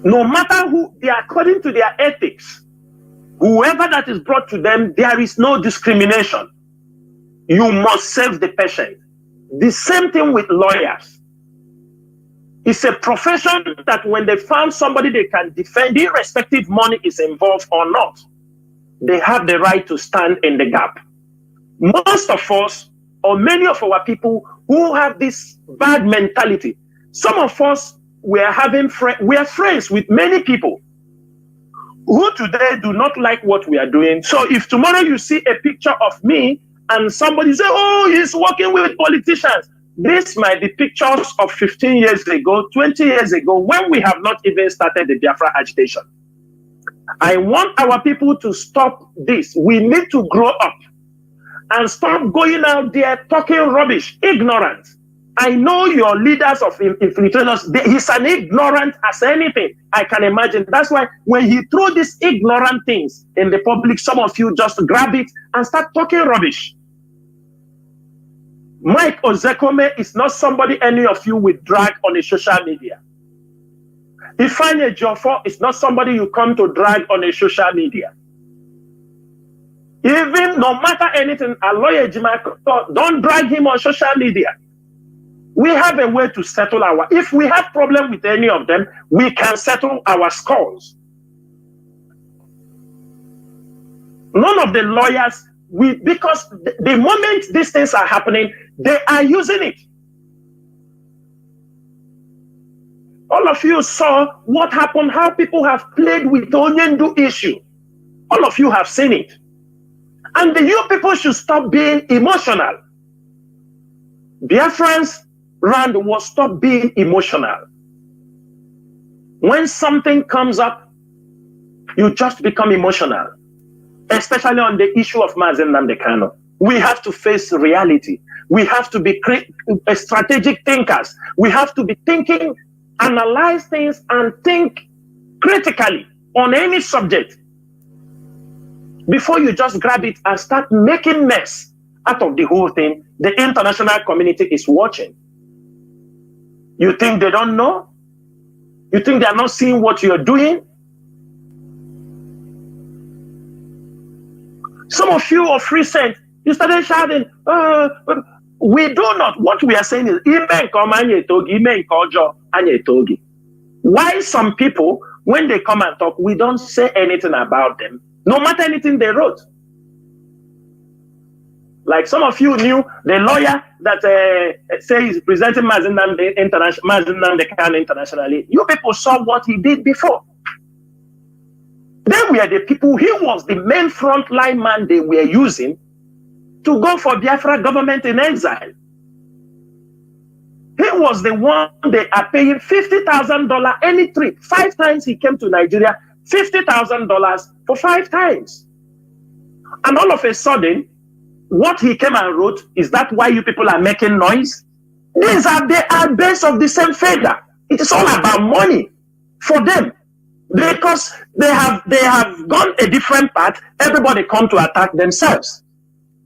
No matter who, they are according to their ethics, whoever that is brought to them, there is no discrimination. You must save the patient. The same thing with lawyers. It's a profession that when they found somebody they can defend, irrespective money is involved or not, they have the right to stand in the gap. Most of us, or many of our people who have this bad mentality, some of us, we are friends with many people who today do not like what we are doing. So if tomorrow you see a picture of me and somebody say, oh, he's working with politicians, this might be pictures of 15 years ago, 20 years ago, when we have not even started the Biafra agitation. I want our people to stop this. We need to grow up and stop going out there talking rubbish, ignorant. I know your leaders of infiltrators, he's an ignorant as anything, I can imagine. That's why when he threw these ignorant things in the public, some of you just grab it and start talking rubbish. Mike Ozekome is not somebody any of you will drag on a social media. Ifeanyi Ejiofor is not somebody you come to drag on a social media. Even no matter anything, a lawyer, don't drag him on social media. We have a way to settle our, if we have problem with any of them, we can settle our scores. None of the lawyers, because the moment these things are happening, they are using it. All of you saw what happened, how people have played with the Onyendu issue. All of you have seen it. And you people should stop being emotional. Biafrans round will stop being emotional. When something comes up, you just become emotional. Especially on the issue of Mazi Nnamdi Kanu. We have to face reality. We have to be strategic thinkers. We have to be thinking, analyze things, and think critically on any subject before you just grab it and start making mess out of the whole thing. The international community is watching. You think they don't know? You think they are not seeing what you're doing? Some of you of recent, you started shouting, we do not. What we are saying is, ime nke ọma anyị etogi, ime nke ọjọọ anyị etogi. Why some people, when they come and talk, we don't say anything about them, no matter anything they wrote. Like some of you knew the lawyer that says he's presenting Mazi Nnamdi Kanu internationally. You people saw what he did before. They were the people, he was the main frontline man they were using to go for Biafra government in exile. He was the one they are paying $50,000 any trip. 5 times he came to Nigeria, $50,000 for 5 times. And all of a sudden, what he came and wrote, is that why you people are making noise? They are based of the same feather. It is all about money for them. Because they have gone a different path, everybody come to attack themselves.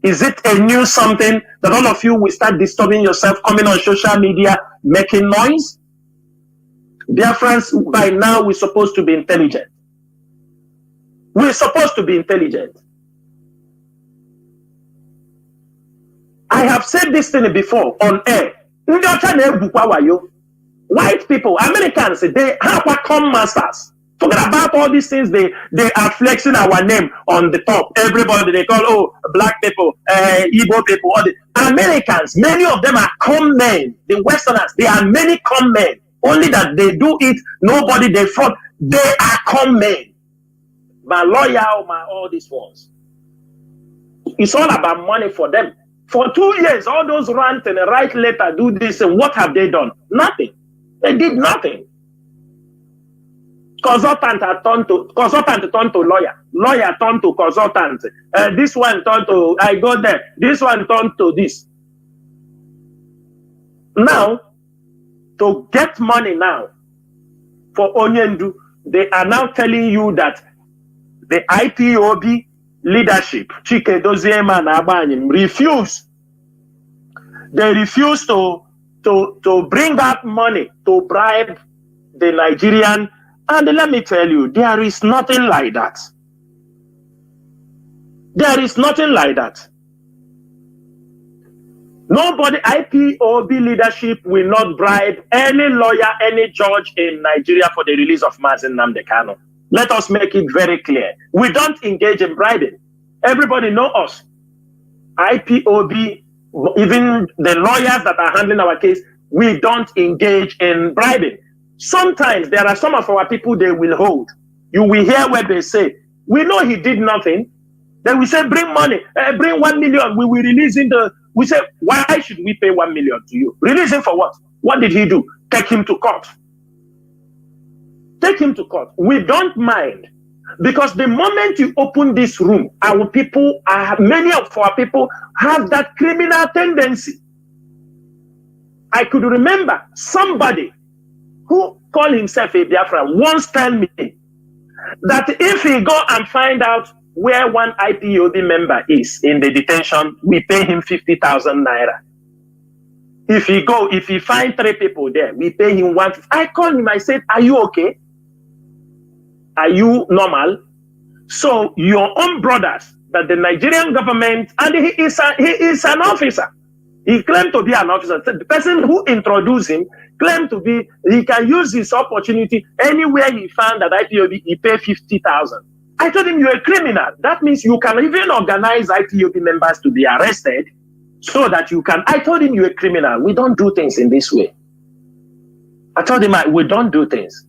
Is it a new something that all of you will start disturbing yourself, coming on social media, making noise? Dear friends, by now we're supposed to be intelligent. We're supposed to be intelligent. I have said this thing before on air. White people, Americans, they have come masters. Forget about all these things. They are flexing our name on the top. Everybody they call black people, Igbo people. All the Americans, many of them are con men. The Westerners, they are many con men. Only that they do it. Nobody they fraud. They are con men. My lawyer, all these ones. It's all about money for them. For 2 years, all those rant and write letter, do this, and what have they done? Nothing. They did nothing. Consultant turned to lawyer. Lawyer turned to consultant. This one turned to I go there. This one turned to this. Now, to get money now for Onyendu, they are now telling you that the IPOB leadership, Chike Doziema and Abanyim, refuse. They refuse to bring out money to bribe the Nigerian. And let me tell you, there is nothing like that. There is nothing like that. Nobody, IPOB leadership will not bribe any lawyer, any judge in Nigeria for the release of Mazi Nnamdi Kanu. Let us make it very clear. We don't engage in bribing. Everybody knows us. IPOB, even the lawyers that are handling our case, we don't engage in bribing. Sometimes there are some of our people they will hold. You will hear what they say. We know he did nothing. Then we say, bring money, bring 1 million. We will release him. We say, why should we pay 1 million to you? Release him for what? What did he do? Take him to court. Take him to court. We don't mind. Because the moment you open this room, our people, many of our people have that criminal tendency. I could remember somebody who called himself a Biafra once tell me that if he go and find out where one IPOB member is in the detention, we pay him 50,000 naira. If he find 3 people there, we pay him 1. I called him, I said, are you okay? Are you normal? So your own brothers, that the Nigerian government, and he is an officer. He claimed to be an officer. The person who introduced him claimed to be, he can use this opportunity anywhere he found that IPOB, he pay 50,000. I told him, you're a criminal. That means you can even organize IPOB members to be arrested so that you can. I told him, you're a criminal. We don't do things in this way. I told him, we don't do things.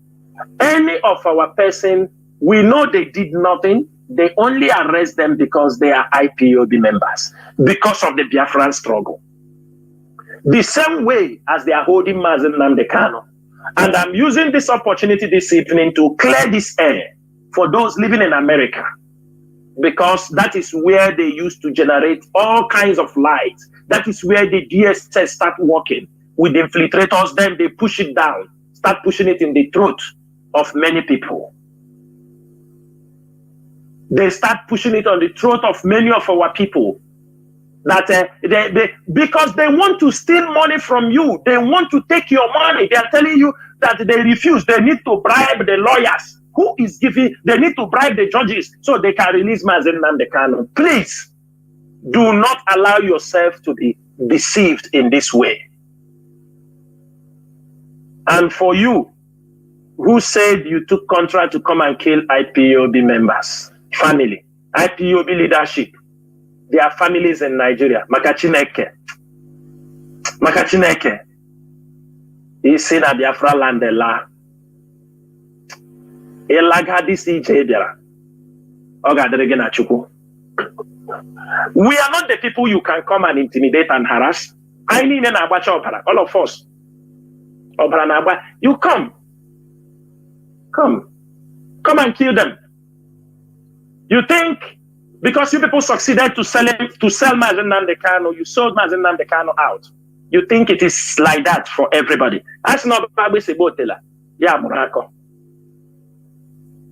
Any of our person, we know they did nothing. They only arrest them because they are IPOB members, because of the Biafran struggle. The same way as they are holding Mazi Nnamdi Kanu. And I'm using this opportunity this evening to clear this air for those living in America, because that is where they used to generate all kinds of lies. That is where the DSS start working with the infiltrators. Then they push it down, start pushing it in the throat of many people. They start pushing it on the throat of many of our people. That because they want to steal money from you. They want to take your money. They are telling you that they refuse. They need to bribe the lawyers. Who is giving? They need to bribe the judges so they can release Mazi Nnamdi Kanu. Please, do not allow yourself to be deceived in this way. And for you, who said you took contract to come and kill IPOB members, family, IPOB leadership. There are families in Nigeria. Makachineke. He said that Biafra land the la. We are not the people you can come and intimidate and harass. I need an abacha opera, all of us. You come and kill them. You think because you people succeeded to sell Mazi Nnamdi Kanu, you sold Mazi Nnamdi Kanu out. You think it is like that for everybody? That's not Babisebotela. Yeah, Murako.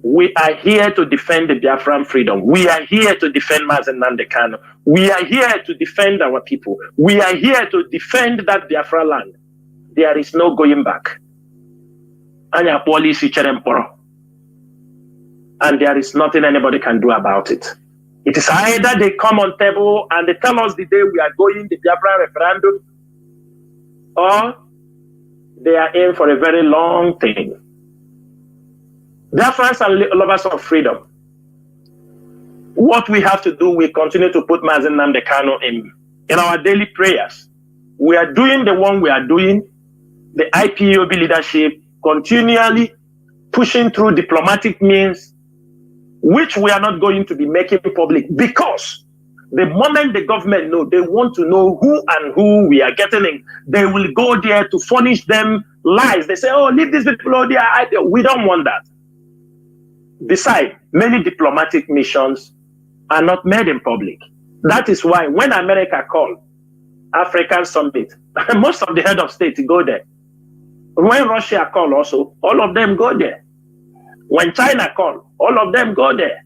We are here to defend the Biafran freedom. We are here to defend Mazi Nnamdi Kanu. We are here to defend our people. We are here to defend that Biafra land. There is no going back. And there is nothing anybody can do about it. It is either they come on table and they tell us the day we are going the Biafra referendum, or they are in for a very long thing. Biafrans are lovers of freedom. What we have to do, we continue to put Mazi Nnamdi Kanu in our daily prayers. We are doing the one we are doing. The IPOB leadership continually pushing through diplomatic means, which we are not going to be making public, because the moment the government know, they want to know who we are getting in, they will go there to furnish them lies. They say, oh, leave these people out there. We don't want that. Besides, many diplomatic missions are not made in public. That is why when America called African Summit, most of the head of state go there. When Russia call also, all of them go there. When China call, all of them go there.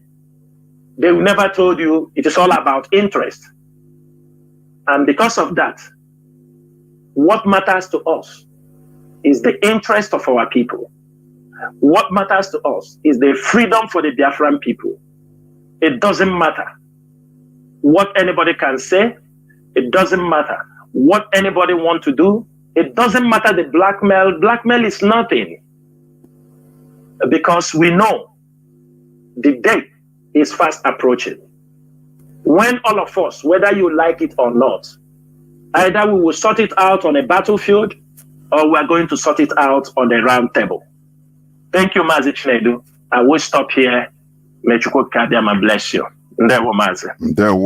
They never told you it is all about interest. And because of that, what matters to us is the interest of our people. What matters to us is the freedom for the Biafran people. It doesn't matter what anybody can say. It doesn't matter what anybody want to do. It doesn't matter the blackmail. Blackmail is nothing. Because we know the day is fast approaching. When all of us, whether you like it or not, either we will sort it out on a battlefield or we are going to sort it out on the round table. Thank you, Mazi Chinedu. I will stop here. May Chukwu Kadiama bless you. Ndewo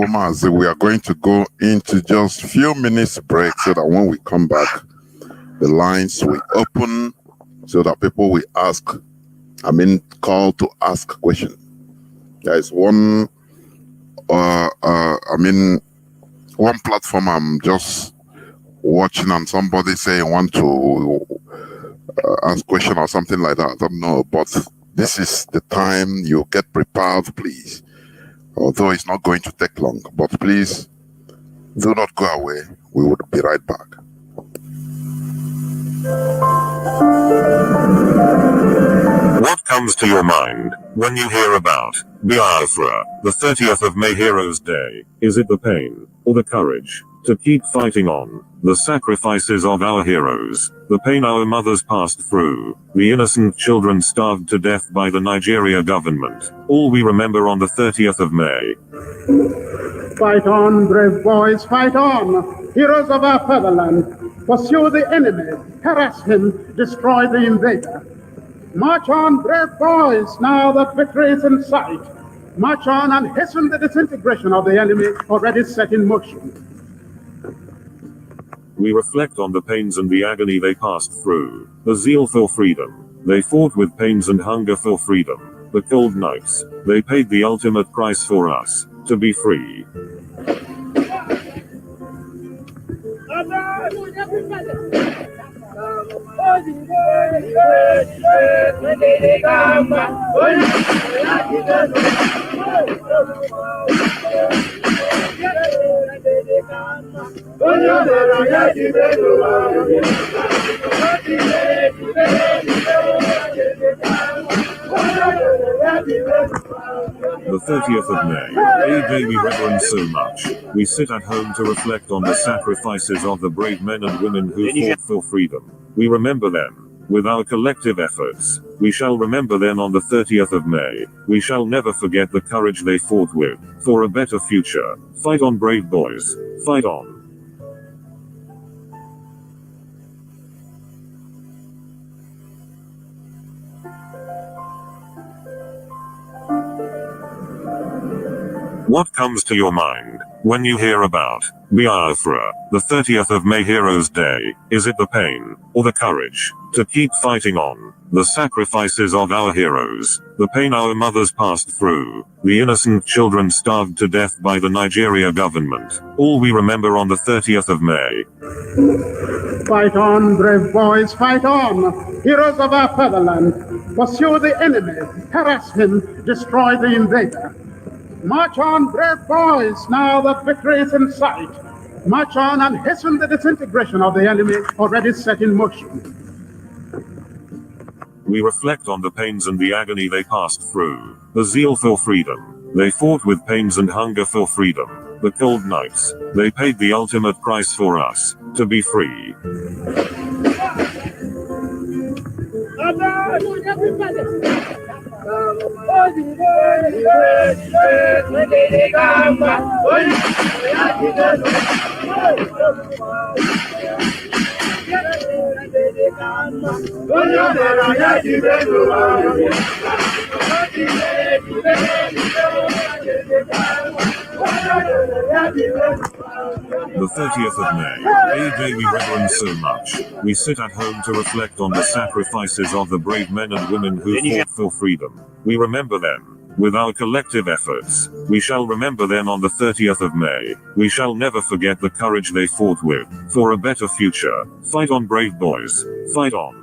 Mazi, we are going to go into just a few minutes break so that when we come back, the lines will open so that people will call to ask a question. There is one platform I'm just watching and somebody saying want to ask question or something like that. I don't know, but this is the time. You get prepared, please. Although it's not going to take long, but please do not go away. We will be right back. What comes to your mind when you hear about Biafra, the 30th of May Heroes Day? Is it the pain or the courage to keep fighting on? The sacrifices of our heroes, the pain our mothers passed through, the innocent children starved to death by the Nigeria government. All we remember on the 30th of May. Fight on, brave boys, fight on, heroes of our fatherland. Pursue the enemy, harass him, destroy the invader. March on, brave boys, now that victory is in sight. March on and hasten the disintegration of the enemy already set in motion. We reflect on the pains and the agony they passed through, the zeal for freedom. They fought with pains and hunger for freedom. The cold nights, they paid the ultimate price for us, to be free. The 30th of May, a day we reverence so much. We sit at home to reflect on the sacrifices of the brave men and women who fought for freedom. We remember them, With our collective efforts, we shall remember them on the 30th of May. We shall never forget the courage they fought with. For a better future. Fight on, brave boys. Fight on. What comes to your mind when you hear about Biafra, the 30th of May Heroes Day? Is it the pain or the courage to keep fighting on? The sacrifices of our heroes, the pain our mothers passed through, the innocent children starved to death by the Nigeria government. All we remember on the 30th of May. Fight on, brave boys, fight on, heroes of our fatherland. Pursue the enemy, harass him, destroy the invader. March on, brave boys, now that victory is in sight. March on and hasten the disintegration of the enemy already set in motion. We reflect on the pains and the agony they passed through, the zeal for freedom. They fought with pains and hunger for freedom. The cold nights, they paid the ultimate price for us, to be free. The 30th of May, a day we reverence so much. We sit at home to reflect on the sacrifices of the brave men and women who fought for freedom. We remember them. With our collective efforts, we shall remember them on the 30th of May. We shall never forget the courage they fought with. For a better future. Fight on, brave boys. Fight on.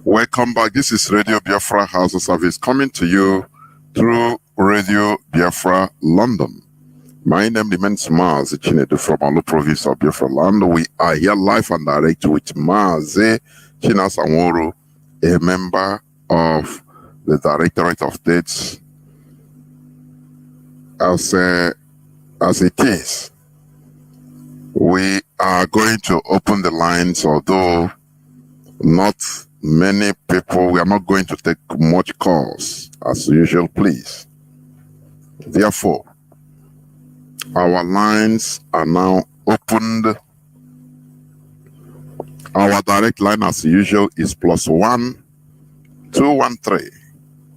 Welcome back. This is Radio Biafra House of Service coming to you through Radio Biafra London. My name is Mazi Nnamdi from Alo province of Biafra land. We are here live and direct with Mazi Nnamdi, a member of the Directorate of States. As it is, we are going to open the lines, although not many people. We are not going to take much calls as usual, please. Therefore, our lines are now opened. Our direct line as usual is +1 213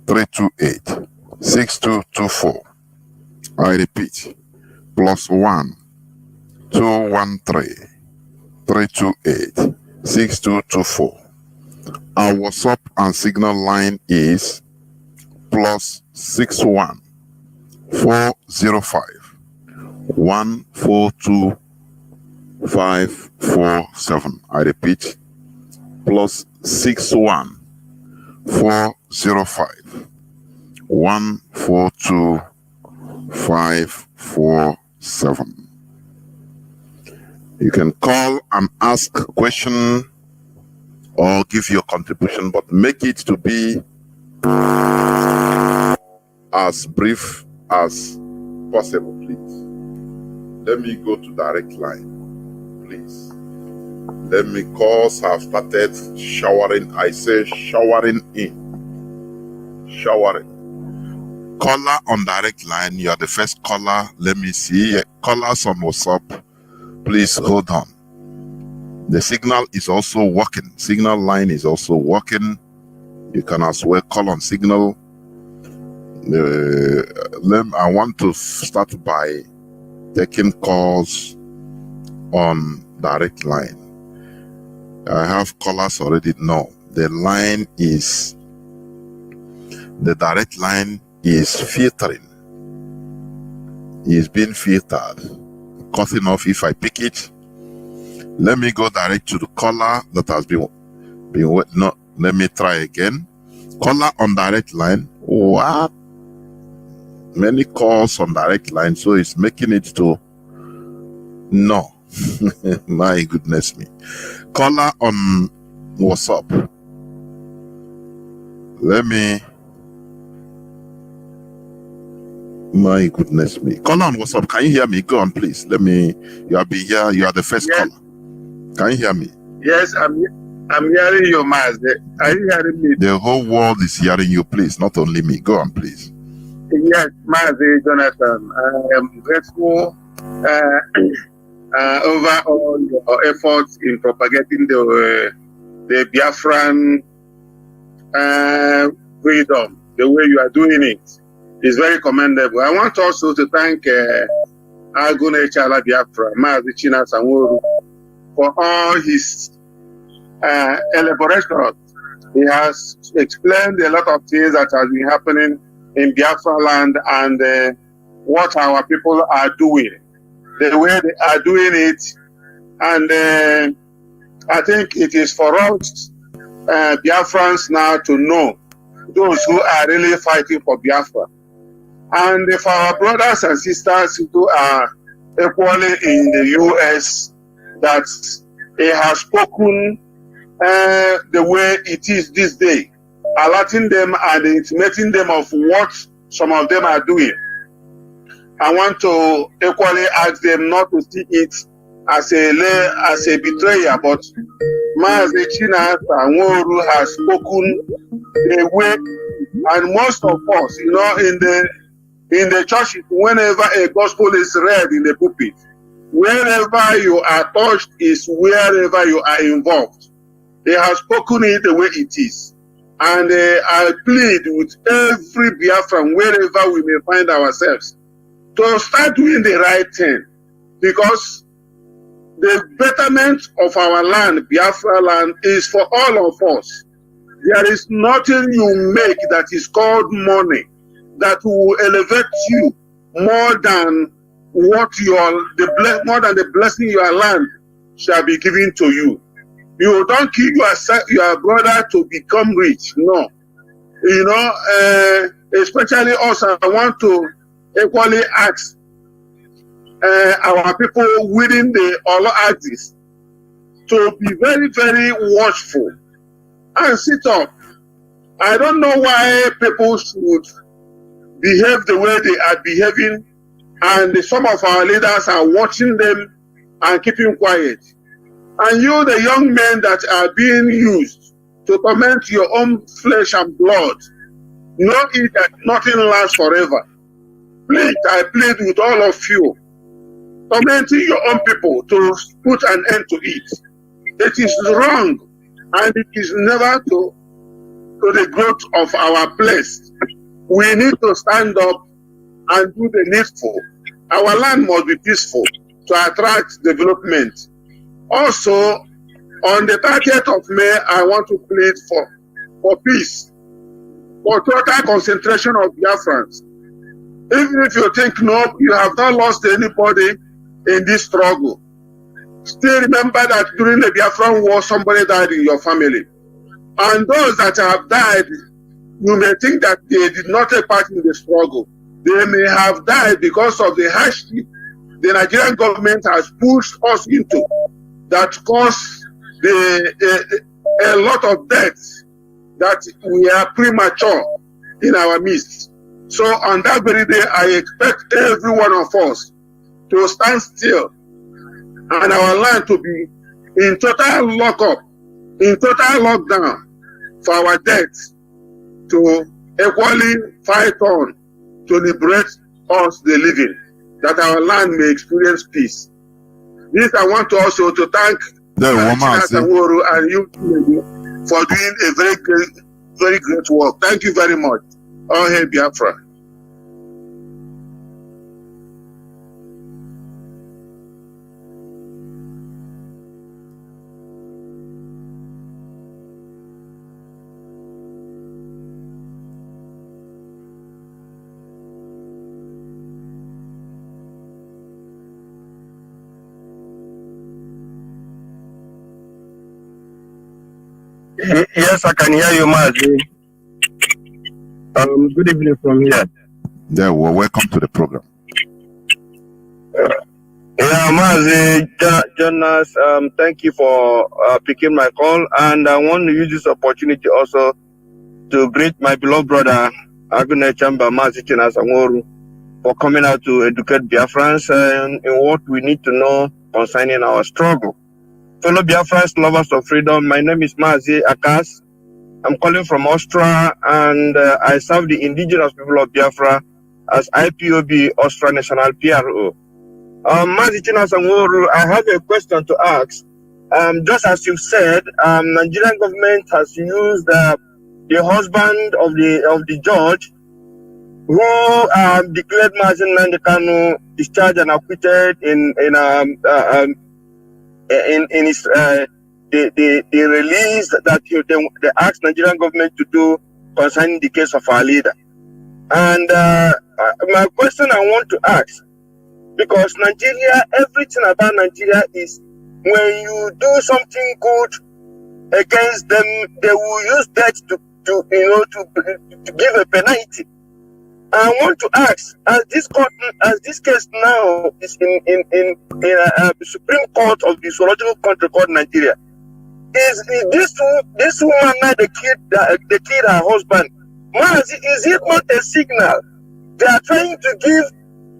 328 6224. I repeat, +1 213 328 6224. Our WhatsApp and Signal line is +61 405 142 547. I repeat, +61 405 142 547. You can call and ask a question or give your contribution, but make it to be as brief as possible, please. Let me go to direct line, please. Let me, cause I've started showering. I say showering in. Showering. Caller on direct line, you are the first caller. Let me see. Callers on WhatsApp, please hold on. The signal is also working. Signal line is also working. You can as well call on Signal. I want to start by taking calls on direct line. I have callers already. No, the direct line is filtering. It's being filtered. Cutting off if I pick it. Let me go direct to the caller that has been no, let me try again. Caller on direct line. What? Many calls on direct line, so it's making it to no. My goodness me. Caller on WhatsApp. Let me. My goodness me. Caller on WhatsApp. Can you hear me? Go on, please. Let me. You have been here. You are the first caller. Can you hear me? Yes, I'm hearing you, Mazi. Are you hearing me? The whole world is hearing you, please, not only me. Go on, please. Yes, Mazi Jonathan. I am grateful over all your efforts in propagating the Biafran freedom, the way you are doing it is very commendable. I want also to thank Agune Chala Biafra, Mazi Nnamdi for all his elaboration. He has explained a lot of things that have been happening in Biafra land and what our people are doing, the way they are doing it. And I think it is for us, Biafrans now, to know those who are really fighting for Biafra. And for our brothers and sisters who are equally in the US, that he has spoken the way it is this day, alerting them and intimating them of what some of them are doing. I want to equally ask them not to see it as a betrayer, but Mazi Nnamdi has spoken the way, and most of us, you know, in the church, whenever a gospel is read in the pulpit, wherever you are touched is wherever you are involved. They have spoken it the way it is. And I plead with every Biafran, wherever we may find ourselves, to start doing the right thing. Because the betterment of our land, Biafra land, is for all of us. There is nothing you make that is called money that will elevate you more than what more than the blessing your land shall be given to you. You don't kill your brother to become rich. No. You know, especially also, I want to equally ask our people within the Olo axis to be very, very watchful and sit up. I don't know why people should behave the way they are behaving, and some of our leaders are watching them and keeping quiet. And you, the young men that are being used to torment your own flesh and blood, know it that nothing lasts forever. Please, I plead with all of you, tormenting your own people, to put an end to it. It is wrong, and it is never to the growth of our place. We need to stand up and do the needful. Our land must be peaceful to attract development. Also, on the 30th of May, I want to plead for peace, for total concentration of Biafrans. Even if you think, no, you have not lost anybody in this struggle, still remember that during the Biafran war, somebody died in your family. And those that have died, you may think that they did not take part in the struggle. They may have died because of the hardship the Nigerian government has pushed us into, that caused a lot of deaths, that we are premature in our midst. So on that very day, I expect every one of us to stand still and our land to be in total lockup, in total lockdown for our deaths, to equally fight on to liberate us, the living, that our land may experience peace. This I want to also to thank Nnamdi and you for doing a very great work. Thank you very much. All hail Biafra. Yes, I can hear you, Mazi. Good evening from here. Yeah, well, welcome to the program. Yeah, Mazi, Jonas, thank you for picking my call, and I want to use this opportunity also to greet my beloved brother, Agune Chamba Mazi Nnamdi, for coming out to educate Biafrans in what we need to know concerning our struggle fellow Biafrans, lovers of freedom. My name is Mazi Akas. I'm calling from Austria, and I serve the indigenous people of Biafra as IPOB Austria National PRO. Mazi Nnamdi, I have a question to ask. Just as you said, Nigerian government has used the husband of the judge who declared Mazi Nnamdi Kanu discharged and acquitted in his the release that they asked Nigerian government to do concerning the case of our leader. And my question I want to ask, because Nigeria, everything about Nigeria is when you do something good against them, they will use that to give a penalty. I want to ask, as this case now is in the Supreme Court of the zoological country called Nigeria, is this woman now they killed her husband? Is it not a signal they are trying to give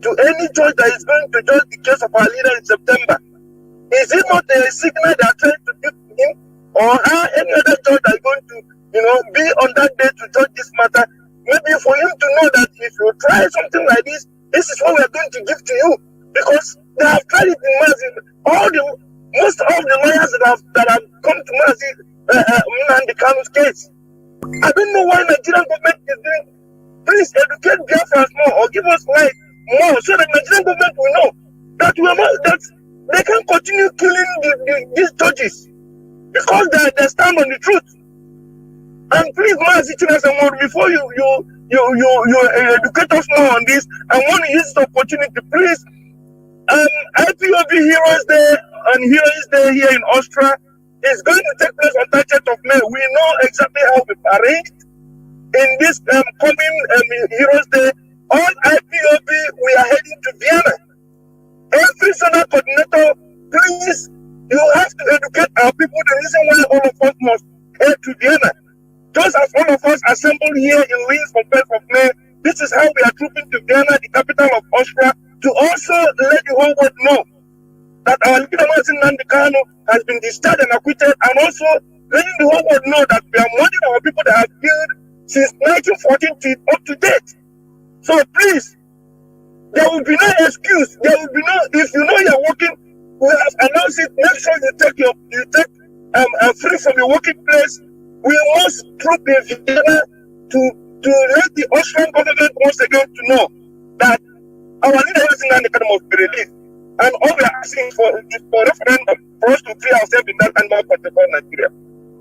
to any judge that is going to judge the case of our leader in September? Is it not a signal they are trying to give to him, or any other judge that is going to be on that day to judge this matter? Maybe for him to know that if you try something like this, this is what we are going to give to you, because they have tried it in Mazi. Most of the lawyers that have come to Mazi Nnamdi Kanu's case. I don't know why Nigerian government is doing. Please educate Biafrans more, or give us light more, so that Nigerian government will know that that they can continue killing these judges because they stand on the truth. And please, Mazi Nnamdi, before you educate us more on this, I want to use this opportunity, please. IPOB Heroes Day and Heroes Day here in Austria is going to take place on 30th of May. We know exactly how we've arranged in this coming Heroes Day. On IPOB, we are heading to Vienna. Every zonal coordinator, please, you have to educate our people the reason why all of us must head to Vienna. Just as all of us assembled here in Linz on 1st of May, this is how we are trooping to Vienna, the capital of Austria, to also let the whole world know that our leader Mazi Nnamdi Kanu has been discharged and acquitted, and also letting the whole world know that we are mourning our people that have killed since 1914 to up to date. So please, there will be no excuse. There will be no, if you know you're working, we have announced it. Make sure you take free from your working place. We must troop in Vienna to let the Austrian government once again to know that our leader Mazi Nnamdi Kanu must be released. And all we are asking for is for referendum for us to free ourselves in that animal country called Nigeria.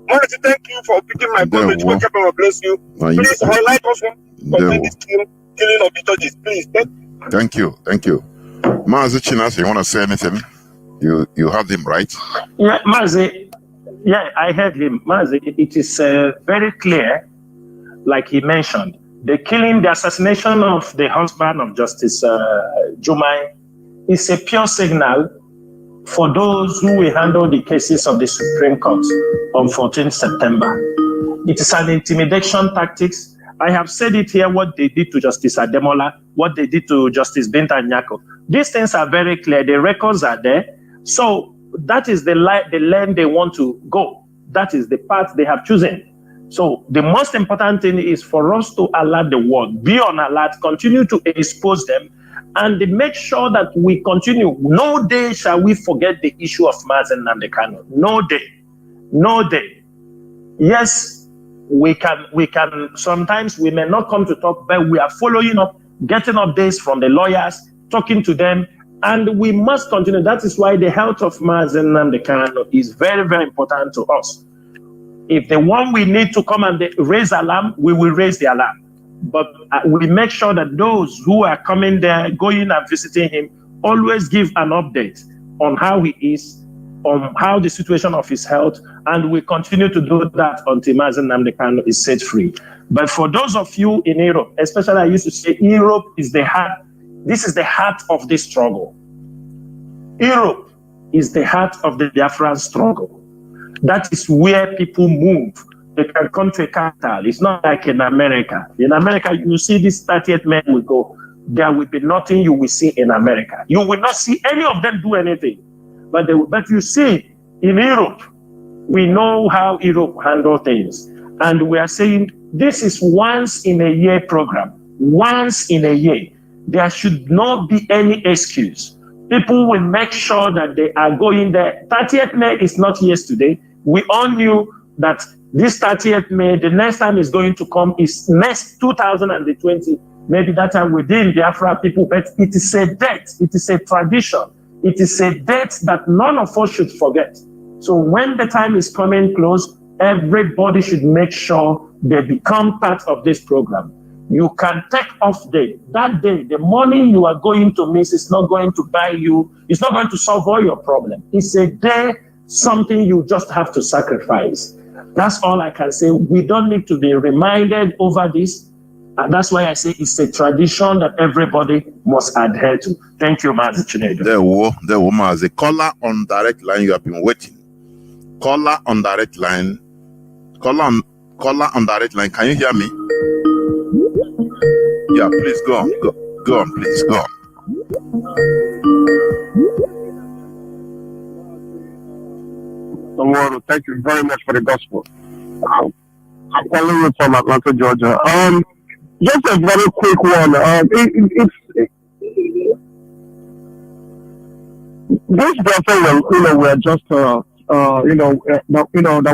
Mazi, thank you for picking my point. God bless you. Please highlight us concerning this killing of the judges, please. Thank you. Mazi Chinas, you want to say anything? You heard him, right? Yeah, Mazi. Yeah, I heard him. Mazi, it is very clear, like he mentioned, the assassination of the husband of Justice Jumai is a pure signal for those who will handle the cases of the Supreme Court on 14th September. It is an intimidation tactics. I have said it here, what they did to Justice Ademola, what they did to Justice Binta Nyako. These things are very clear. The records are there. So that is the lane they want to go. That is the path they have chosen. So the most important thing is for us to alert the world, be on alert, continue to expose them, and make sure that we continue. No day shall we forget the issue of Mazi Nnamdi Kanu. No day. Yes, we can. Sometimes we may not come to talk, but we are following up, getting updates from the lawyers, talking to them, and we must continue. That is why the health of Mazi Nnamdi Kanu is very, very important to us. If the one we need to come and raise alarm, we will raise the alarm. But we make sure that those who are coming there, going and visiting him, always give an update on how he is, on how the situation of his health, and we continue to do that until Mazi Nnamdi Kanu is set free. But for those of you in Europe, especially I used to say Europe is the heart. This is the heart of this struggle. Europe is the heart of the Biafran struggle. That is where people move. They can come to a capital. It's not like in America. In America, you see these 38 men will go. There will be nothing you will see in America. You will not see any of them do anything. But you see In Europe, we know how Europe handle things. And we are saying this is once in a year program. Once in a year. There should not be any excuse. People will make sure that they are going there. 30th May is not yesterday. We all knew that this 30th May, the next time is going to come is next 2020. Maybe that time within Biafra people, but it is a debt. It is a tradition. It is a debt that none of us should forget. So when the time is coming close, everybody should make sure they become part of this program. You can take off day. That day, the money you are going to miss is not going to buy you, it's not going to solve all your problems. It's a day, something you just have to sacrifice. That's all I can say. We don't need to be reminded over this. And that's why I say it's a tradition that everybody must adhere to. Thank you, Mazi Nnamdi. There were Mazi. Caller on direct line, you have been waiting. Caller on direct line. Caller on direct line. Can you hear me? Yeah, please go on. Go on, please. Go on. Lord, thank you very much for the gospel. I'm calling you from Atlanta, Georgia. Just a very quick one. This battle, we're just, that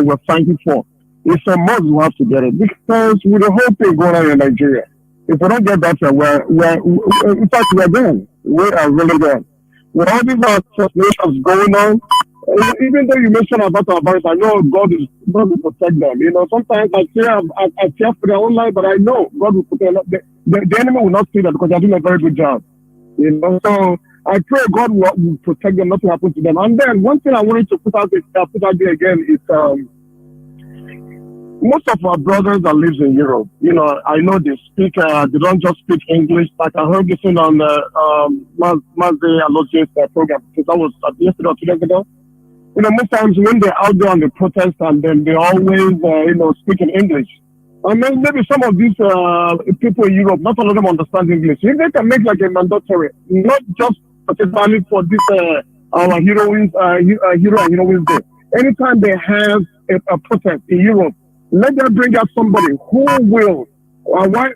we're fighting for. It's a must we have to get it because with the whole thing going on in Nigeria, if we don't get that, in fact, we're done. We are really done. With all these assassinations going on, even though you mentioned about our virus, I know God will protect them. Sometimes I fear for their own life, but I know God will protect them. The enemy will not see that because they're doing a very good job. So I pray God will protect them, nothing happens to them. And then one thing I wanted to put out there again is most of our brothers that lives in Europe, I know they speak, they don't just speak English. Like I heard this thing on Mazi Nnamdi program, because that was yesterday or 2 days ago. Most times when they're out there on the protest and then they always, speak in English. I mean, maybe some of these people in Europe, not all of them understand English. If they can make like a mandatory, not just particularly for this, our heroines, Hero and Heroines Day. Anytime they have a protest in Europe, let them bring out somebody who will, once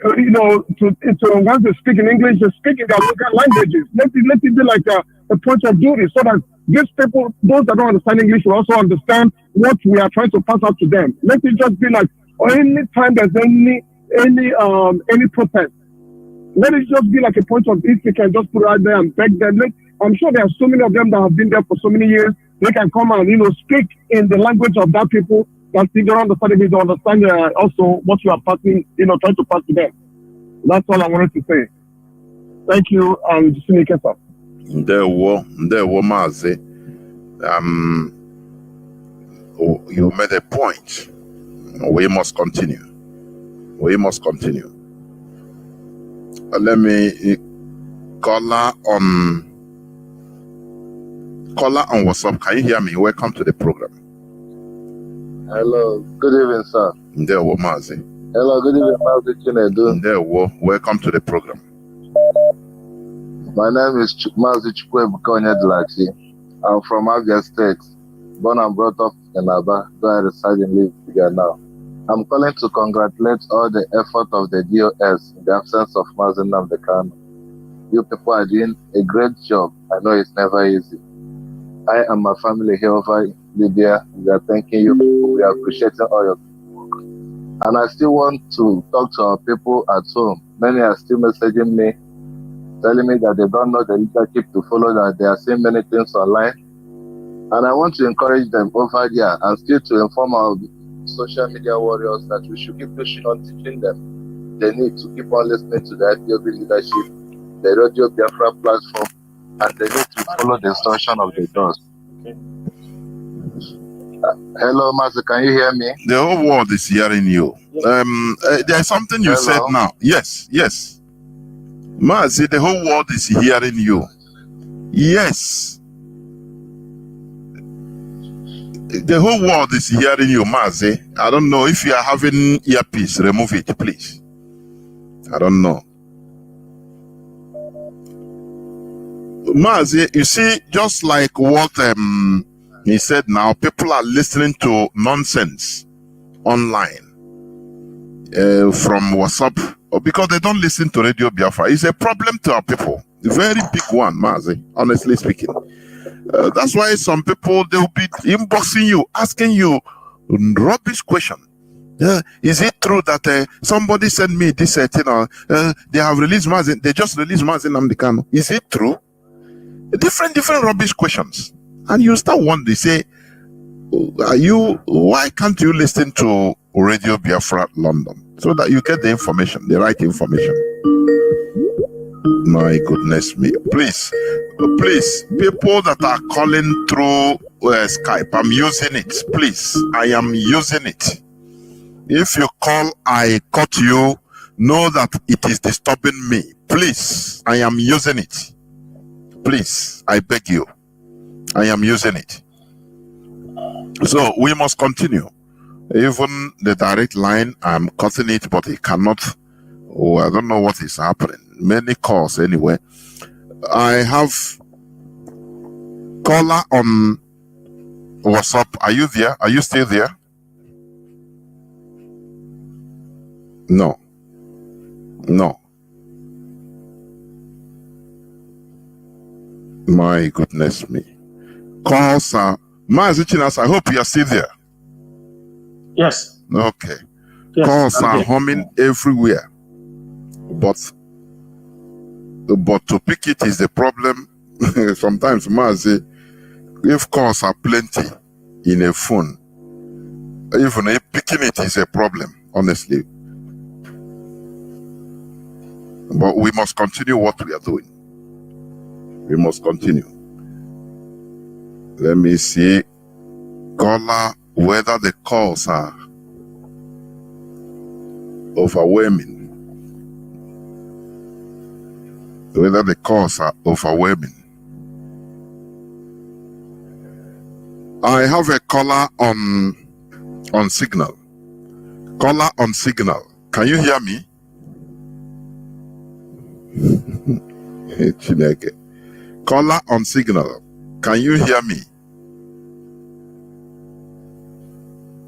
they speak in English, they speak in their local languages. Let it be like a point of duty so that these people, those that don't understand English, will also understand what we are trying to pass out to them. Let it just be like, any time there's any protest, let it just be like a point of duty. We can just put it out there and beg them. I'm sure there are so many of them that have been there for so many years. They can come and, speak in the language of that people. That they don't understand it, they understand also what you are passing, trying to pass to them. That's all I wanted to say. Thank you, and see you later. There were Mazi. You made a point. We must continue. Let me caller on WhatsApp. Can you hear me? Welcome to the program. Hello, good evening, sir. There were Mazi. Hello, good evening, Mazi Chinedu. There were. Welcome to the program. My name is Mazi Nnamdi. I'm from Abia State, born and brought up in Aba, though I reside in Libya now. I'm calling to congratulate all the effort of the DOS in the absence of Mazi Nnamdi Kanu. You people are doing a great job. I know it's never easy. I and my family here over Libya, we are thanking you. We are appreciating all your work. And I still want to talk to our people at home. Many are still messaging me, telling me that they don't know the leadership to follow, that they are seeing many things online. And I want to encourage them over there and still to inform our social media warriors that we should keep pushing on teaching them. They need to keep on listening to the IPOB leadership, the Radio Biafra platform, and they need to follow the instruction of the doors. Hello, Mazi, can you hear me? The whole world is hearing you. There's something you said now. Yes. Mazi, the whole world is hearing you. Yes. The whole world is hearing you, Mazi. I don't know if you are having earpiece, remove it, please. I don't know. Mazi, you see, just like what He said now people are listening to nonsense online from WhatsApp because they don't listen to Radio Biafra. It's a problem to our people. A very big one, Mazi, honestly speaking. That's why some people, they'll be inboxing you, asking you rubbish question. Is it true that somebody sent me this they have released Mazi, they just released Mazi Nnamdi Kanu? Is it true? Different rubbish questions. And you start wondering, say, why can't you listen to Radio Biafra London so that you get the information, the right information? My goodness me. Please, people that are calling through Skype, I'm using it. Please, I am using it. If you call, I cut you, know that it is disturbing me. Please, I am using it. Please, I beg you. I am using it. So we must continue. Even the direct line, I'm cutting it, but it cannot. Oh, I don't know what is happening. Many calls anyway. I have caller on WhatsApp. Are you there? Are you still there? No. My goodness me. Calls are Mazi Chinas, I hope you are still there. Yes. Okay. Yes, calls I'm are here. humming everywhere. But to pick it is the problem. Sometimes Mazi, if calls are plenty in a phone, even picking it is a problem, honestly. But we must continue what we are doing. We must continue. Let me see, caller, whether the calls are overwhelming. Whether the calls are overwhelming. I have a caller on signal. Caller on signal. Can you hear me? Caller on signal. Can you hear me?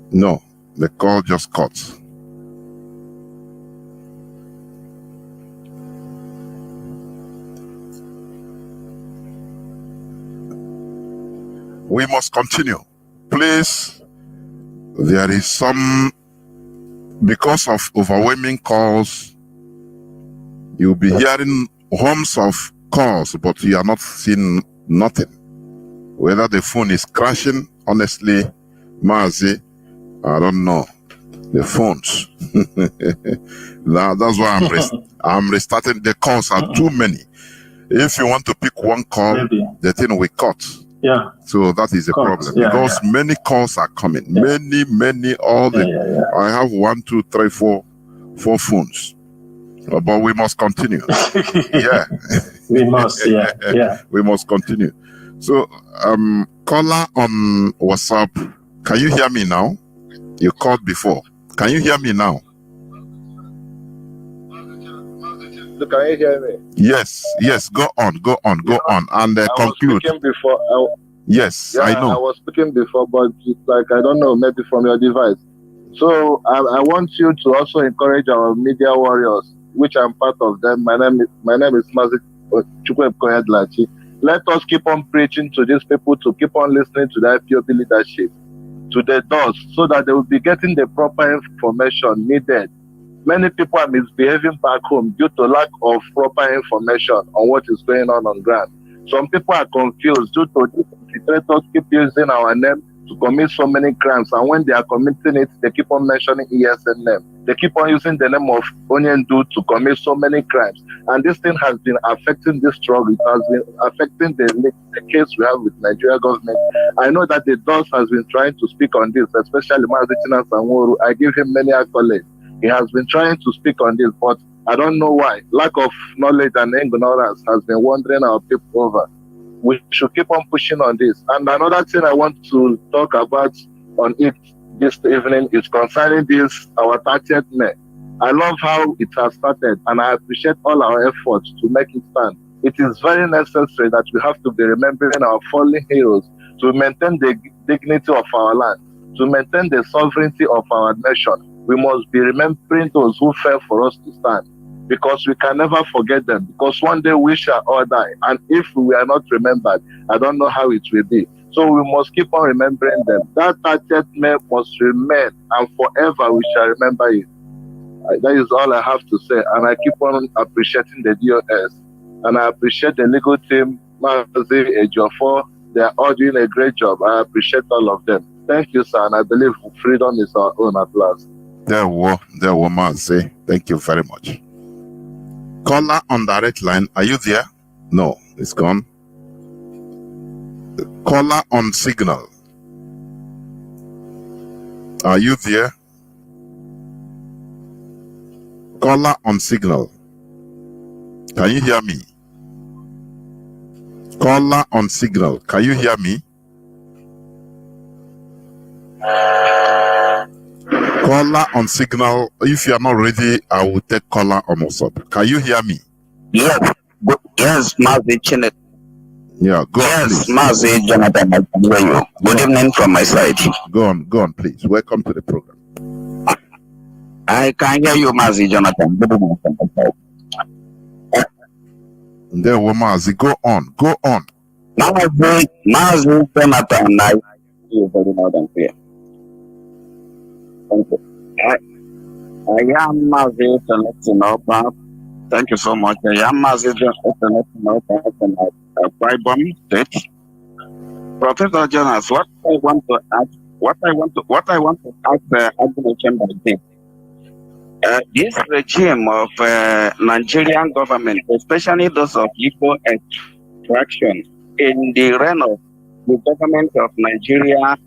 No, the call just cut. We must continue. Please, there is some, because of overwhelming calls, you'll be hearing horns of calls, but you are not seeing nothing. Whether the phone is crashing, honestly, Mazi, I don't know. The phones. That's why I'm restarting. The calls are too many. If you want to pick one call, the thing will cut. Yeah. So that is a problem, because many calls are coming. Many, all the. I have 1, 2, 3, 4 phones. But we must continue. We must, We must continue. So, caller on WhatsApp, can you hear me now? You called before. Can you hear me now? Can you hear me? Yes. Go on, and conclude. I was speaking before. Yes, I know. I was speaking before, but it's like, I don't know, maybe from your device. So I want you to also encourage our media warriors, which I'm part of them. My name is Mazi Nnamdi. Let us keep on preaching to these people to keep on listening to the IPOB leadership, to the doors, so that they will be getting the proper information needed. Many people are misbehaving back home due to lack of proper information on what is going on ground. Some people are confused due to these infiltrators keep using our name to commit so many crimes, and when they are committing it, they keep on mentioning ESN name. They keep on using the name of Onyendu to commit so many crimes, and this thing has been affecting this struggle. It has been affecting the case we have with Nigeria government. I know that the DOS has been trying to speak on this, especially Mazi Nnamdi. I give him many accolades. He has been trying to speak on this, but I don't know why. Lack of knowledge and ignorance has been wandering our people over. We should keep on pushing on this. And another thing I want to talk about on it this evening is concerning this, our 30th May. I love how it has started, and I appreciate all our efforts to make it stand. It is very necessary that we have to be remembering our fallen heroes to maintain the dignity of our land, to maintain the sovereignty of our nation, we must be remembering those who fell for us to stand, because we can never forget them, because one day we shall all die. And if we are not remembered, I don't know how it will be. So we must keep on remembering them. That 30th May must remain, and forever we shall remember it. That is all I have to say. And I keep on appreciating the DOS. And I appreciate the legal team, Mazi, Ejiofor. They are all doing a great job. I appreciate all of them. Thank you, sir. And I believe freedom is our own at last. There were Mazi. Thank you very much. Caller on direct line. Are you there? No, it's gone. Caller on signal. Are you there? Caller on signal. Can you hear me? Caller on signal. Can you hear me? Caller on signal. If you are not ready, I will take caller on WhatsApp. Can you hear me? Yes. Yes, Mazi Chinet. Yeah, go on, Yes, please. Mazi Jonathan, I can hear you. Good evening from my side. Go on, please. Welcome to the program. I can hear you, Mazi Jonathan. Good evening from my side. There were Mazi. Go on. Mazi Jonathan, I hear you very loud and clear. Thank you. I am Mazi Jonathan. Thank you so much. I am Mazi Jonathan from Bible State. Professor Jonas, what I want to ask Admission by this. This regime of Nigerian government, especially those of Igbo extraction, in the reign of the government of Nigeria,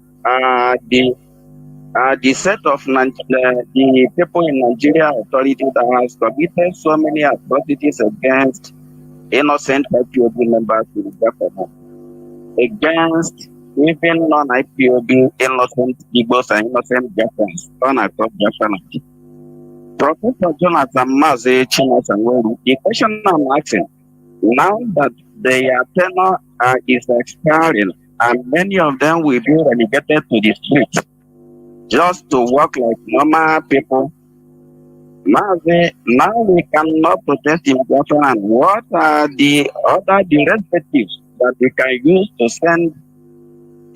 the set of the people in Nigeria authority that has committed so many atrocities against innocent IPOB members in the government, against even non-IPOB innocent Igbos and innocent Biafrans, on across Biafra. Professor Jonathan Mazi Nnamdi, the question I'm asking, now that their tenure is expiring and many of them will be relegated to the streets just to work like normal people, Mazi, now we cannot protest in Biafra. What are the other directives that we can use to send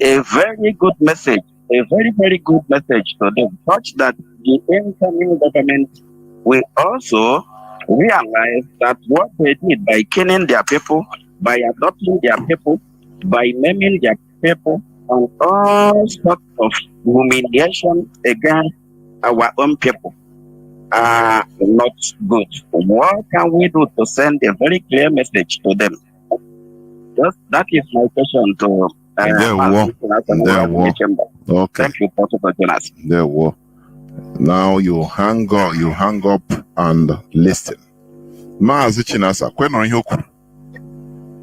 a very good message, a very, very good message to them, such that the incoming government will also realize that what they did by killing their people, by adopting their people, by naming their people, and all sorts of humiliation against our own people are not good. What can we do to send a very clear message to them? Just that is my question to Okay. Thank you, Professor Jonas. There were. Now you hang up and listen. Mazi Chinasa,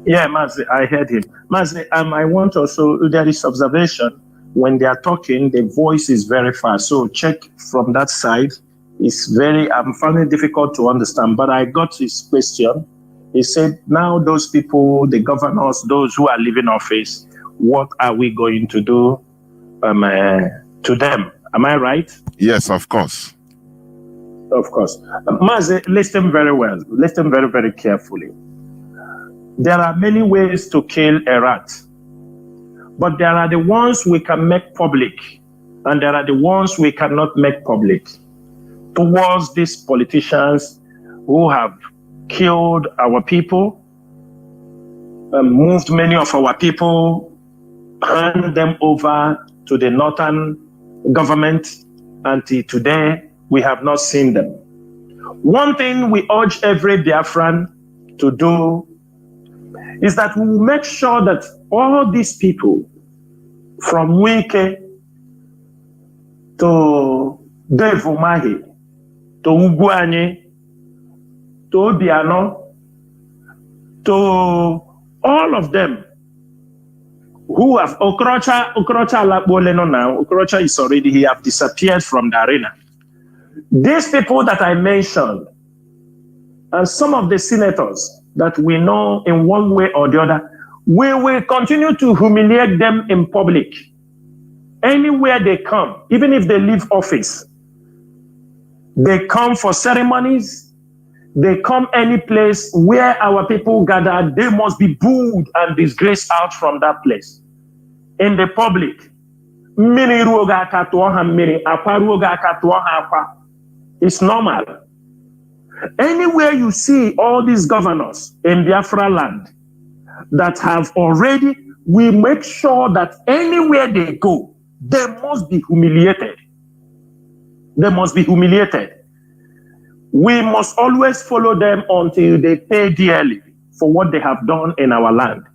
Yeah, Mazi, I heard him. Mazi, I want also, there is observation. When they are talking, the voice is very fast. So check from that side. I'm finding it difficult to understand, but I got his question. He said, now those people, the governors, those who are leaving office, what are we going to do to them? Am I right? Yes, of course. Of course. Mazi, listen very well. Listen very, very carefully. There are many ways to kill a rat, but there are the ones we can make public, and there are the ones we cannot make public. Towards these politicians who have killed our people, moved many of our people, hand them over to the northern government. Until today, we have not seen them. One thing we urge every Biafran to do is that we will make sure that all these people, from Wike to Devumahi, to Ugwanye, to Obiano, to all of them who have Okrocha Lakboleno now, Okrocha is already, he have disappeared from the arena. These people that I mentioned, and some of the senators that we know in one way or the other, We will continue to humiliate them in public. Anywhere they come, even if they leave office, they come for ceremonies, they come any place where our people gather, they must be booed and disgraced out from that place. In the public, it's normal. Anywhere you see all these governors in Biafra land that have already, we make sure that anywhere they go, they must be humiliated. They must be humiliated. We must always follow them until they pay dearly for what they have done in our land.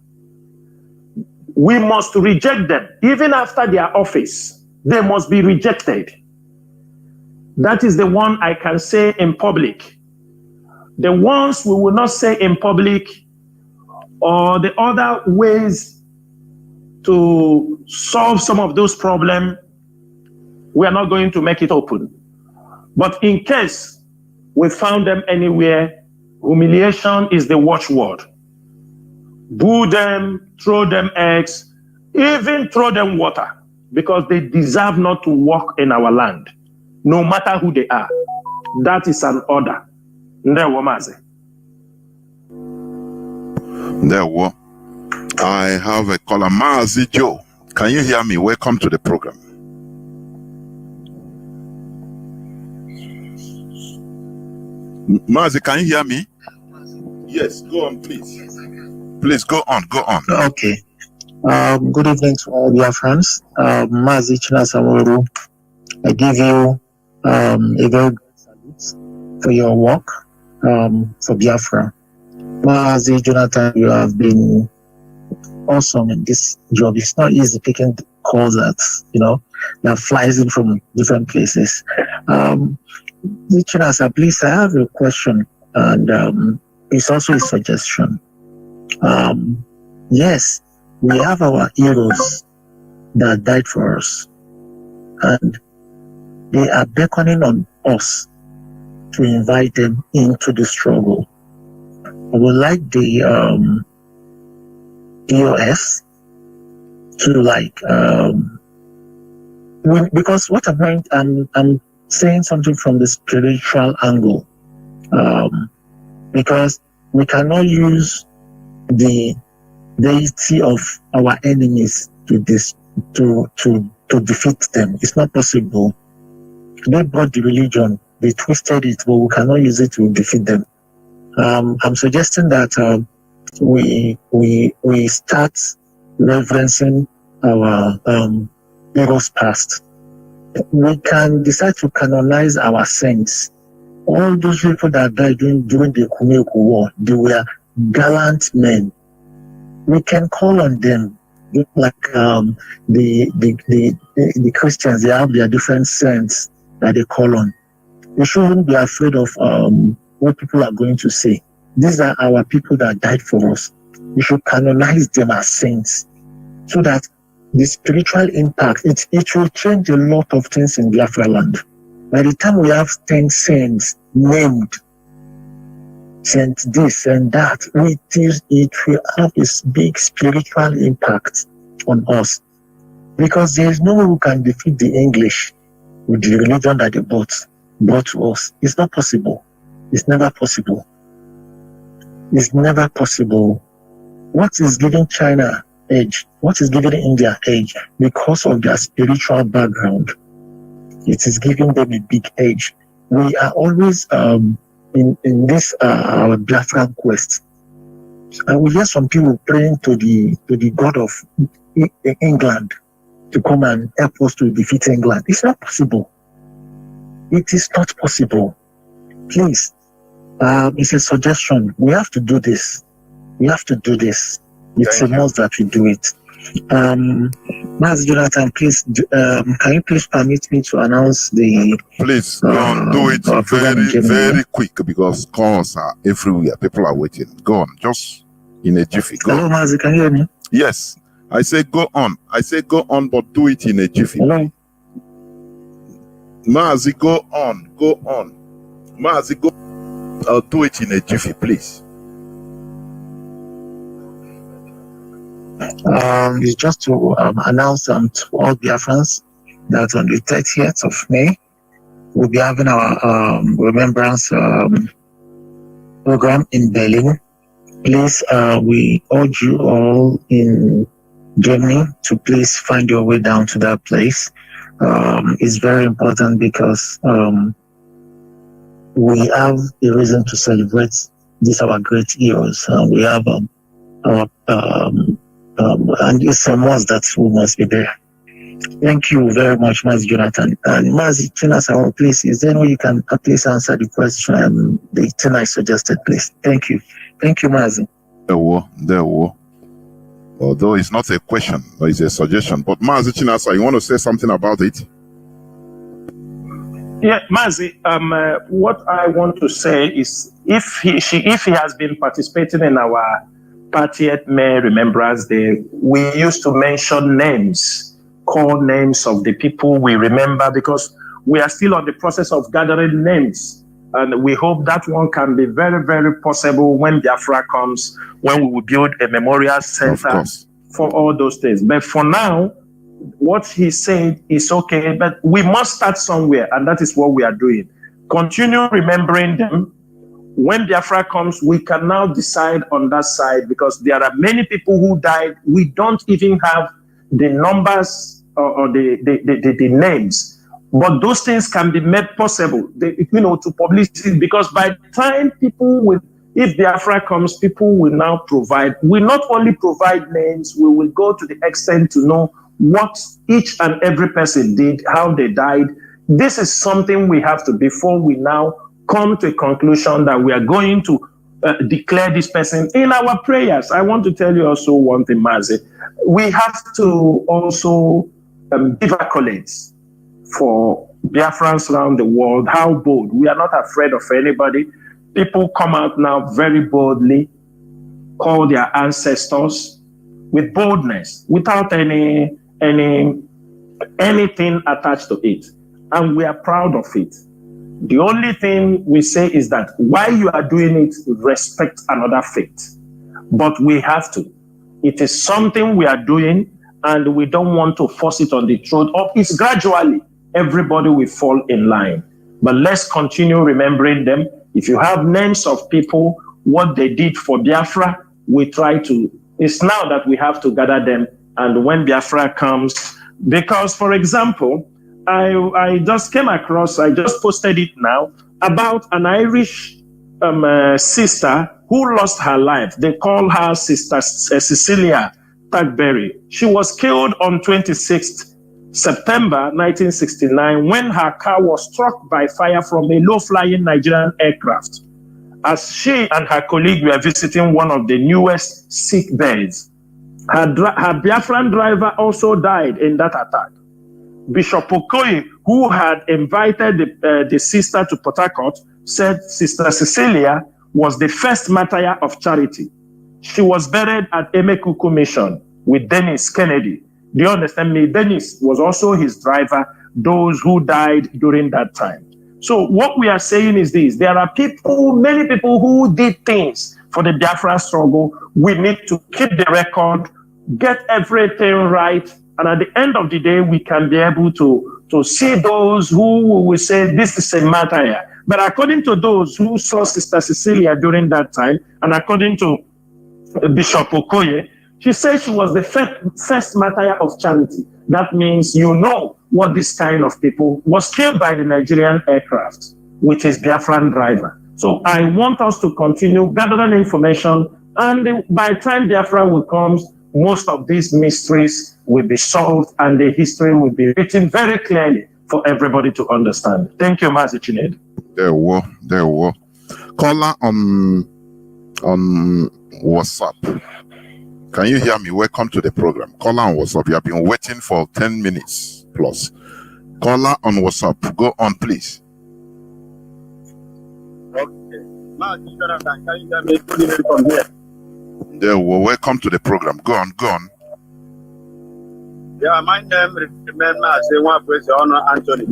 We must reject them. Even after their office, they must be rejected. That is the one I can say in public. The ones we will not say in public, or the other ways to solve some of those problems, we are not going to make it open. But in case we found them anywhere, humiliation is the watchword. Boo them, throw them eggs, even throw them water, because they deserve not to walk in our land, no matter who they are. That is an order. Ndewo Mazi. Ndewo. I have a caller, Mazi Joe. Can you hear me? Welcome to the program. Mazi, can you hear me? Yes, go on, please. Please go on, go on. Okay. Good evening to all dear friends. Mazi Chinasamoru, I give you a very good salute for your work for Biafra. Mazi Jonathan, you have been awesome in this job. It's not easy picking calls that flies in from different places. Chinasa, please, I have a question, and it's also a suggestion. Yes, we have our heroes that died for us, and they are beckoning on us to invite them into the struggle. I would like the EOS to because what I'm saying something from the spiritual angle, because we cannot use the deity of our enemies to defeat them. It's not possible. They brought the religion, they twisted it, but we cannot use it to defeat them. I'm suggesting that we start reverencing our heroes past. We can decide to canonize our saints. All those people that died during the Kumeku War, they were gallant men. We can call on them, like the Christians. They have their different saints that they call on. We shouldn't be afraid of what people are going to say. These are our people that died for us. We should canonize them as saints, so that the spiritual impact, it will change a lot of things in Biafra land. By the time we have 10 saints named, saint this and that, it will have this big spiritual impact on us. Because there is no way we can defeat the English with the religion that they brought to us. It's not possible. It's never possible. It's never possible. What is giving China edge? What is giving India edge? Because of their spiritual background, it is giving them a big edge. We are always in this our Biafran quest, and we hear some people praying to the God of England to come and help us to defeat England. It's not possible. It is not possible. Please, it's a suggestion. We have to do this. We have to do this. It's a must that we do it. Mazi Jonathan, please, can you please permit me to announce the... Please, go on, do it very quick, because calls are everywhere. People are waiting. Go on, just in a jiffy. Go Hello, on. Mazi, can you hear me? Yes, I say go on. I say go on, but do it in a jiffy. Hello? Mazi, go on, go on. Mazi, go. I'll do it in a jiffy, please. is just to announce to all Biafrans that on the 30th of May, we'll be having our remembrance program in Berlin. Please, we urge you all in Germany to please find your way down to that place. It's very important because we have a reason to celebrate these our great heroes. We have and it's a must that we must be there. Thank you very much, Mazi Jonathan. And Mazi Chinasa, please, is there any way you can please answer the question the tonight suggested, please? Thank you. Thank you, Mazi. There were. Although it's not a question, but it's a suggestion. But Mazi Chinasa, you want to say something about it? Yeah, Mazi, what I want to say is if he has been participating in our 30th May Remembrance Day, we used to mention names, call names of the people we remember, because we are still on the process of gathering names. And we hope that one can be very, very possible when Biafra comes, when we will build a memorial center for all those things. But for now, what he said is okay, but we must start somewhere, and that is what we are doing. Continue remembering them. When Biafra comes, we can now decide on that side, because there are many people who died. We don't even have the numbers or the names. But those things can be made possible, to publicity, because by the time if Biafra comes, people will now provide. We not only provide names, we will go to the extent to know what each and every person did, how they died. This is something we have to, before we now come to a conclusion that we are going to declare this person in our prayers. I want to tell you also one thing, Mazi. We have to also give accolades for Biafrans around the world, how bold. We are not afraid of anybody. People come out now very boldly, call their ancestors with boldness, without anything attached to it. And we are proud of it. The only thing we say is that while you are doing it, respect another faith. But we have to. It is something we are doing, and we don't want to force it on the throat. It's gradually. Everybody will fall in line. But let's continue remembering them. If you have names of people, what they did for Biafra, we try to. It's now that we have to gather them. And when Biafra comes, because, for example, I just came across, I just posted it now, about an Irish sister who lost her life. They call her Sister Cecilia Tagberry. She was killed on 26th September 1969 when her car was struck by fire from a low-flying Nigerian aircraft, as she and her colleague were visiting one of the newest sick beds. Her Biafran driver also died in that attack. Bishop Okoye, who had invited the sister to Port Harcourt, said Sister Cecilia was the first martyr of charity. She was buried at Emekuku Mission with Dennis Kennedy. Do you understand me? Dennis was also his driver, those who died during that time. So what we are saying is this: there are people, many people who did things for the Biafra struggle. We need to keep the record, get everything right, and at the end of the day, we can be able to see those who will say this is a martyr. But according to those who saw Sister Cecilia during that time, and according to Bishop Okoye, she said she was the first martyr of charity. That means what this kind of people was killed by the Nigerian aircraft, which is Biafran driver. So I want us to continue gathering information, and by the time Biafra will come, most of these mysteries will be solved, and the history will be written very clearly for everybody to understand. Thank you, Mazi Chined. There were. Caller on WhatsApp. Can you hear me? Welcome to the program. Caller on WhatsApp. You have been waiting for 10 minutes plus. Caller on WhatsApp. Go on, please. Okay. Can you hear me from here? There were. Welcome to the program. Go on. Yeah, my name remains as one person, Honor Anthony.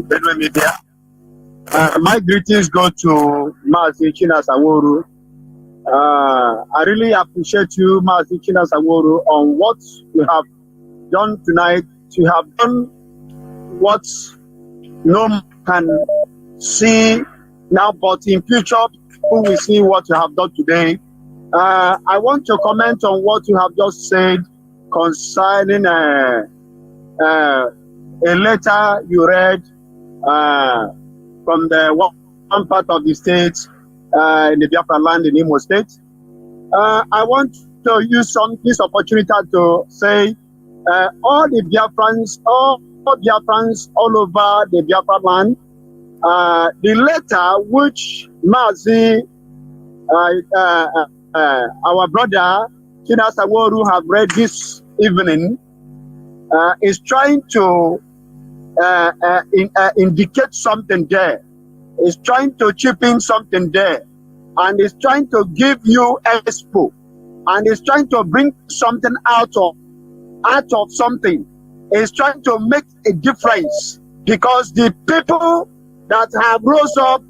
My greetings go to Mazi Chinasa, I really appreciate you, Mazi Nnamdi, on what you have done tonight. You have done what no man can see now, but in future, people will see what you have done today. I want to comment on what you have just said concerning a letter you read from the one part of the state in the Biafra land in Imo State. I want to use this opportunity to say all the Biafrans, all Biafrans all over the Biafra land, the letter which Mazi, our brother Kinasaworu, have read this evening, is trying to indicate something there. Is trying to chip in something there, and is trying to give you expo, and is trying to bring something out of something. Is trying to make a difference, because the people that have rose up,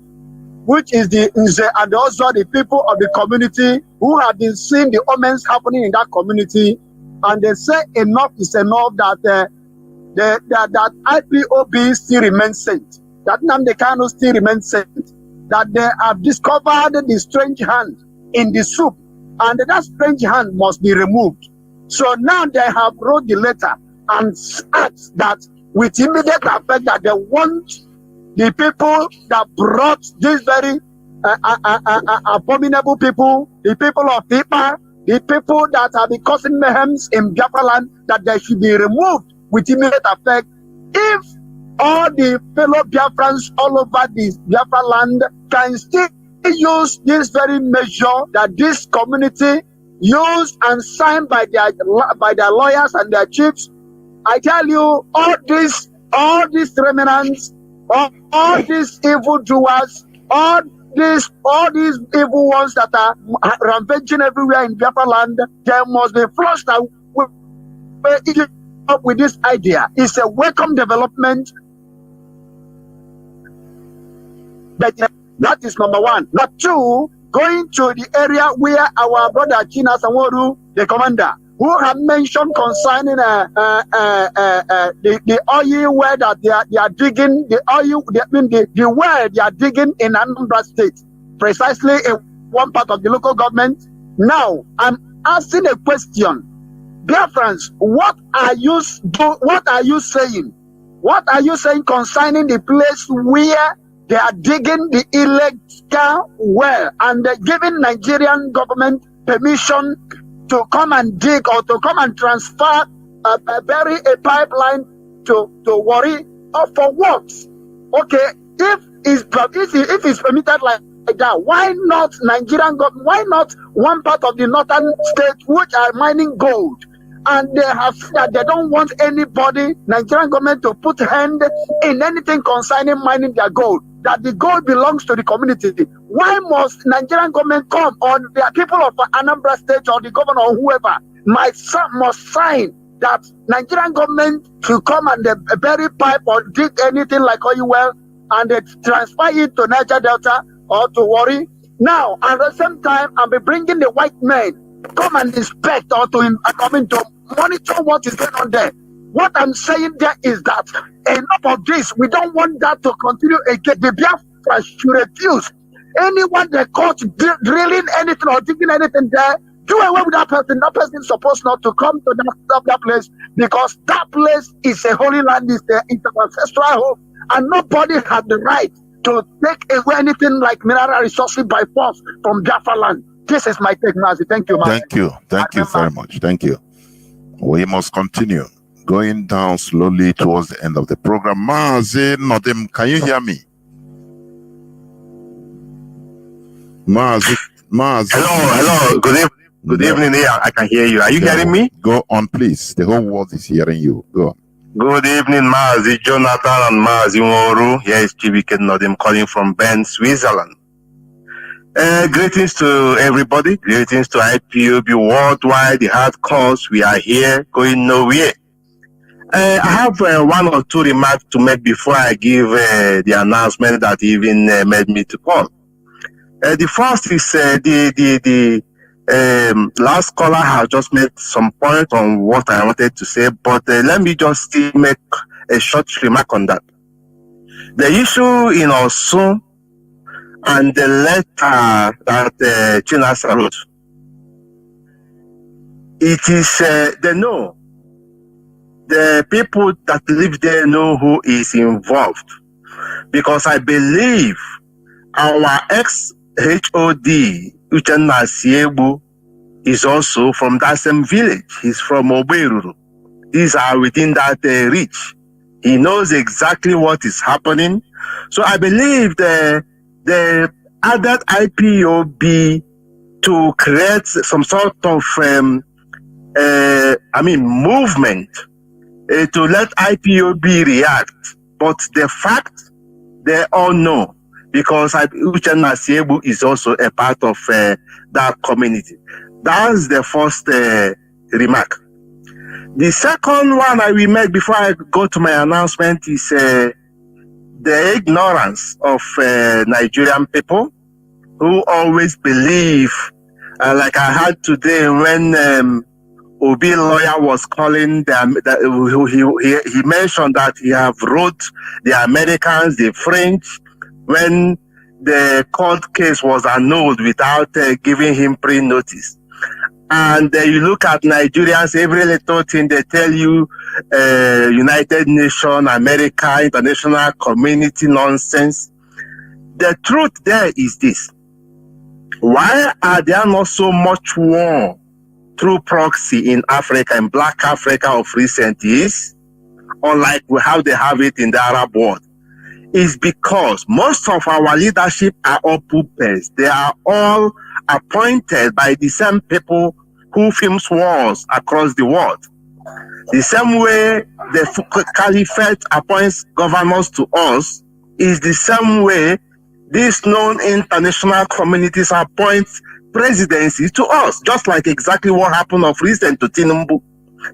which is and also the people of the community who have been seeing the omens happening in that community, and they say enough is enough, that that IPOB still remains saint, that Nnamdi Kanu still remains saint, that they have discovered the strange hand in the soup, and that strange hand must be removed. So now they have wrote the letter and asked that with immediate effect that they want the people that brought this very abominable people, the people of Ipa, the people that have been causing mayhem in Biafra land, that they should be removed with immediate effect. If all the fellow Biafrans all over the Biafra land can still use this very measure that this community used and signed by their lawyers and their chiefs, I tell you, all these remnants, all these evil doers, all these evil ones that are rampaging everywhere in Biafra land, they must be flushed out with this idea. It's a welcome development. But that is number one. Number two, going to the area where our brother China Sanworu, the commander, who have mentioned concerning the oil where that they are digging, the oil, the well they are digging in Anambra State, precisely in one part of the local government. Now, I'm asking a question. Biafrans, what are you saying? What are you saying concerning the place where they are digging the illegal well and they're giving Nigerian government permission to come and dig or to come and transfer bury a pipeline to worry? Or for what? Okay, if it's permitted like that, why not Nigerian government? Why not one part of the northern states which are mining gold? And they have said they don't want anybody, Nigerian government, to put hand in anything concerning mining their gold, that the gold belongs to the community. Why must Nigerian government come, or the people of Anambra State or the governor or whoever must sign that Nigerian government should come and bury pipe or dig anything like oil well and they transfer it to Niger Delta or to Warri? Now, at the same time, I'll be bringing the white men come and inspect or to come in to monitor what is going on there. What I'm saying there is that enough of this. We don't want that to continue again. The Biafra should refuse. Anyone they caught drilling anything or digging anything there, do away with that person. That person is supposed not to come to that place, because that place is a holy land, it's an ancestral home, and nobody has the right to take away anything like mineral resources by force from Biafra land. This is my take, Mazi. Thank you, Mazi. Thank you very much. Thank you. We must continue going down slowly towards the end of the program. Mazi Nnamdi, can you hear me? Mazi. Hello. Good evening. Yeah, I can hear you. Are you hearing me? Go on, please. The whole world is hearing you. Go on. Good evening, Mazi Jonathan and Mazi Nnamdi. Here is Chibike Nnamdi calling from Bern, Switzerland. Greetings to everybody. Greetings to IPOB worldwide. The hard cause. We are here, going nowhere. I have one or two remarks to make before I give the announcement that even made me to call. The first is the last caller has just made some point on what I wanted to say, but let me just still make a short remark on that. The issue in Osun and the letter that Chinasa wrote, it is, they know. The people that live there know who is involved. Because I believe our ex-HOD, Uchenna Siebu, is also from that same village. He's from Oberuru. These are within that reach. He knows exactly what is happening. So I believe the added IPOB to create some sort of movement to let IPOB react. But the fact, they all know, because Uchenna Siebu is also a part of that community. That's the first remark. The second one I will make before I go to my announcement is the ignorance of Nigerian people who always believe, like I had today when Obi lawyer was calling them, he mentioned that he have wrote the Americans, the French, when the court case was annulled without giving him pre-notice. And you look at Nigerians, every little thing they tell you, United Nations, America, international community nonsense. The truth there is this. Why are there not so much war through proxy in Africa, in Black Africa of recent years, unlike how they have it in the Arab world? Is because most of our leadership are all puppets. They are all appointed by the same people who films wars across the world. The same way the caliphate appoints governors to us is the same way these known international communities appoint presidencies to us, just like exactly what happened of recent to Tinubu.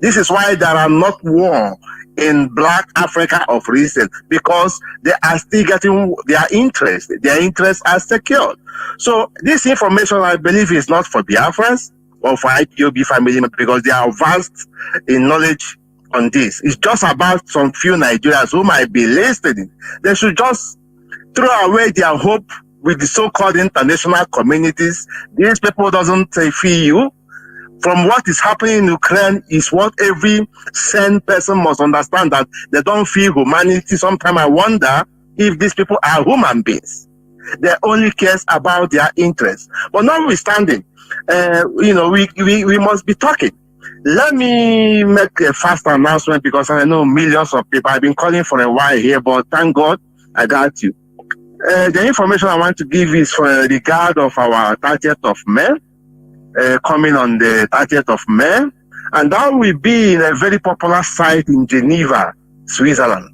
This is why there are not war in Black Africa of recent, because they are still getting their interest. Their interests are secured. So this information, I believe, is not for Biafrans or for IPOB family members, because they are vast in knowledge on this. It's just about some few Nigerians who might be listening. They should just throw away their hope with the so-called international communities. These people doesn't feel you. From what is happening in Ukraine is what every sane person must understand, that they don't feel humanity. Sometimes I wonder if these people are human beings. They only care about their interests. But notwithstanding, we must be talking. Let me make a fast announcement, because I know millions of people. I've been calling for a while here, but thank God I got you. The information I want to give is for the regard of our 30th of May. Coming on the 30th of May, and that will be in a very popular site in Geneva, Switzerland,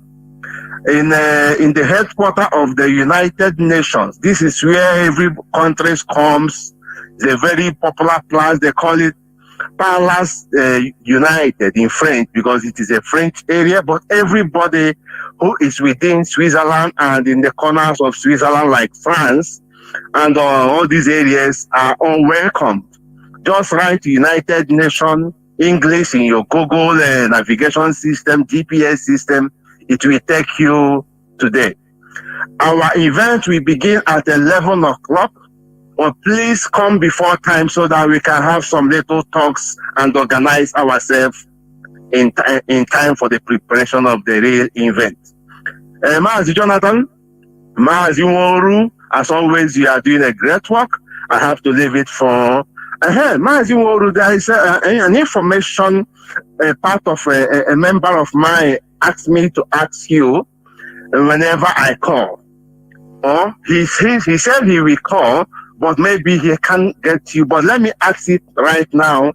in the headquarters of the United Nations. This is where every country comes. It's a very popular place. They call it Palace United in French, because it is a French area, but everybody who is within Switzerland and in the corners of Switzerland, like France, and all these areas are all welcome. Just write United Nations English in your Google navigation system, GPS system. It will take you today. Our event will begin at 11 o'clock. But please come before time so that we can have some little talks and organize ourselves in time for the preparation of the real event. Mazi Jonathan, Mazi Nworu, as always, you are doing a great work. I have to leave it for Mazi Nworu. There is an information part of a member of mine asked me to ask you whenever I call. Or he said he will call, but maybe he can't get you. But let me ask it right now.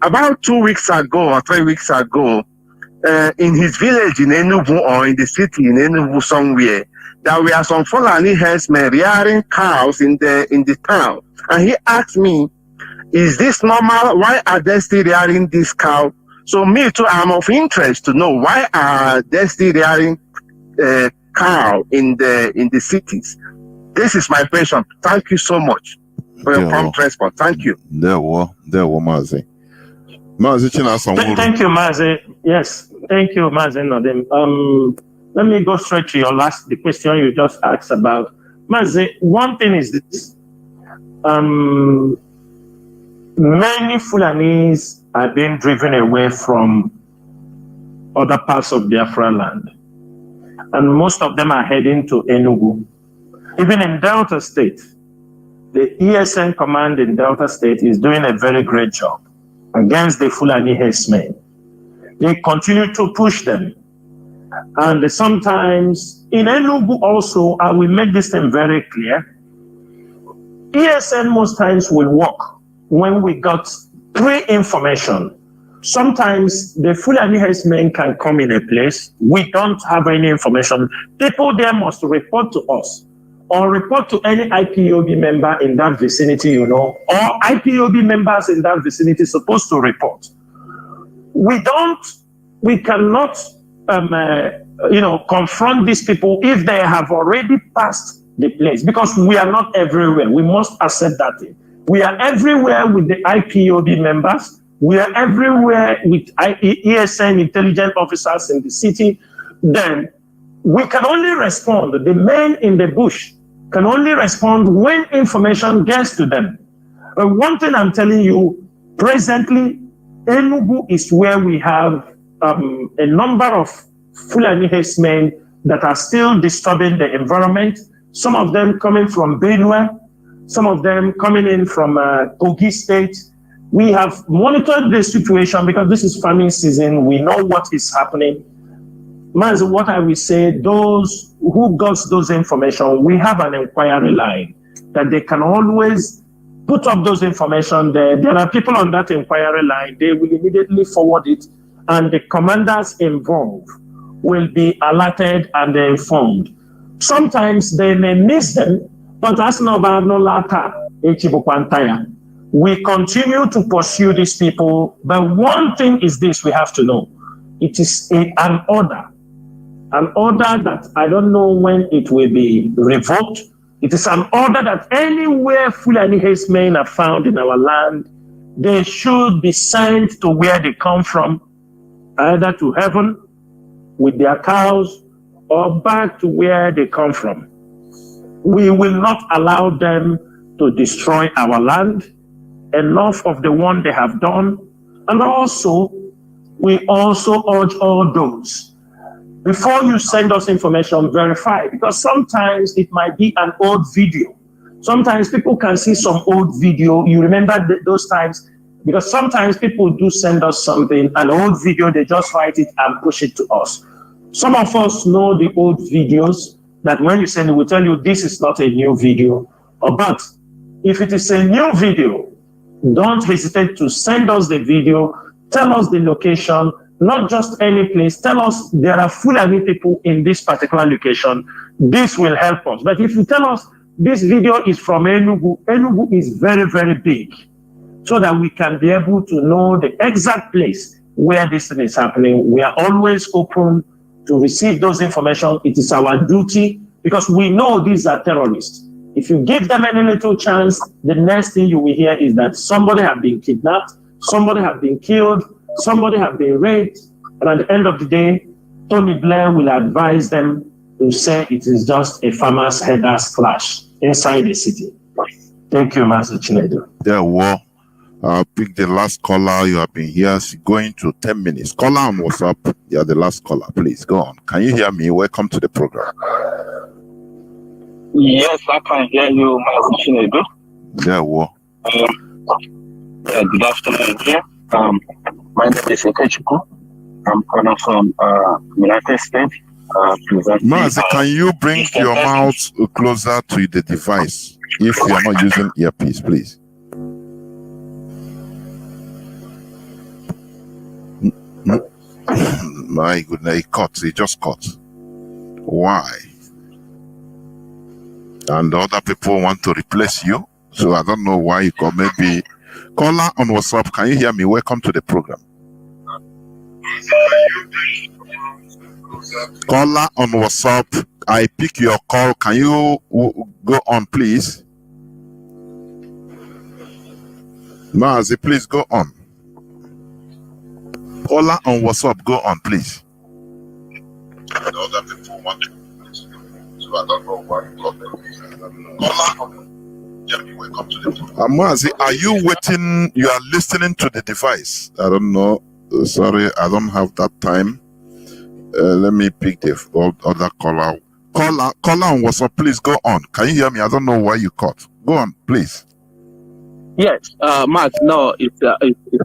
About 2 weeks ago or 3 weeks ago, in his village in Enugu, or in the city in Enugu somewhere, there were some Fulani herdsmen rearing cows in the town. And he asked me, is this normal? Why are they still rearing this cow? So me too, I'm of interest to know, why are they still rearing cow in the cities? This is my question. Thank you so much for your prompt response. Thank you. There were Mazi. Mazi Chinasa. Thank you, Mazi. Yes, thank you, Mazi Nnamdi. Let me go straight to the question you just asked about. Mazi, one thing is this. Many Fulanis are being driven away from other parts of Biafra land. And most of them are heading to Enugu. Even in Delta State, the ESN command in Delta State is doing a very great job against the Fulani herdsmen. They continue to push them. And sometimes in Enugu also, I will make this thing very clear, ESN most times will work when we got pre-information. Sometimes the Fulani herdsmen can come in a place, we don't have any information. People there must report to us or report to any IPOB member in that vicinity, or IPOB members in that vicinity supposed to report. We cannot, confront these people if they have already passed the place, because we are not everywhere. We must accept that thing. We are everywhere with the IPOB members. We are everywhere with ESN intelligence officers in the city. Then we can only respond. The men in the bush can only respond when information gets to them. One thing I'm telling you, presently, Enugu is where we have a number of Fulani herdsmen that are still disturbing the environment. Some of them coming from Benue, some of them coming in from Kogi State. We have monitored the situation because this is farming season. We know what is happening. Mazi, what I will say, those who got those information, we have an inquiry line that they can always put up those information there. There are people on that inquiry line. They will immediately forward it, and the commanders involved will be alerted and informed. Sometimes they may miss them, but that's not bad, no latter. We continue to pursue these people, but one thing is this we have to know. It is an order that I don't know when it will be revoked. It is an order that anywhere Fulani herdsmen are found in our land, they should be sent to where they come from, either to heaven with their cows or back to where they come from. We will not allow them to destroy our land. Enough of the one they have done. And also, we also urge all those, before you send us information, verify, because sometimes it might be an old video. Sometimes people can see some old video. You remember those times, because sometimes people do send us something, an old video, they just write it and push it to us. Some of us know the old videos that when you send it, we tell you this is not a new video. But if it is a new video, don't hesitate to send us the video, tell us the location, not just any place. Tell us there are Fulani people in this particular location. This will help us. But if you tell us this video is from Enugu, Enugu is very, very big, so that we can be able to know the exact place where this thing is happening. We are always open to receive those information. It is our duty, because we know these are terrorists. If you give them any little chance, the next thing you will hear is that somebody has been kidnapped, somebody has been killed, somebody has been raped, and at the end of the day, Tony Blair will advise them to say it is just a farmer's headers clash inside the city. Thank you, Master Chinedu. There were. I'll pick the last caller. You have been here going to 10 minutes. Caller on WhatsApp. You are the last caller. Please go on. Can you hear me? Welcome to the program. Yes, I can hear you, Mazi Chinedu. There were. Good afternoon here. My name is Ekechukwu. I'm calling from United States. Mazi, can you bring your mouth closer to the device if you are not using earpiece, please? My goodness, it just cut. Why? And other people want to replace you, so I don't know why you call. Maybe caller on WhatsApp. Can you hear me? Welcome to the program. Caller on WhatsApp, I pick your call. Can you go on, please? Mazi, please go on. Caller on WhatsApp, go on, please. The other people want to, so I don't know what welcome to the Mazi, are you waiting? You are listening to the device. I don't know. Sorry, I don't have that time. Let me pick the other caller. Caller on WhatsApp, please go on. Can you hear me? I don't know why you cut. Go on, please. Yes, Matt. No, it's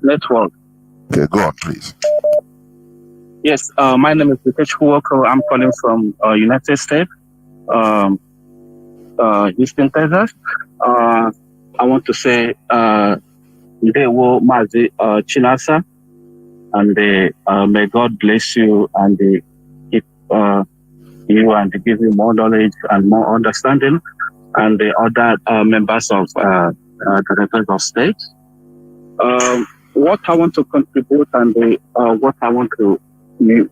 network. Okay, go on, please. Yes, my name is Vikesh Walker. I'm calling from United States, Houston, Texas. I want to say, they will Mazi Chinasa, and may God bless you and keep you and give you more knowledge and more understanding, and the other members of the directorate of state. What I want to contribute and what I want to you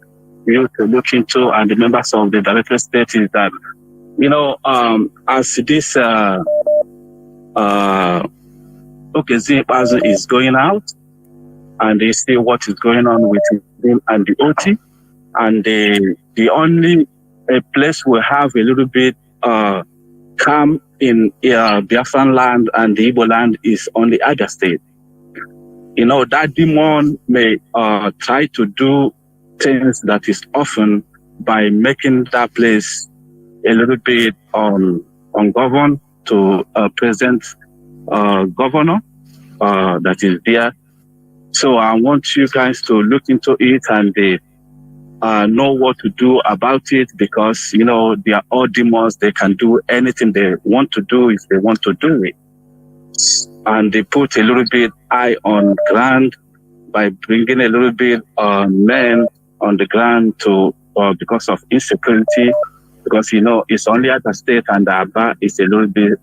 to look into and the members of the directorate state is that, as this Zipazo is going out, and they see what is going on with him and the OT, and the only place we have a little bit calm in Biafran land and the Igbo land is on the Abia state. That demon may try to do things that is often by making that place a little bit ungoverned to present governor that is there. So I want you guys to look into it and know what to do about it, because they are all demons. They can do anything they want to do if they want to do it. And they put a little bit eye on ground by bringing a little bit men on the ground to because of insecurity, because it's only at the state and the Aba is a little bit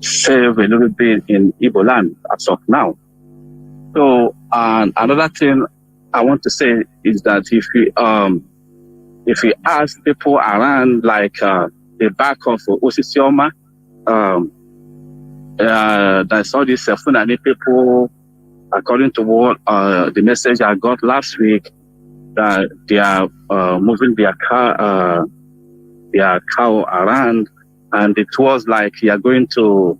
save a little bit in Igbo land as of now. So another thing I want to say is that if you ask people around, like the back of Osisioma, that's all these Fulani people, according to what the message I got last week, that they are moving their cow around, and it was like you are going to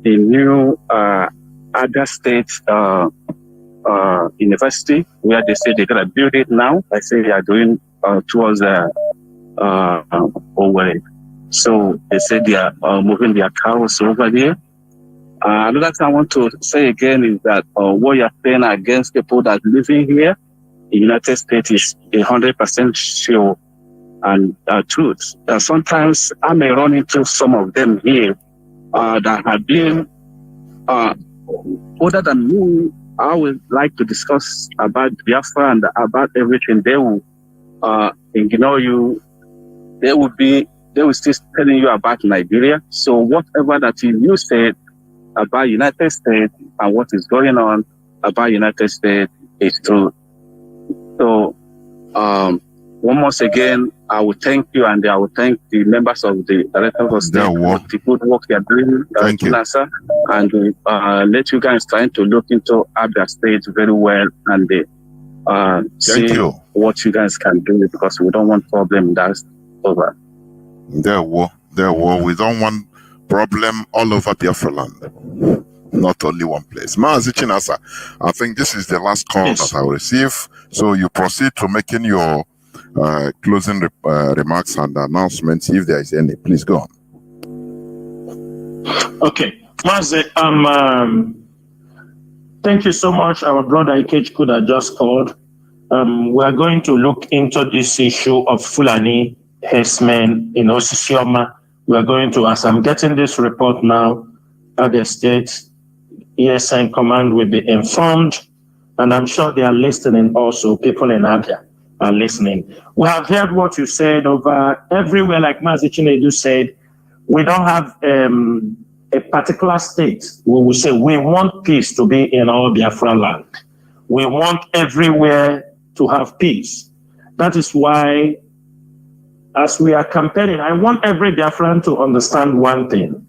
the new other state university where they say they're gonna build it now. I say they are going towards Owerri. So they say they are moving their cows over there. Another thing I want to say again is that what you're saying against people that living here in the United States is 100% sure and truth. Sometimes I may run into some of them here that have been older than me. I would like to discuss about Biafra and about everything. They will ignore you. They will still telling you about Nigeria. So whatever that you said about United States and what is going on about United States is true. So once again, I will thank you, and I will thank the members of the directorate of state for the good work they are doing. Thank you, and let you guys trying to look into Abia State very well and see what you guys can do, because we don't want problem. That's over. We don't want problem all over Biafra land, not only one place. Mazi Chinasa, I think this is the last call that I will receive. So you proceed to making your closing remarks and announcements, if there is any. Please go on. Okay, Mazi, thank you so much. Our brother Ikech Kuda just called. We are going to look into this issue of Fulani herdsmen in Osisioma. We are going to, as I'm getting this report now, Abia State ESN command will be informed, and I'm sure they are listening also. People in Abia are listening. We have heard what you said over everywhere, like Mazi Chinedu said. We don't have a particular state where we say we want peace to be in all Biafra land. We want everywhere to have peace. That is why, as we are campaigning, I want every Biafran to understand one thing.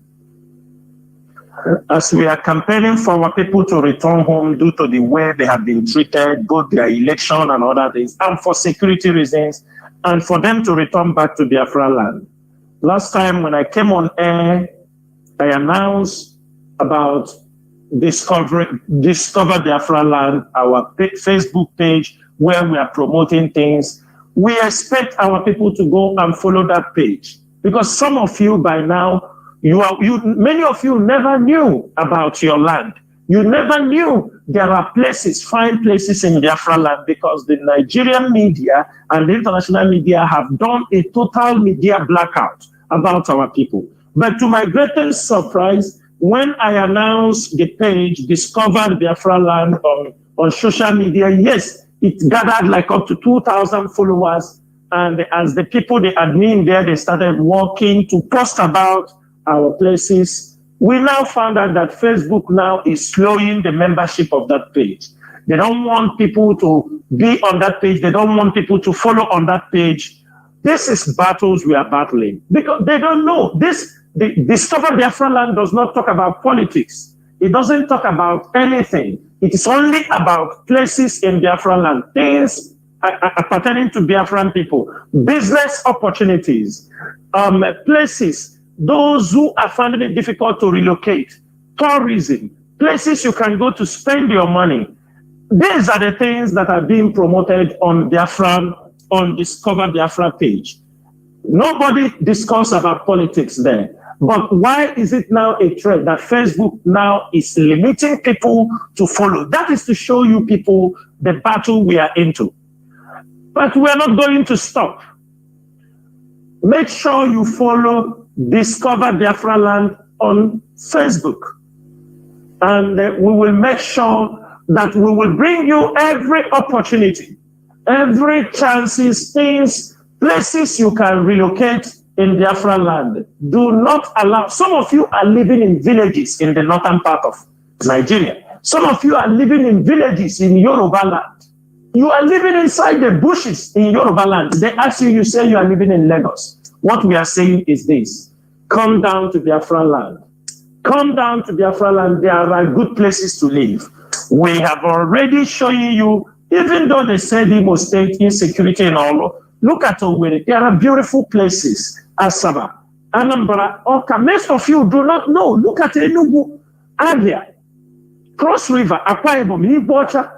As we are campaigning for our people to return home due to the way they have been treated, both their election and other things, and for security reasons, and for them to return back to Biafra land. Last time when I came on air, I announced about Discover Biafra Land, our Facebook page, where we are promoting things. We expect our people to go and follow that page, because some of you by now, many of you never knew about your land. You never knew there are places, fine places in Biafra land, because the Nigerian media and the international media have done a total media blackout about our people. But to my greatest surprise, when I announced the page, Discover Biafra Land on social media, yes, it gathered like up to 2,000 followers. And as the people, the admin there, they started working to post about our places. We now found out that Facebook now is slowing the membership of that page. They don't want people to be on that page. They don't want people to follow on that page. This is battles we are battling, because they don't know. The Discover Biafra Land does not talk about politics. It doesn't talk about anything. It is only about places in Biafra land, things pertaining to Biafran people, business opportunities, places, those who are finding it difficult to relocate, tourism, places you can go to spend your money. These are the things that are being promoted on Discover Biafra page. Nobody discusses about politics there. But why is it now a trend that Facebook now is limiting people to follow? That is to show you people the battle we are into. But we are not going to stop. Make sure you follow Discover Biafra Land on Facebook. And we will make sure that we will bring you every opportunity, every chances, things, places you can relocate in Biafra land. Do not allow. Some of you are living in villages in the northern part of Nigeria. Some of you are living in villages in Yoruba land. You are living inside the bushes in Yoruba land. They ask you, you say you are living in Lagos. What we are saying is this: come down to Biafra land. Come down to Biafra land. There are good places to live. We have already shown you, even though they said Imo State insecurity and all, look at Owerri. There are beautiful places. Asaba, Anambra, Oka. Most of you do not know. Look at Enugu, Abia, Cross River, Akwa Ibom, Ibocha.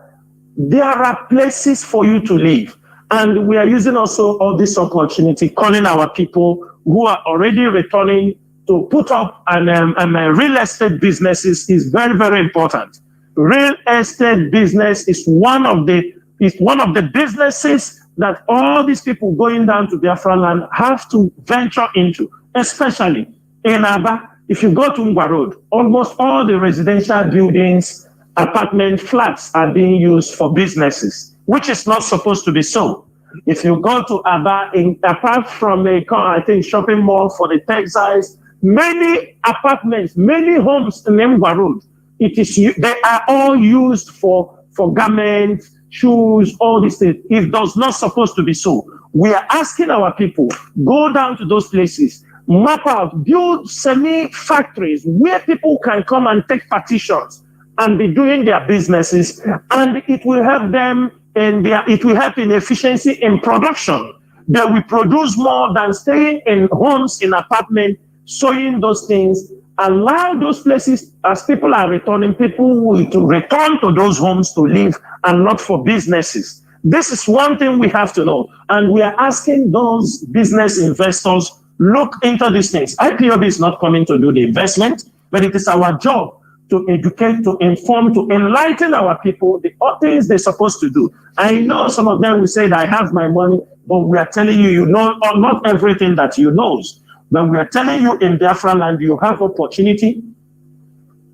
There are places for you to live. And we are using also all this opportunity, calling our people who are already returning to put up real estate businesses is very, very important. Real estate business is one of the businesses that all these people going down to Biafra land have to venture into, especially in Aba. If you go to Ngwa Road, almost all the residential buildings, apartment flats are being used for businesses, which is not supposed to be so. If you go to Aba, apart from I think shopping mall for the textiles, many apartments, many homes in Ngwa Road, they are all used for garments, shoes, all these things. It does not supposed to be so. We are asking our people, go down to those places, map out, build semi-factories where people can come and take partitions and be doing their businesses, and it will help them it will help in efficiency in production. They will produce more than staying in homes, in apartments, sewing those things. Allow those places, as people are returning, people will to return to those homes to live and not for businesses. This is one thing we have to know. And we are asking those business investors, look into these things. IPOB is not coming to do the investment, but it is our job to educate, to inform, to enlighten our people the things they're supposed to do. I know some of them will say that I have my money, but we are telling you, you know not everything that you know. But we are telling you in Biafra land, you have opportunity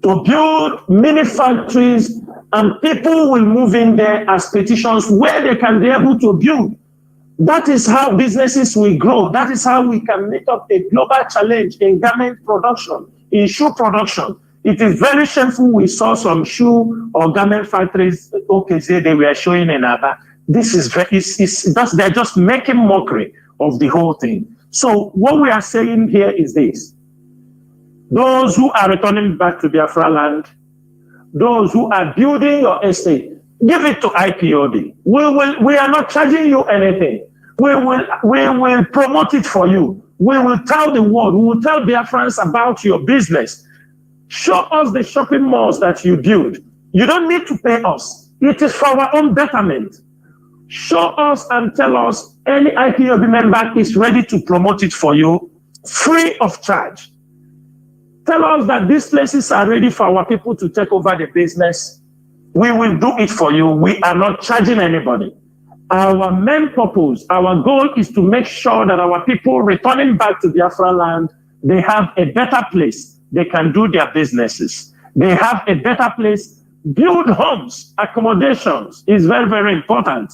to build mini factories, and people will move in there as petitions where they can be able to build. That is how businesses will grow. That is how we can make up a global challenge in garment production, in shoe production. It is very shameful. We saw some shoe or garment factories, they were showing in Aba. This is they're just making mockery of the whole thing. So what we are saying here is this: those who are returning back to Biafra land, those who are building your estate, give it to IPOB. We are not charging you anything. We will promote it for you. We will tell the world, we will tell Biafrans about your business. Show us the shopping malls that you build. You don't need to pay us. It is for our own betterment. Show us and tell us any IPOB member is ready to promote it for you, free of charge. Tell us that these places are ready for our people to take over the business. We will do it for you. We are not charging anybody. Our main purpose, our goal is to make sure that our people returning back to Biafra land, they have a better place. They can do their businesses. They have a better place. Build homes, accommodations is very, very important.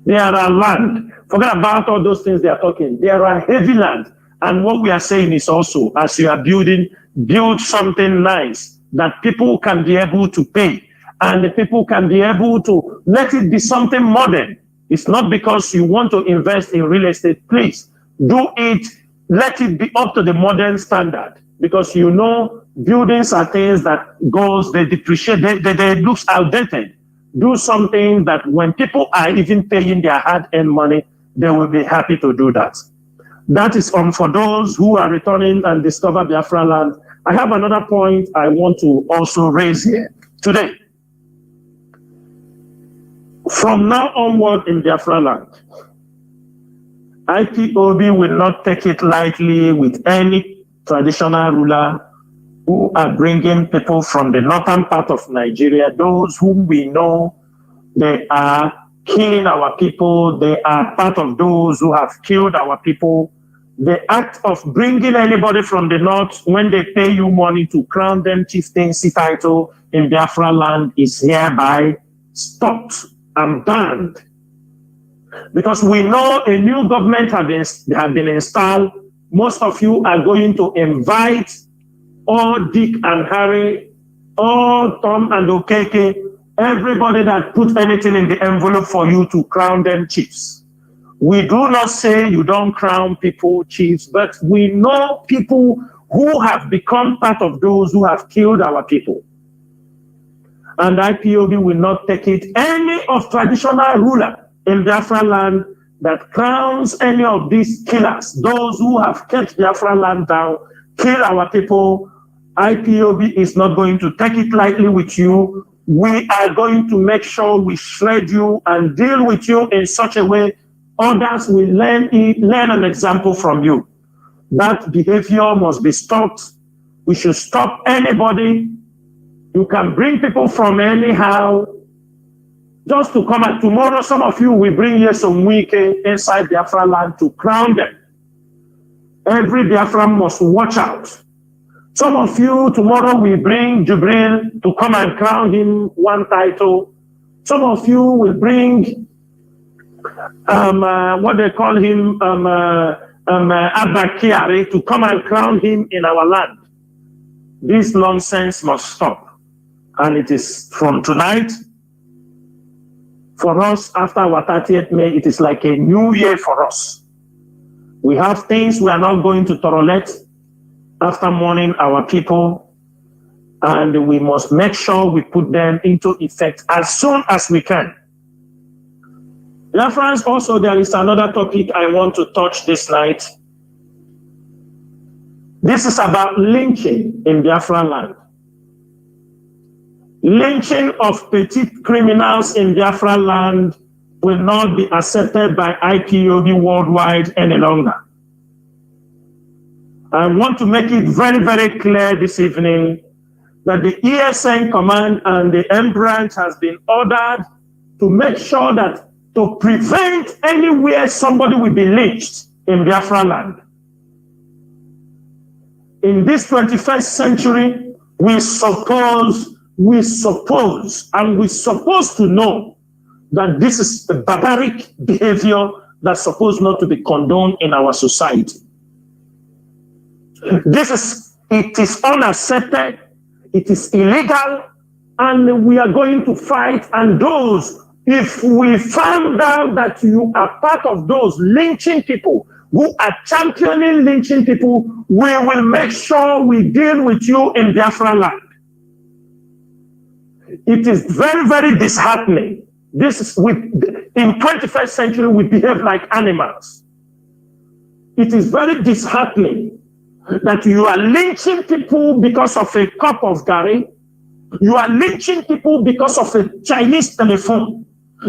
There are land. Forget about all those things they are talking. There are heavy land. And what we are saying is also, as you are building, build something nice that people can be able to pay. And the people can be able to let it be something modern. It's not because you want to invest in real estate. Please do it. Let it be up to the modern standard. Because you know, buildings are things that they depreciate, they look outdated. Do something that when people are even paying their hard-earned money, they will be happy to do that. That is for those who are returning and discover Biafra land. I have another point I want to also raise here today. From now onward in Biafra land, IPOB will not take it lightly with any traditional ruler who are bringing people from the northern part of Nigeria, those whom we know they are killing our people, they are part of those who have killed our people. The act of bringing anybody from the north when they pay you money to crown them chieftaincy title in Biafra land is hereby stopped and banned. Because we know a new government have been installed. Most of you are going to invite all Dick and Harry, all Tom and Okeke, everybody that put anything in the envelope for you to crown them chiefs. We do not say you don't crown people chiefs, but we know people who have become part of those who have killed our people. And IPOB will not take it. Any of traditional ruler in Biafra land that crowns any of these killers, those who have kept Biafra land down, kill our people, IPOB is not going to take it lightly with you. We are going to make sure we shred you and deal with you in such a way others will learn an example from you. That behavior must be stopped. We should stop anybody. You can bring people from anyhow just to come out. Tomorrow, some of you will bring here some wike inside Biafra land to crown them. Every Biafran must watch out. Some of you tomorrow will bring Jubril to come and crown him one title. Some of you will bring what they call him Abba Kiari to come and crown him in our land. This nonsense must stop. And it is from tonight, for us, after our 30th May, it is like a new year for us. We have things we are not going to tolerate after mourning our people, and we must make sure we put them into effect as soon as we can. Dear friends, also there is another topic I want to touch this night. This is about lynching in Biafra land. Lynching of petty criminals in Biafra land will not be accepted by IPOB worldwide any longer. I want to make it very, very clear this evening that the ESN command and the M branch has been ordered to make sure that to prevent anywhere somebody will be lynched in Biafra land. In this 21st century, we're supposed to know that this is a barbaric behavior that's supposed not to be condoned in our society. It is unaccepted, it is illegal, and we are going to fight, and those If we found out that you are part of those lynching people who are championing lynching people, we will make sure we deal with you in Biafra land. It is very, very disheartening. This is in 21st century, we behave like animals. It is very disheartening that you are lynching people because of a cup of curry. You are lynching people because of a Chinese telephone.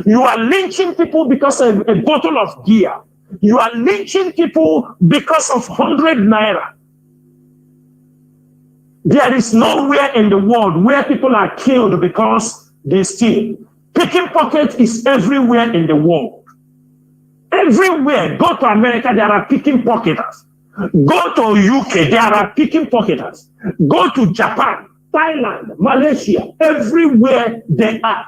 You are lynching people because of a bottle of beer. You are lynching people because of 100 naira. There is nowhere in the world where people are killed because they steal. Picking pocket is everywhere in the world. Everywhere. Go to America, there are picking pocketers. Go to UK, there are picking pocketers. Go to Japan, Thailand, Malaysia, everywhere they are.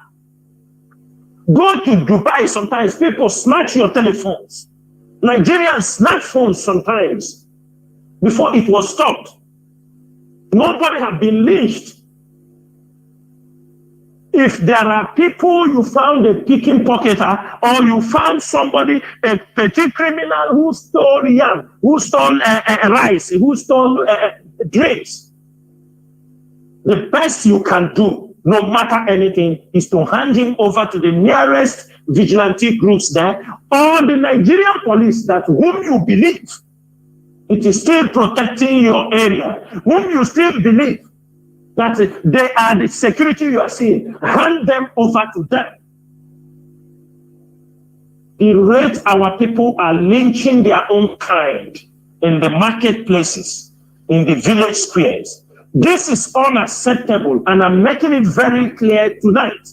Go to Dubai, sometimes people snatch your telephones. Nigerians snatch phones sometimes before it was stopped. Nobody has been lynched. If there are people you found a picking pocketer, or you found somebody, a petty criminal who stole yam, who stole rice, who stole drinks, the best you can do, no matter anything, is to hand him over to the nearest vigilante groups there, or the Nigerian police that whom you believe it is still protecting your area, whom you still believe that they are the security you are seeing. Hand them over to them. The rate our people are lynching their own kind in the marketplaces, in the village squares. This is unacceptable, and I'm making it very clear tonight.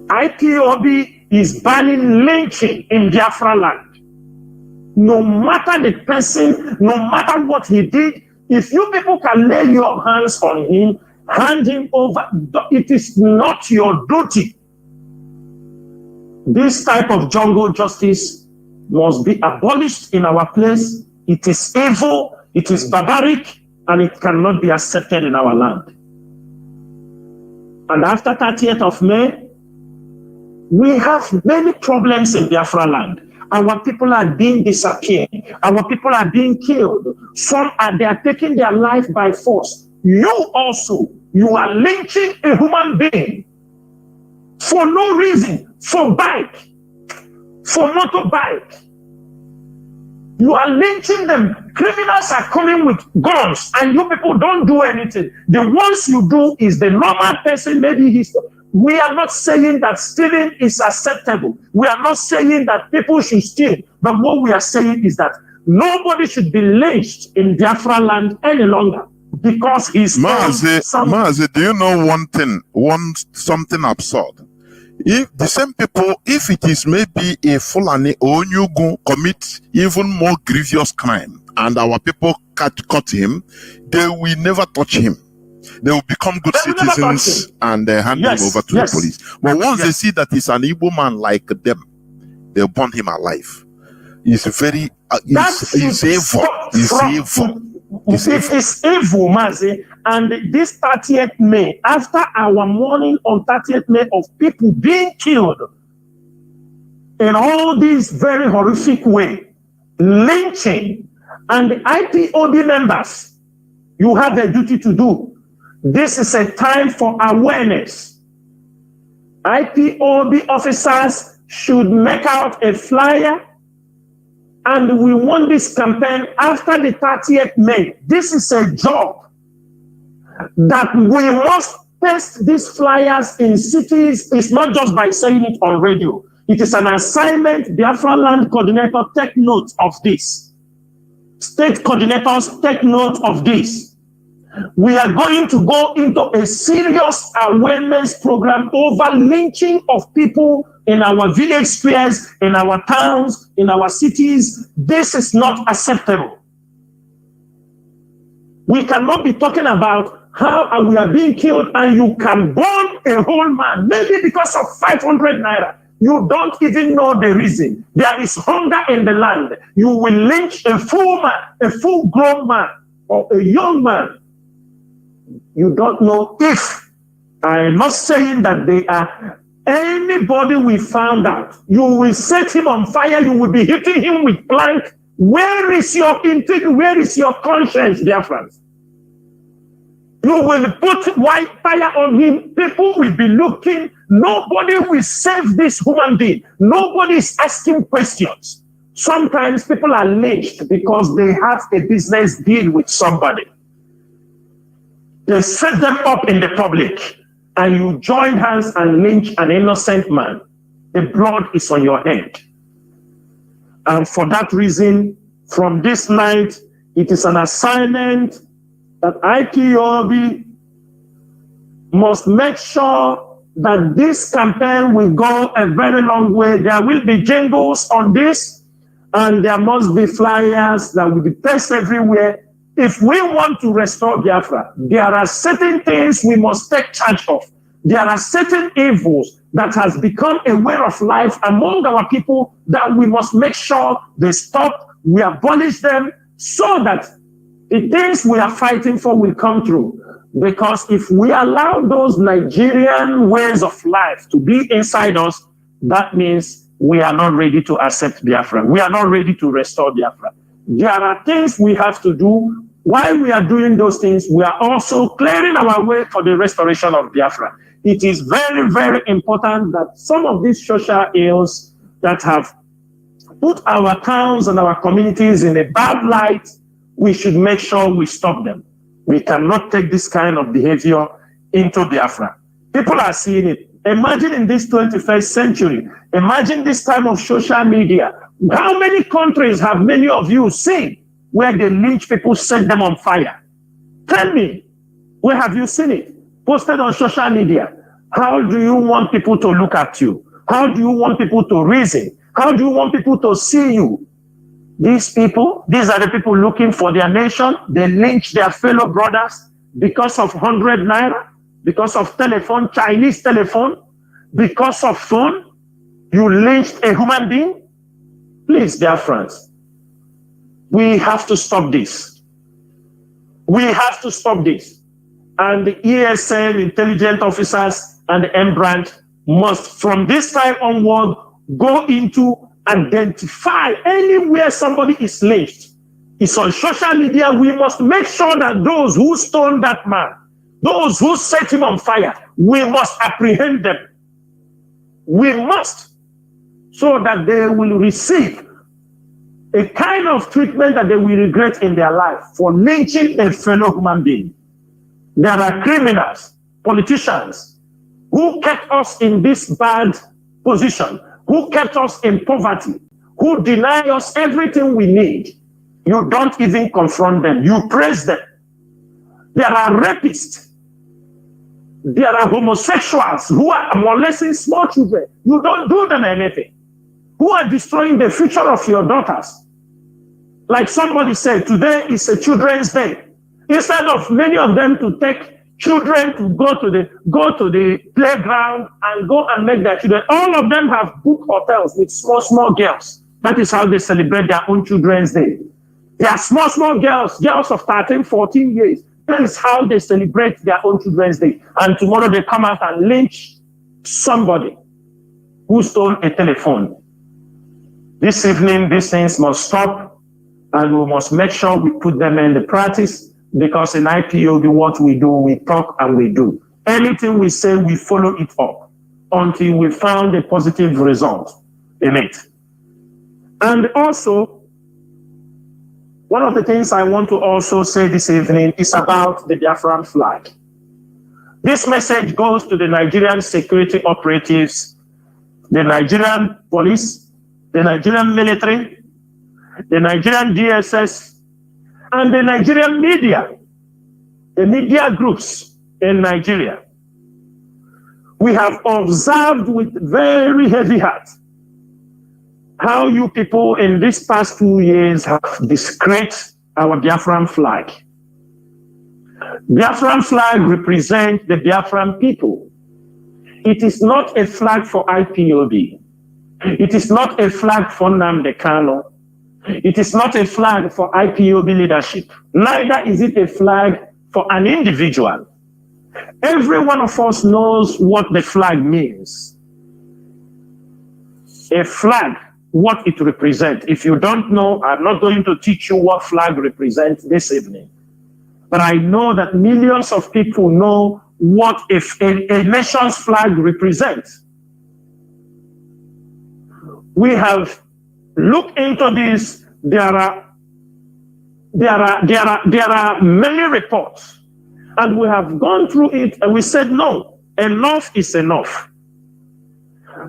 IPOB is banning lynching in Biafra land. No matter the person, no matter what he did, if you people can lay your hands on him, hand him over. It is not your duty. This type of jungle justice must be abolished in our place. It is evil, it is barbaric, and it cannot be accepted in our land. And after 30th of May, we have many problems in Biafra land. Our people are being disappeared. Our people are being killed. Some they are taking their life by force. You also, you are lynching a human being for no reason, for bike, for motorbike. You are lynching them. Criminals are coming with guns, and you people don't do anything. The ones you do is the normal person, maybe he's. We are not saying that stealing is acceptable. We are not saying that people should steal. But what we are saying is that nobody should be lynched in Biafra land any longer because he's Mazi, do you know something absurd? If the same people, if it is maybe a Fulani or Nyugu commit even more grievous crime and our people caught him, they will never touch him. They will become good citizens and hand him over to the police. But once they see that he's an Igbo man like them, they'll burn him alive. It's very, it's evil. It's evil. It is evil, Mazi. And this 30th May, after our mourning on 30th May of people being killed in all these very horrific way, lynching, and the IPOB members, you have a duty to do. This is a time for awareness. IPOB officers should make out a flyer, and we want this campaign after the 30th May. This is a job that we must paste these flyers in cities. It's not just by saying it on radio. It is an assignment. Biafra Land Coordinator, take note of this. State coordinators, take note of this. We are going to go into a serious awareness program over lynching of people in our village squares, in our towns, in our cities. This is not acceptable. We cannot be talking about how we are being killed and you can burn a whole man, maybe because of 500 naira. You don't even know the reason. There is hunger in the land. You will lynch a full man, a full grown man, or a young man. You don't know if I'm not saying that they are. Anybody we found out, you will set him on fire, you will be hitting him with plank. Where is your integrity? Where is your conscience, dear friends? You will put white fire on him. People will be looking. Nobody will save this human being. Nobody is asking questions. Sometimes people are lynched because they have a business deal with somebody. They set them up in the public, and you join hands and lynch an innocent man. The blood is on your head. And for that reason, from this night, it is an assignment that IPOB must make sure that this campaign will go a very long way. There will be jingles on this, and there must be flyers that will be placed everywhere. If we want to restore Biafra, there are certain things we must take charge of. There are certain evils that has become a way of life among our people that we must make sure they stop, we abolish them, so that the things we are fighting for will come true. Because if we allow those Nigerian ways of life to be inside us, that means we are not ready to accept Biafra. We are not ready to restore Biafra. There are things we have to do. While we are doing those things, we are also clearing our way for the restoration of Biafra. It is very, very important that some of these social ills that have put our towns and our communities in a bad light, we should make sure we stop them. We cannot take this kind of behavior into Biafra. People are seeing it. Imagine in this 21st century, imagine this time of social media. How many countries have many of you seen where they lynch people, set them on fire? Tell me, where have you seen it? Posted on social media. How do you want people to look at you? How do you want people to reason? How do you want people to see you? These people, these are the people looking for their nation. They lynch their fellow brothers because of 100 naira, because of telephone, Chinese telephone, because of phone. You lynched a human being. Please, dear friends, we have to stop this. We have to stop this. And the ESN, intelligent officers, and the M branch must, from this time onward, go into identify anywhere somebody is lynched. It's on social media. We must make sure that those who stoned that man, those who set him on fire, we must apprehend them. We must, so that they will receive a kind of treatment that they will regret in their life for lynching a fellow human being. There are criminals, politicians, who kept us in this bad position, who kept us in poverty, who deny us everything we need. You don't even confront them. You praise them. There are rapists. There are homosexuals who are molesting small children. You don't do them anything. Who are destroying the future of your daughters. Like somebody said, today is a children's day. Instead of many of them to take children to go to the playground and go and make their children, all of them have booked hotels with small girls. That is how they celebrate their own children's day. They are small girls of 13, 14 years. That is how they celebrate their own children's day. And tomorrow they come out and lynch somebody who stole a telephone. This evening, these things must stop, and we must make sure we put them in the practice. Because in IPOB, what we do, we talk and we do. Anything we say, we follow it up until we found a positive result in it. And also, one of the things I want to also say this evening is about the Biafran flag. This message goes to the Nigerian security operatives, the Nigerian police, the Nigerian military, the Nigerian DSS, and the Nigerian media, the media groups in Nigeria. We have observed with very heavy heart how you people in these past 2 years have disgraced our Biafran flag. Biafran flag represents the Biafran people. It is not a flag for IPOB. It is not a flag for Nnamdi Kanu. It is not a flag for IPOB leadership. Neither is it a flag for an individual. Every one of us knows what the flag means. A flag, what it represents. If you don't know, I'm not going to teach you what flag represents this evening. But I know that millions of people know what if a nation's flag represents. We have looked into this. There are many reports, and we have gone through it, and we said, no, enough is enough.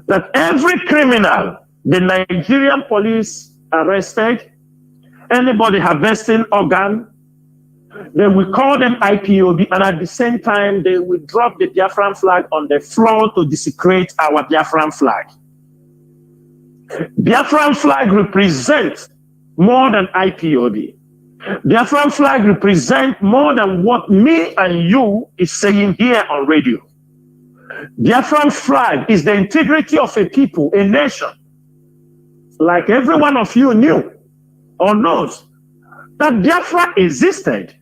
That every criminal the Nigerian police arrested, anybody harvesting organ, they will call them IPOB, and at the same time, they will drop the Biafran flag on the floor to desecrate our Biafran flag. Biafran flag represents more than IPOB. Biafran flag represents more than what me and you is saying here on radio. Biafran flag is the integrity of a people, a nation. Like every one of you knew or knows that Biafra existed.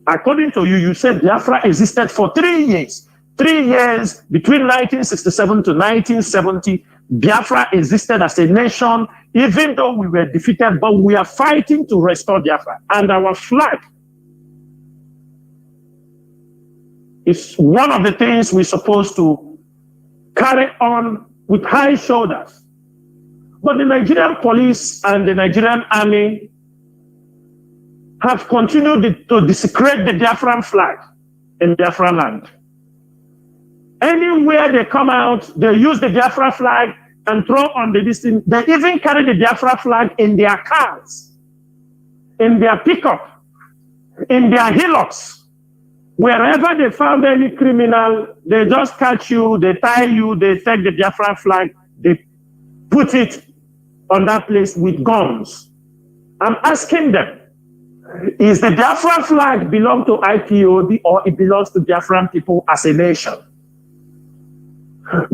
According to you, you said Biafra existed for 3 years. 3 years between 1967 to 1970, Biafra existed as a nation, even though we were defeated, but we are fighting to restore Biafra. And our flag is one of the things we're supposed to carry on with high shoulders. But the Nigerian police and the Nigerian army have continued to desecrate the Biafran flag in Biafra land. Anywhere they come out, they use the Biafra flag and throw on the distance. They even carry the Biafra flag in their cars, in their pickup, in their hillocks. Wherever they found any criminal, they just catch you, they tie you, they take the Biafra flag, they put it on that place with guns. I'm asking them, is the Biafra flag belong to IPOB or it belongs to Biafran people as a nation?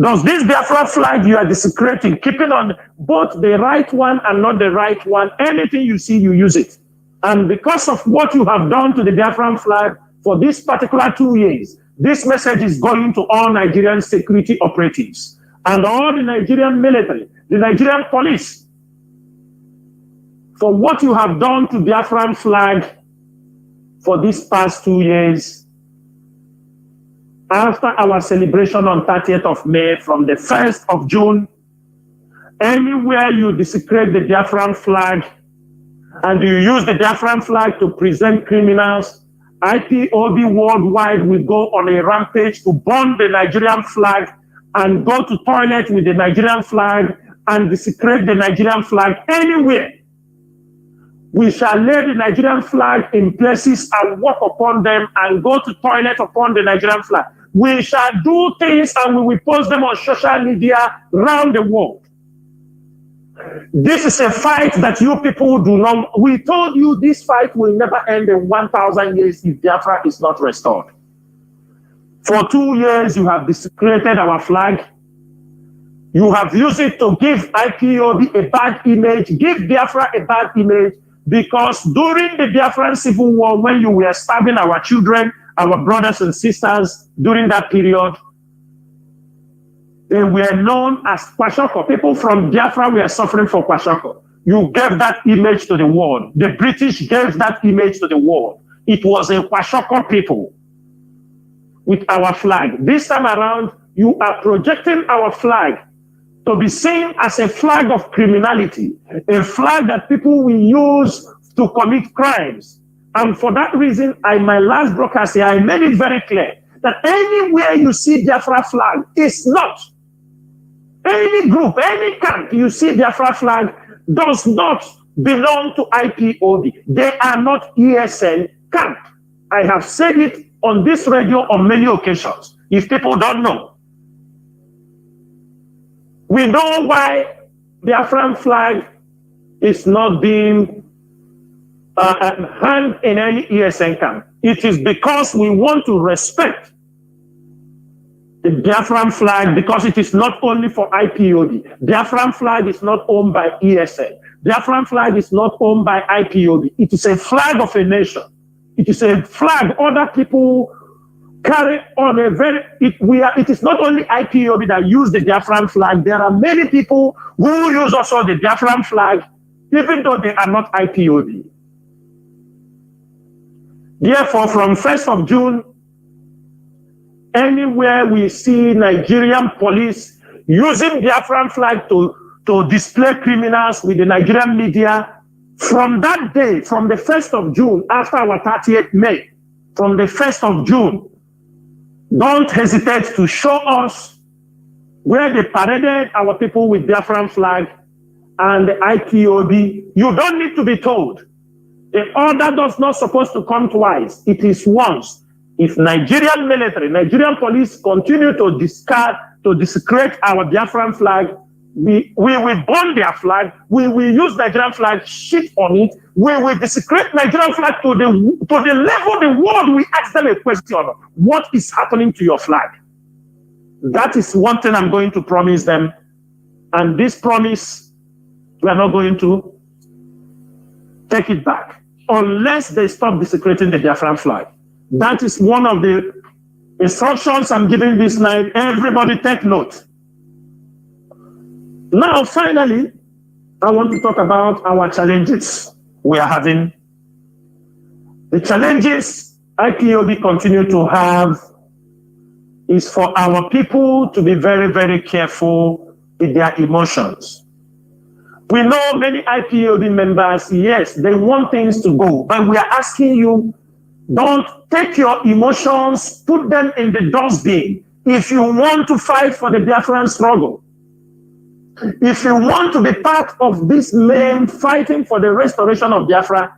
Does this Biafra flag you are desecrating, keeping on both the right one and not the right one, anything you see, you use it. And because of what you have done to the Biafran flag for this particular 2 years, this message is going to all Nigerian security operatives and all the Nigerian military, the Nigerian police, for what you have done to Biafran flag for these past 2 years. After our celebration on 30th of May, from the 1st of June, anywhere you desecrate the Biafran flag and you use the Biafran flag to present criminals, IPOB worldwide will go on a rampage to burn the Nigerian flag and go to toilet with the Nigerian flag and desecrate the Nigerian flag anywhere. We shall lay the Nigerian flag in places and walk upon them and go to toilet upon the Nigerian flag. We shall do things and we will post them on social media around the world. This is a fight that you people do not. We told you this fight will never end in 1,000 years if Biafra is not restored. For 2 years, you have desecrated our flag. You have used it to give IPOB a bad image, give Biafra a bad image, because during the Biafran Civil War, when you were starving our children, our brothers and sisters during that period, they were known as Kwashoko. People from Biafra were suffering for Kwashoko. You gave that image to the world. The British gave that image to the world. It was a Kwashoko people with our flag. This time around, you are projecting our flag to be seen as a flag of criminality, a flag that people will use to commit crimes. And for that reason, my last broadcast here, I made it very clear that anywhere you see Biafra flag, it's not. Any group, any camp you see Biafra flag does not belong to IPOB. They are not ESN camp. I have said it on this radio on many occasions, if people don't know. We know why the Biafran flag is not being hung in any ESN camp. It is because we want to respect the Biafran flag, because it is not only for IPOB. Biafran flag is not owned by ESN. Biafran flag is not owned by IPOB. It is a flag of a nation. It is a flag other people carry on a very, it is not only IPOB that use the Biafran flag. There are many people who use also the Biafran flag, even though they are not IPOB. Therefore, from 1st of June, anywhere we see Nigerian police using Biafran flag to display criminals with the Nigerian media, from that day, from the 1st of June, after our 30th May, from the 1st of June, don't hesitate to show us where they paraded our people with Biafran flag and the IPOB. You don't need to be told. The order does not supposed to come twice. It is once. If Nigerian military, Nigerian police continue to desecrate our Biafran flag, we will burn their flag. We will use Nigerian flag, shit on it. We will desecrate Nigerian flag to the level the world will ask them a question. What is happening to your flag? That is one thing I'm going to promise them. And this promise, we are not going to take it back unless they stop desecrating the Biafran flag. That is one of the instructions I'm giving this night. Everybody take note. Now, finally, I want to talk about our challenges we are having. The challenges IPOB continue to have is for our people to be very, very careful with their emotions. We know many IPOB members, yes, they want things to go, but we are asking you, don't take your emotions, put them in the dustbin. If you want to fight for the Biafran struggle, if you want to be part of this main fighting for the restoration of Biafra,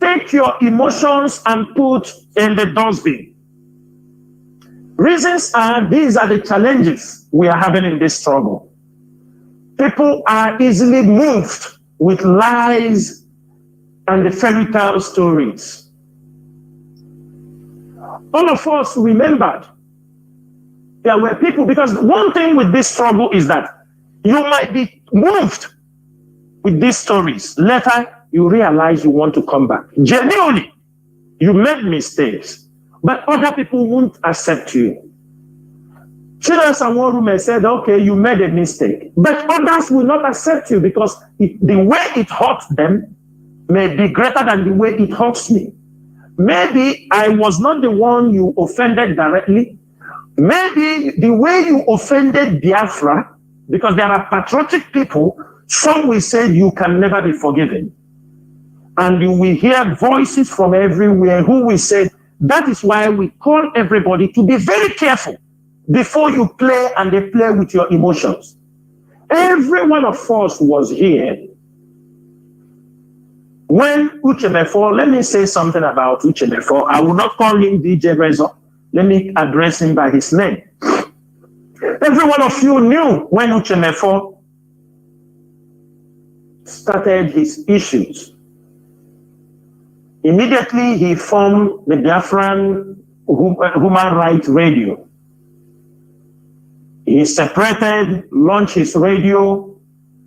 take your emotions and put in the dustbin. Reasons are, these are the challenges we are having in this struggle. People are easily moved with lies and the fairy tale stories. All of us remembered there were people, because one thing with this struggle is that you might be moved with these stories. Later, you realize you want to come back. Genuinely, you made mistakes, but other people won't accept you. Children Sanworume said, okay, you made a mistake, but others will not accept you because the way it hurts them may be greater than the way it hurts me. Maybe I was not the one you offended directly. Maybe the way you offended Biafra, because there are patriotic people, some will say you can never be forgiven. And you will hear voices from everywhere who will say, that is why we call everybody to be very careful before you play, and they play with your emotions. Every one of us was here when Uchemefo, let me say something about Uchemefo. I will not call him DJ Rezo. Let me address him by his name. Every one of you knew when Uchemefo started his issues. Immediately he formed the Biafran Human Rights Radio. He separated, launched his radio.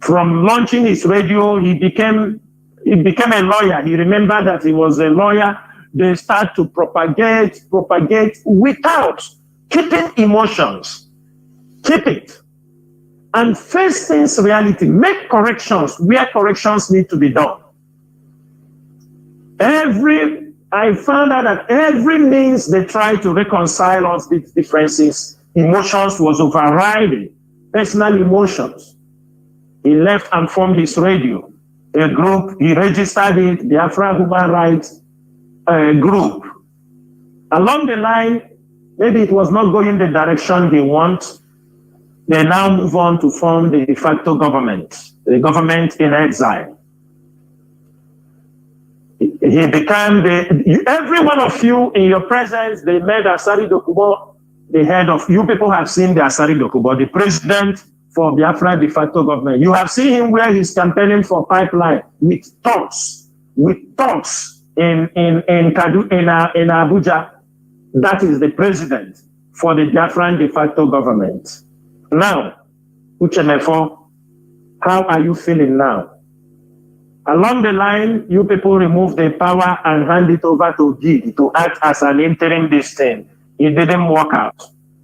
From launching his radio, he became a lawyer. He remembered that he was a lawyer. They start to propagate without keeping emotions. Keep it. And face things reality. Make corrections where corrections need to be done. I found out that every means they try to reconcile us with differences, emotions was overriding personal emotions. He left and formed his radio, a group. He registered it, the Biafra Human Rights Group. Along the line, maybe it was not going the direction they want. They now move on to form the de facto government, the government in exile. He became every one of you in your presence, they made Asari Dokubo the head of, you people have seen the Asari Dokubo, the president for Biafra de facto government. You have seen him where he's campaigning for pipeline with talks in Abuja. That is the president for the Biafran de facto government. Now, Uchemefo, how are you feeling now? Along the line, you people remove the power and hand it over to Gidi to act as an interim distinct it didn't work out.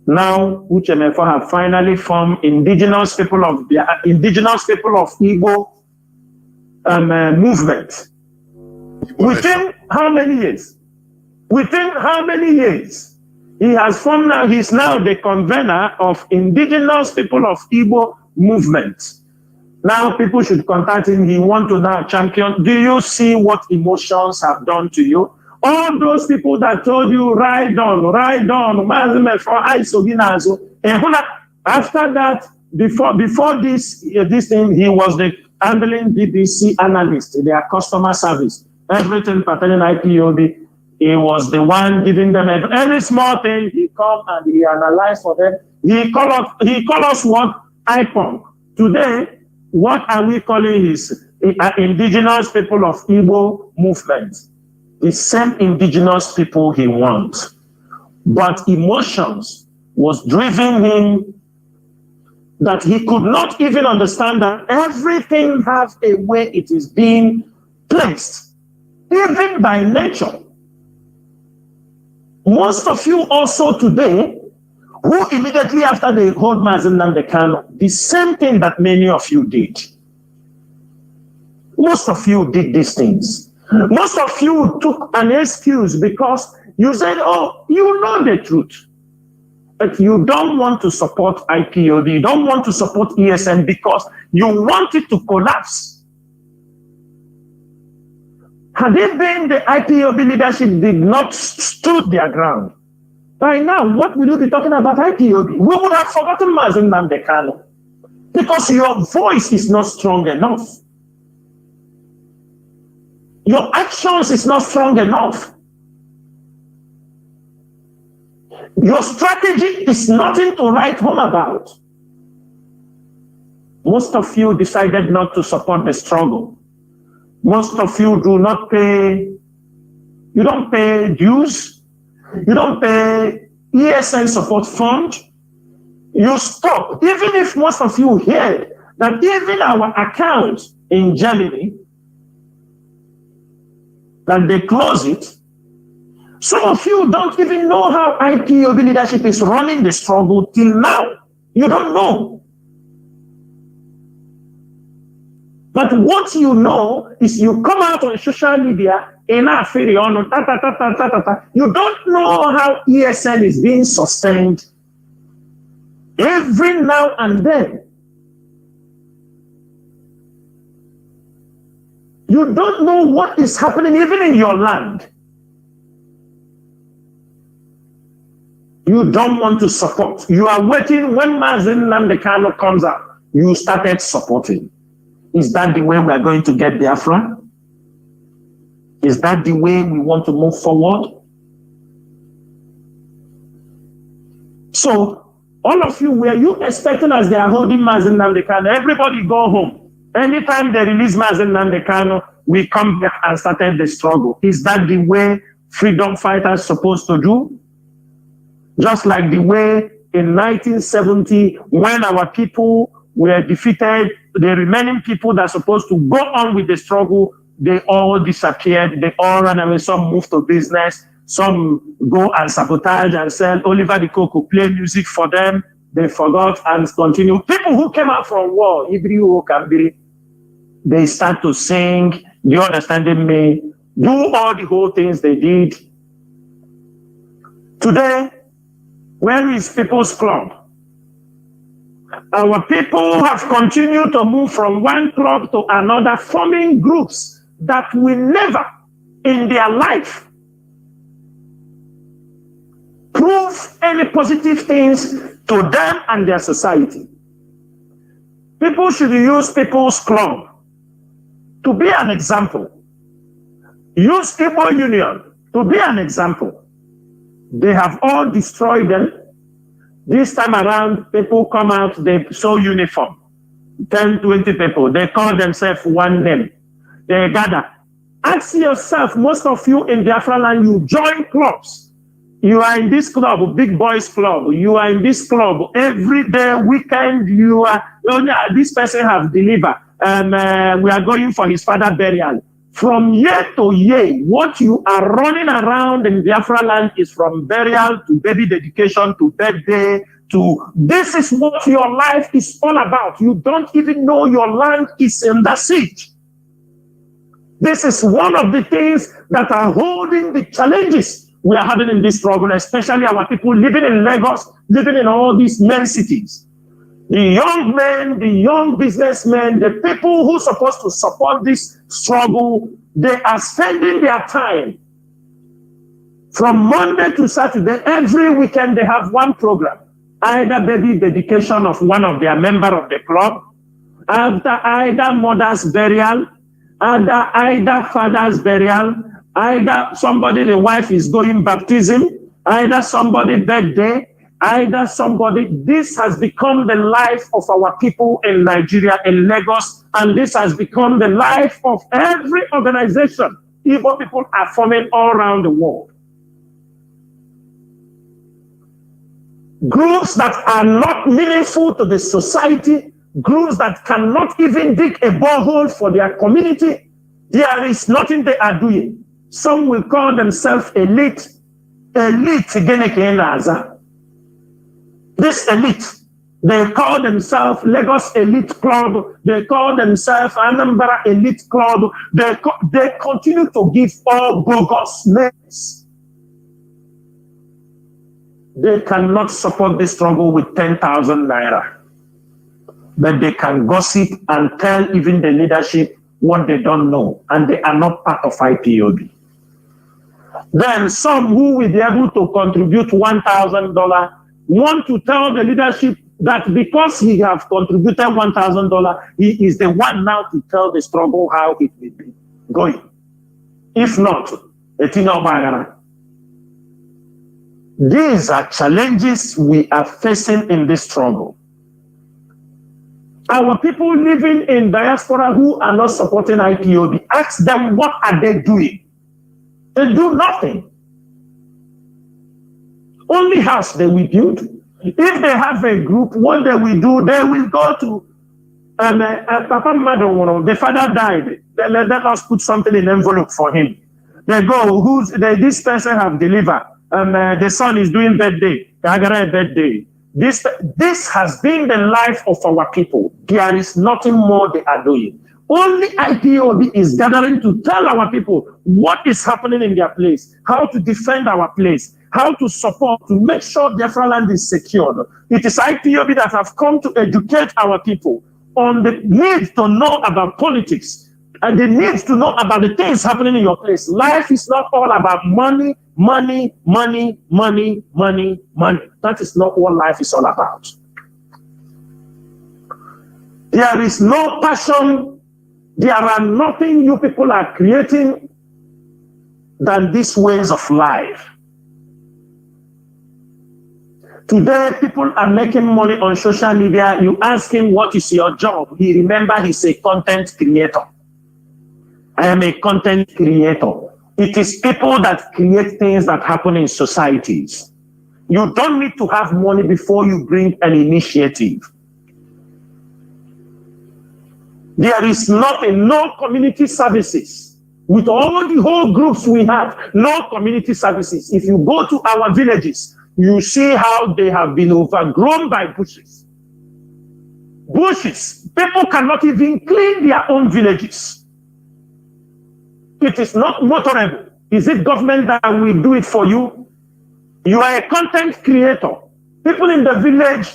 Now, Uchemefo have finally formed indigenous people of Igbo movement. Within how many years? Within how many years? He has formed now, he's now the convener of indigenous people of Igbo movement. Now people should contact him. He wants to now champion. Do you see what emotions have done to you? All those people that told you, ride on, after that, before this thing, he was the handling BBC analyst, their customer service. Everything pertaining IPOB, he was the one giving them every small thing. He come and he analyzed for them. He call us what? IPOB. Today, what are we calling his indigenous people of Igbo movement? The same indigenous people he wants. But emotions was driving him that he could not even understand that everything has a way it is being placed, even by nature. Most of you also today, who immediately after they hold Mazi Nnamdi Kanu, the same thing that many of you did. Most of you did these things. Most of you took an excuse because you said, oh, you know the truth. But you don't want to support IPOB, you don't want to support ESN because you want it to collapse. Had it been the IPOB leadership did not stood their ground, by now, what will you be talking about IPOB? We would have forgotten Mazi Nnamdi Kanu because your voice is not strong enough. Your actions is not strong enough. Your strategy is nothing to write home about. Most of you decided not to support the struggle. Most of you do not pay, you don't pay dues, you don't pay ESN support fund, you stop. Even if most of you heard that even our account in Germany, that they close it, some of you don't even know how IPOB leadership is running the struggle till now. You don't know. But what you know is you come out on social media, you don't know how ESN is being sustained every now and then. You don't know what is happening even in your land. You don't want to support. You are waiting when Mazi Nnamdi Kanu comes out. You started supporting. Is that the way we are going to get Biafra? Is that the way we want to move forward? So, all of you, were you expecting as they are holding Mazi Nnamdi Kanu, everybody go home? Anytime they release Mazi Nnamdi Kanu, we come back and started the struggle. Is that the way freedom fighters supposed to do? Just like the way in 1970, when our people were defeated, the remaining people that are supposed to go on with the struggle, they all disappeared. They all ran away. Some moved to business. Some go and sabotage and sell. Oliver the Coco play music for them. They forgot and continue. People who came out from war, they start to sing. Do you understand me? Do all the whole things they did. Today, where is People's Club? Our people have continued to move from one club to another, forming groups that will never in their life prove any positive things to them and their society. People should use People's Club to be an example. Use Igbo Union to be an example. They have all destroyed them. This time around, people come out, they sew uniform. 10, 20 people. They call themselves one name. They gather. Ask yourself, most of you in Biafra land, you join clubs. You are in this club, Big Boys Club. You are in this club. Every day, weekend, you are, this person has delivered. And we are going for his father burial. From year to year, what you are running around in Biafra land is from burial to baby dedication to birthday to this is what your life is all about. You don't even know your land is in the siege. This is one of the things that are holding the challenges we are having in this struggle, especially our people living in Lagos, living in all these main cities. The young men, the young businessmen, the people who are supposed to support this struggle, they are spending their time from Monday to Saturday. Every weekend they have one program, either baby dedication of one of their members of the club, either mother's burial, either father's burial, either somebody, the wife is going baptism, either somebody birthday, either somebody. This has become the life of our people in Nigeria, in Lagos, and this has become the life of every organization Igbo people are forming all around the world. Groups that are not meaningful to the society, groups that cannot even dig a borehole for their community, there is nothing they are doing. Some will call themselves elite. This elite, they call themselves Lagos Elite Club, they call themselves Anambra Elite Club, they continue to give all bogus names. They cannot support this struggle with 10,000 naira. But they can gossip and tell even the leadership what they don't know, and they are not part of IPOB. Then some who will be able to contribute $1,000 want to tell the leadership that because he has contributed $1,000, he is the one now to tell the struggle how it will be going. If not, these are challenges we are facing in this struggle. Our people living in diaspora who are not supporting IPOB, ask them what are they doing? They do nothing. Only house they will build. If they have a group, what they will do, they will go to Papa Madon, the father died. Let us put something in envelope for him. They go, this person have delivered. The son is doing birthday. Birthday. This has been the life of our people. There is nothing more they are doing. Only IPOB is gathering to tell our people what is happening in their place, how to defend our place, how to support, to make sure Biafra land is secured. It is IPOB that have come to educate our people on the need to know about politics and the need to know about the things happening in your place. Life is not all about money, money, money, money, money, money. That is not what life is all about. There is no passion. There are nothing you people are creating than these ways of life. Today, people are making money on social media. You ask him, what is your job? He remember he's a content creator. I am a content creator. It is people that create things that happen in societies. You don't need to have money before you bring an initiative. There is nothing, no community services. With all the whole groups we have, no community services. If you go to our villages, you see how they have been overgrown by bushes. Bushes. People cannot even clean their own villages. It is not motorable. Is it government that will do it for you? You are a content creator. People in the village,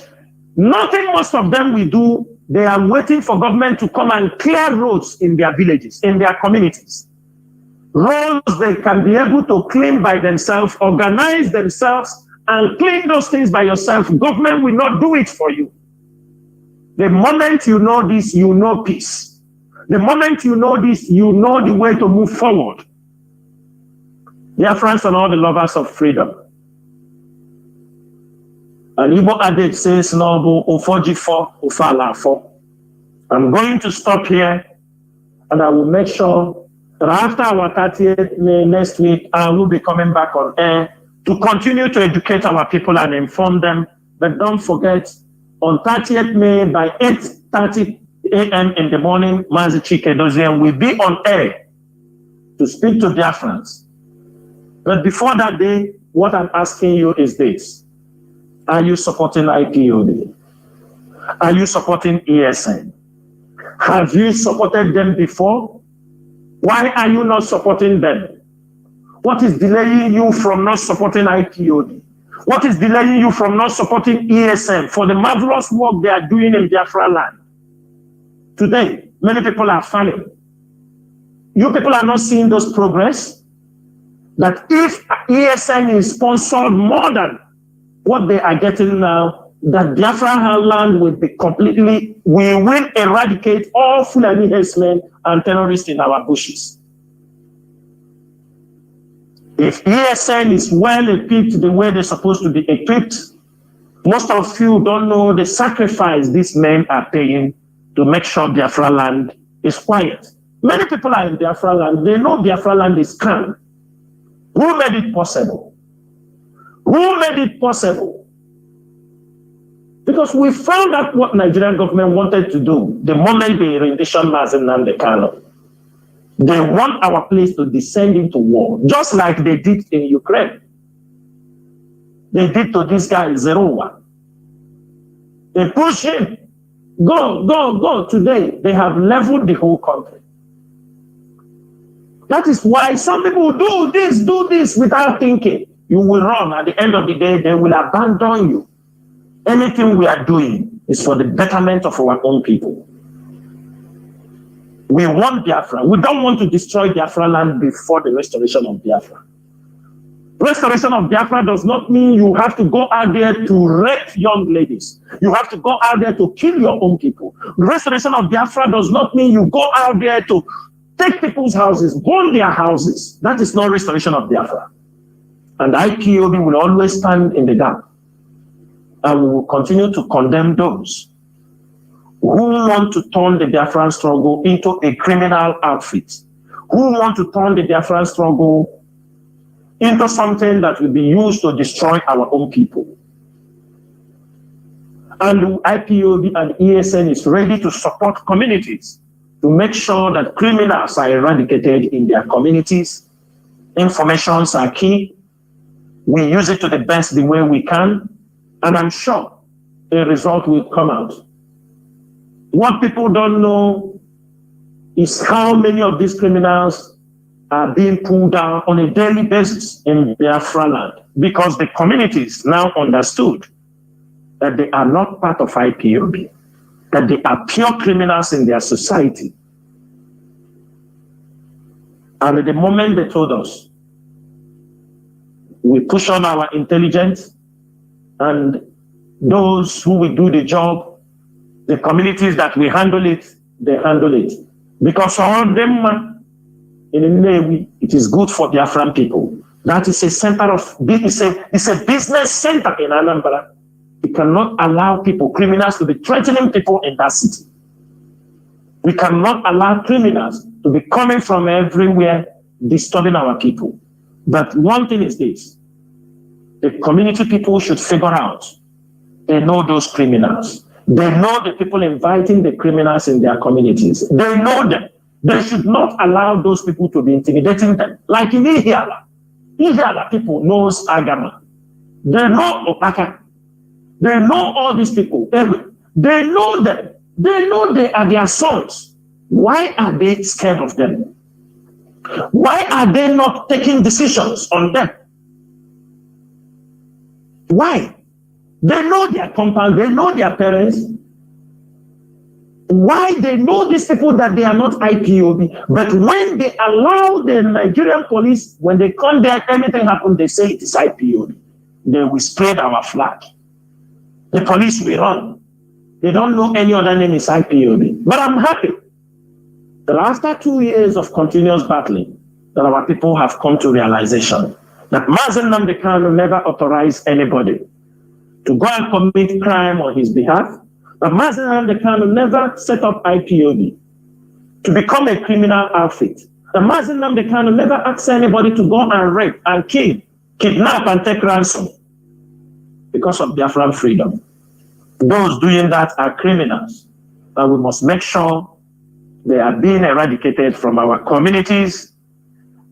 nothing most of them will do. They are waiting for government to come and clear roads in their villages, in their communities. Roads they can be able to clean by themselves, organize themselves, and clean those things by yourself. Government will not do it for you. The moment you know this, you know peace. The moment you know this, you know the way to move forward. Dear friends and all the lovers of freedom. And Igbo adage says, "No, Ufojifo, Ufalafo." I'm going to stop here, and I will make sure that after our 30th May next week, I will be coming back on air to continue to educate our people and inform them. But don't forget, on 30th May by 8:30 a.m. in the morning, Mazi Nnamdi Kanu will be on air to speak to Biafrans. But before that day, what I'm asking you is this. Are you supporting IPOB? Are you supporting ESN? Have you supported them before? Why are you not supporting them? What is delaying you from not supporting IPOB? What is delaying you from not supporting ESN for the marvelous work they are doing in Biafra land? Today, many people are falling. You people are not seeing those progress. That if ESN is sponsored more than what they are getting now, that Biafra land will be completely, we will eradicate all Fulani herdsmen and terrorists in our bushes. If ESN is well equipped the way they're supposed to be equipped, most of you don't know the sacrifice these men are paying to make sure Biafra land is quiet. Many people are in Biafra land, they know Biafra land is calm. Who made it possible? Who made it possible? Because we found out what Nigerian government wanted to do the moment they renditioned Mazi Nnamdi Kanu. They want our place to descend into war, just like they did in Ukraine. They did to this guy, Zeruwa. They push him. Go, go, go. Today, they have leveled the whole country. That is why some people do this without thinking. You will run. At the end of the day, they will abandon you. Anything we are doing is for the betterment of our own people. We want Biafra. We don't want to destroy Biafra land before the restoration of Biafra. Restoration of Biafra does not mean you have to go out there to rape young ladies. You have to go out there to kill your own people. Restoration of Biafra does not mean you go out there to take people's houses, burn their houses. That is not restoration of Biafra. And IPOB will always stand in the gap. And we will continue to condemn those who want to turn the Biafran struggle into a criminal outfit, who want to turn the Biafran struggle into something that will be used to destroy our own people. And IPOB and ESN is ready to support communities to make sure that criminals are eradicated in their communities. Informations are key. We use it to the best the way we can, and I'm sure a result will come out. What people don't know is how many of these criminals are being pulled down on a daily basis in Biafra land, because the communities now understood that they are not part of IPOB, that they are pure criminals in their society. And at the moment they told us, we push on our intelligence, and those who will do the job, the communities that we handle it, they handle it. Because all them in Nnewi, it is good for Biafran people. That is a center of, it's a business center in Anambra. We cannot allow people, criminals, to be threatening people in that city. We cannot allow criminals to be coming from everywhere, disturbing our people. But one thing is this, the community people should figure out, they know those criminals. They know the people inviting the criminals in their communities. They know them. They should not allow those people to be intimidating them. Like in Ihiala. Ihiala people knows Agama. They know Opaka. They know all these people. They know them. They know they are their sons. Why are they scared of them? Why are they not taking decisions on them? Why? They know their compound, they know their parents. Why? They know these people that they are not IPOB. But when they allow the Nigerian police, when they come there, anything happens, they say it is IPOB. They will spread our flag. The police will run. They don't know any other name is IPOB. But I'm happy that after 2 years of continuous battling, that our people have come to realization that Mazi Nnamdi Kanu never authorized anybody to go and commit crime on his behalf. But Mazi Nnamdi Kanu never set up IPOB to become a criminal outfit. The Mazi Nnamdi Kanu never asked anybody to go and rape and kill, kidnap and take ransom because of Biafran freedom. Those doing that are criminals, and we must make sure they are being eradicated from our communities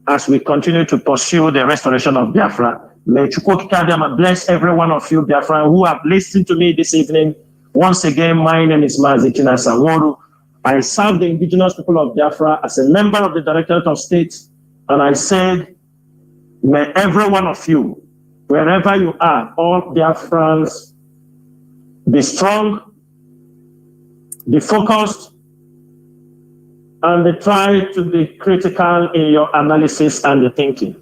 as we continue to pursue the restoration of Biafra. May Chukwokika bless every one of you, Biafra, who have listened to me this evening. Once again, my name is Mazi Nnamdi. I serve the indigenous people of Biafra as a member of the Directorate of State, and I said, may every one of you, wherever you are, all Biafrans, be strong, be focused, and try to be critical in your analysis and your thinking.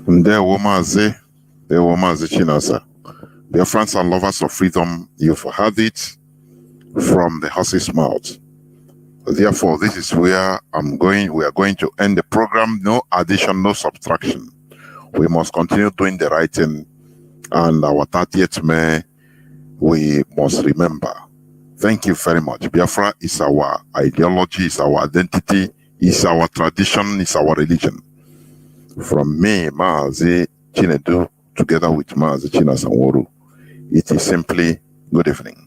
Ndewo Mazi Chinasa. Biafrans and lovers of freedom, you've heard it from the horse's mouth. Therefore, this is where we are going to end the program. No addition, no subtraction. We must continue doing the right thing. And our 30th May, we must remember. Thank you very much. Biafra is our ideology, is our identity, is our tradition, is our religion. From me, Mazi Chinedu, together with Mazi Chinasanworu, it is simply good evening.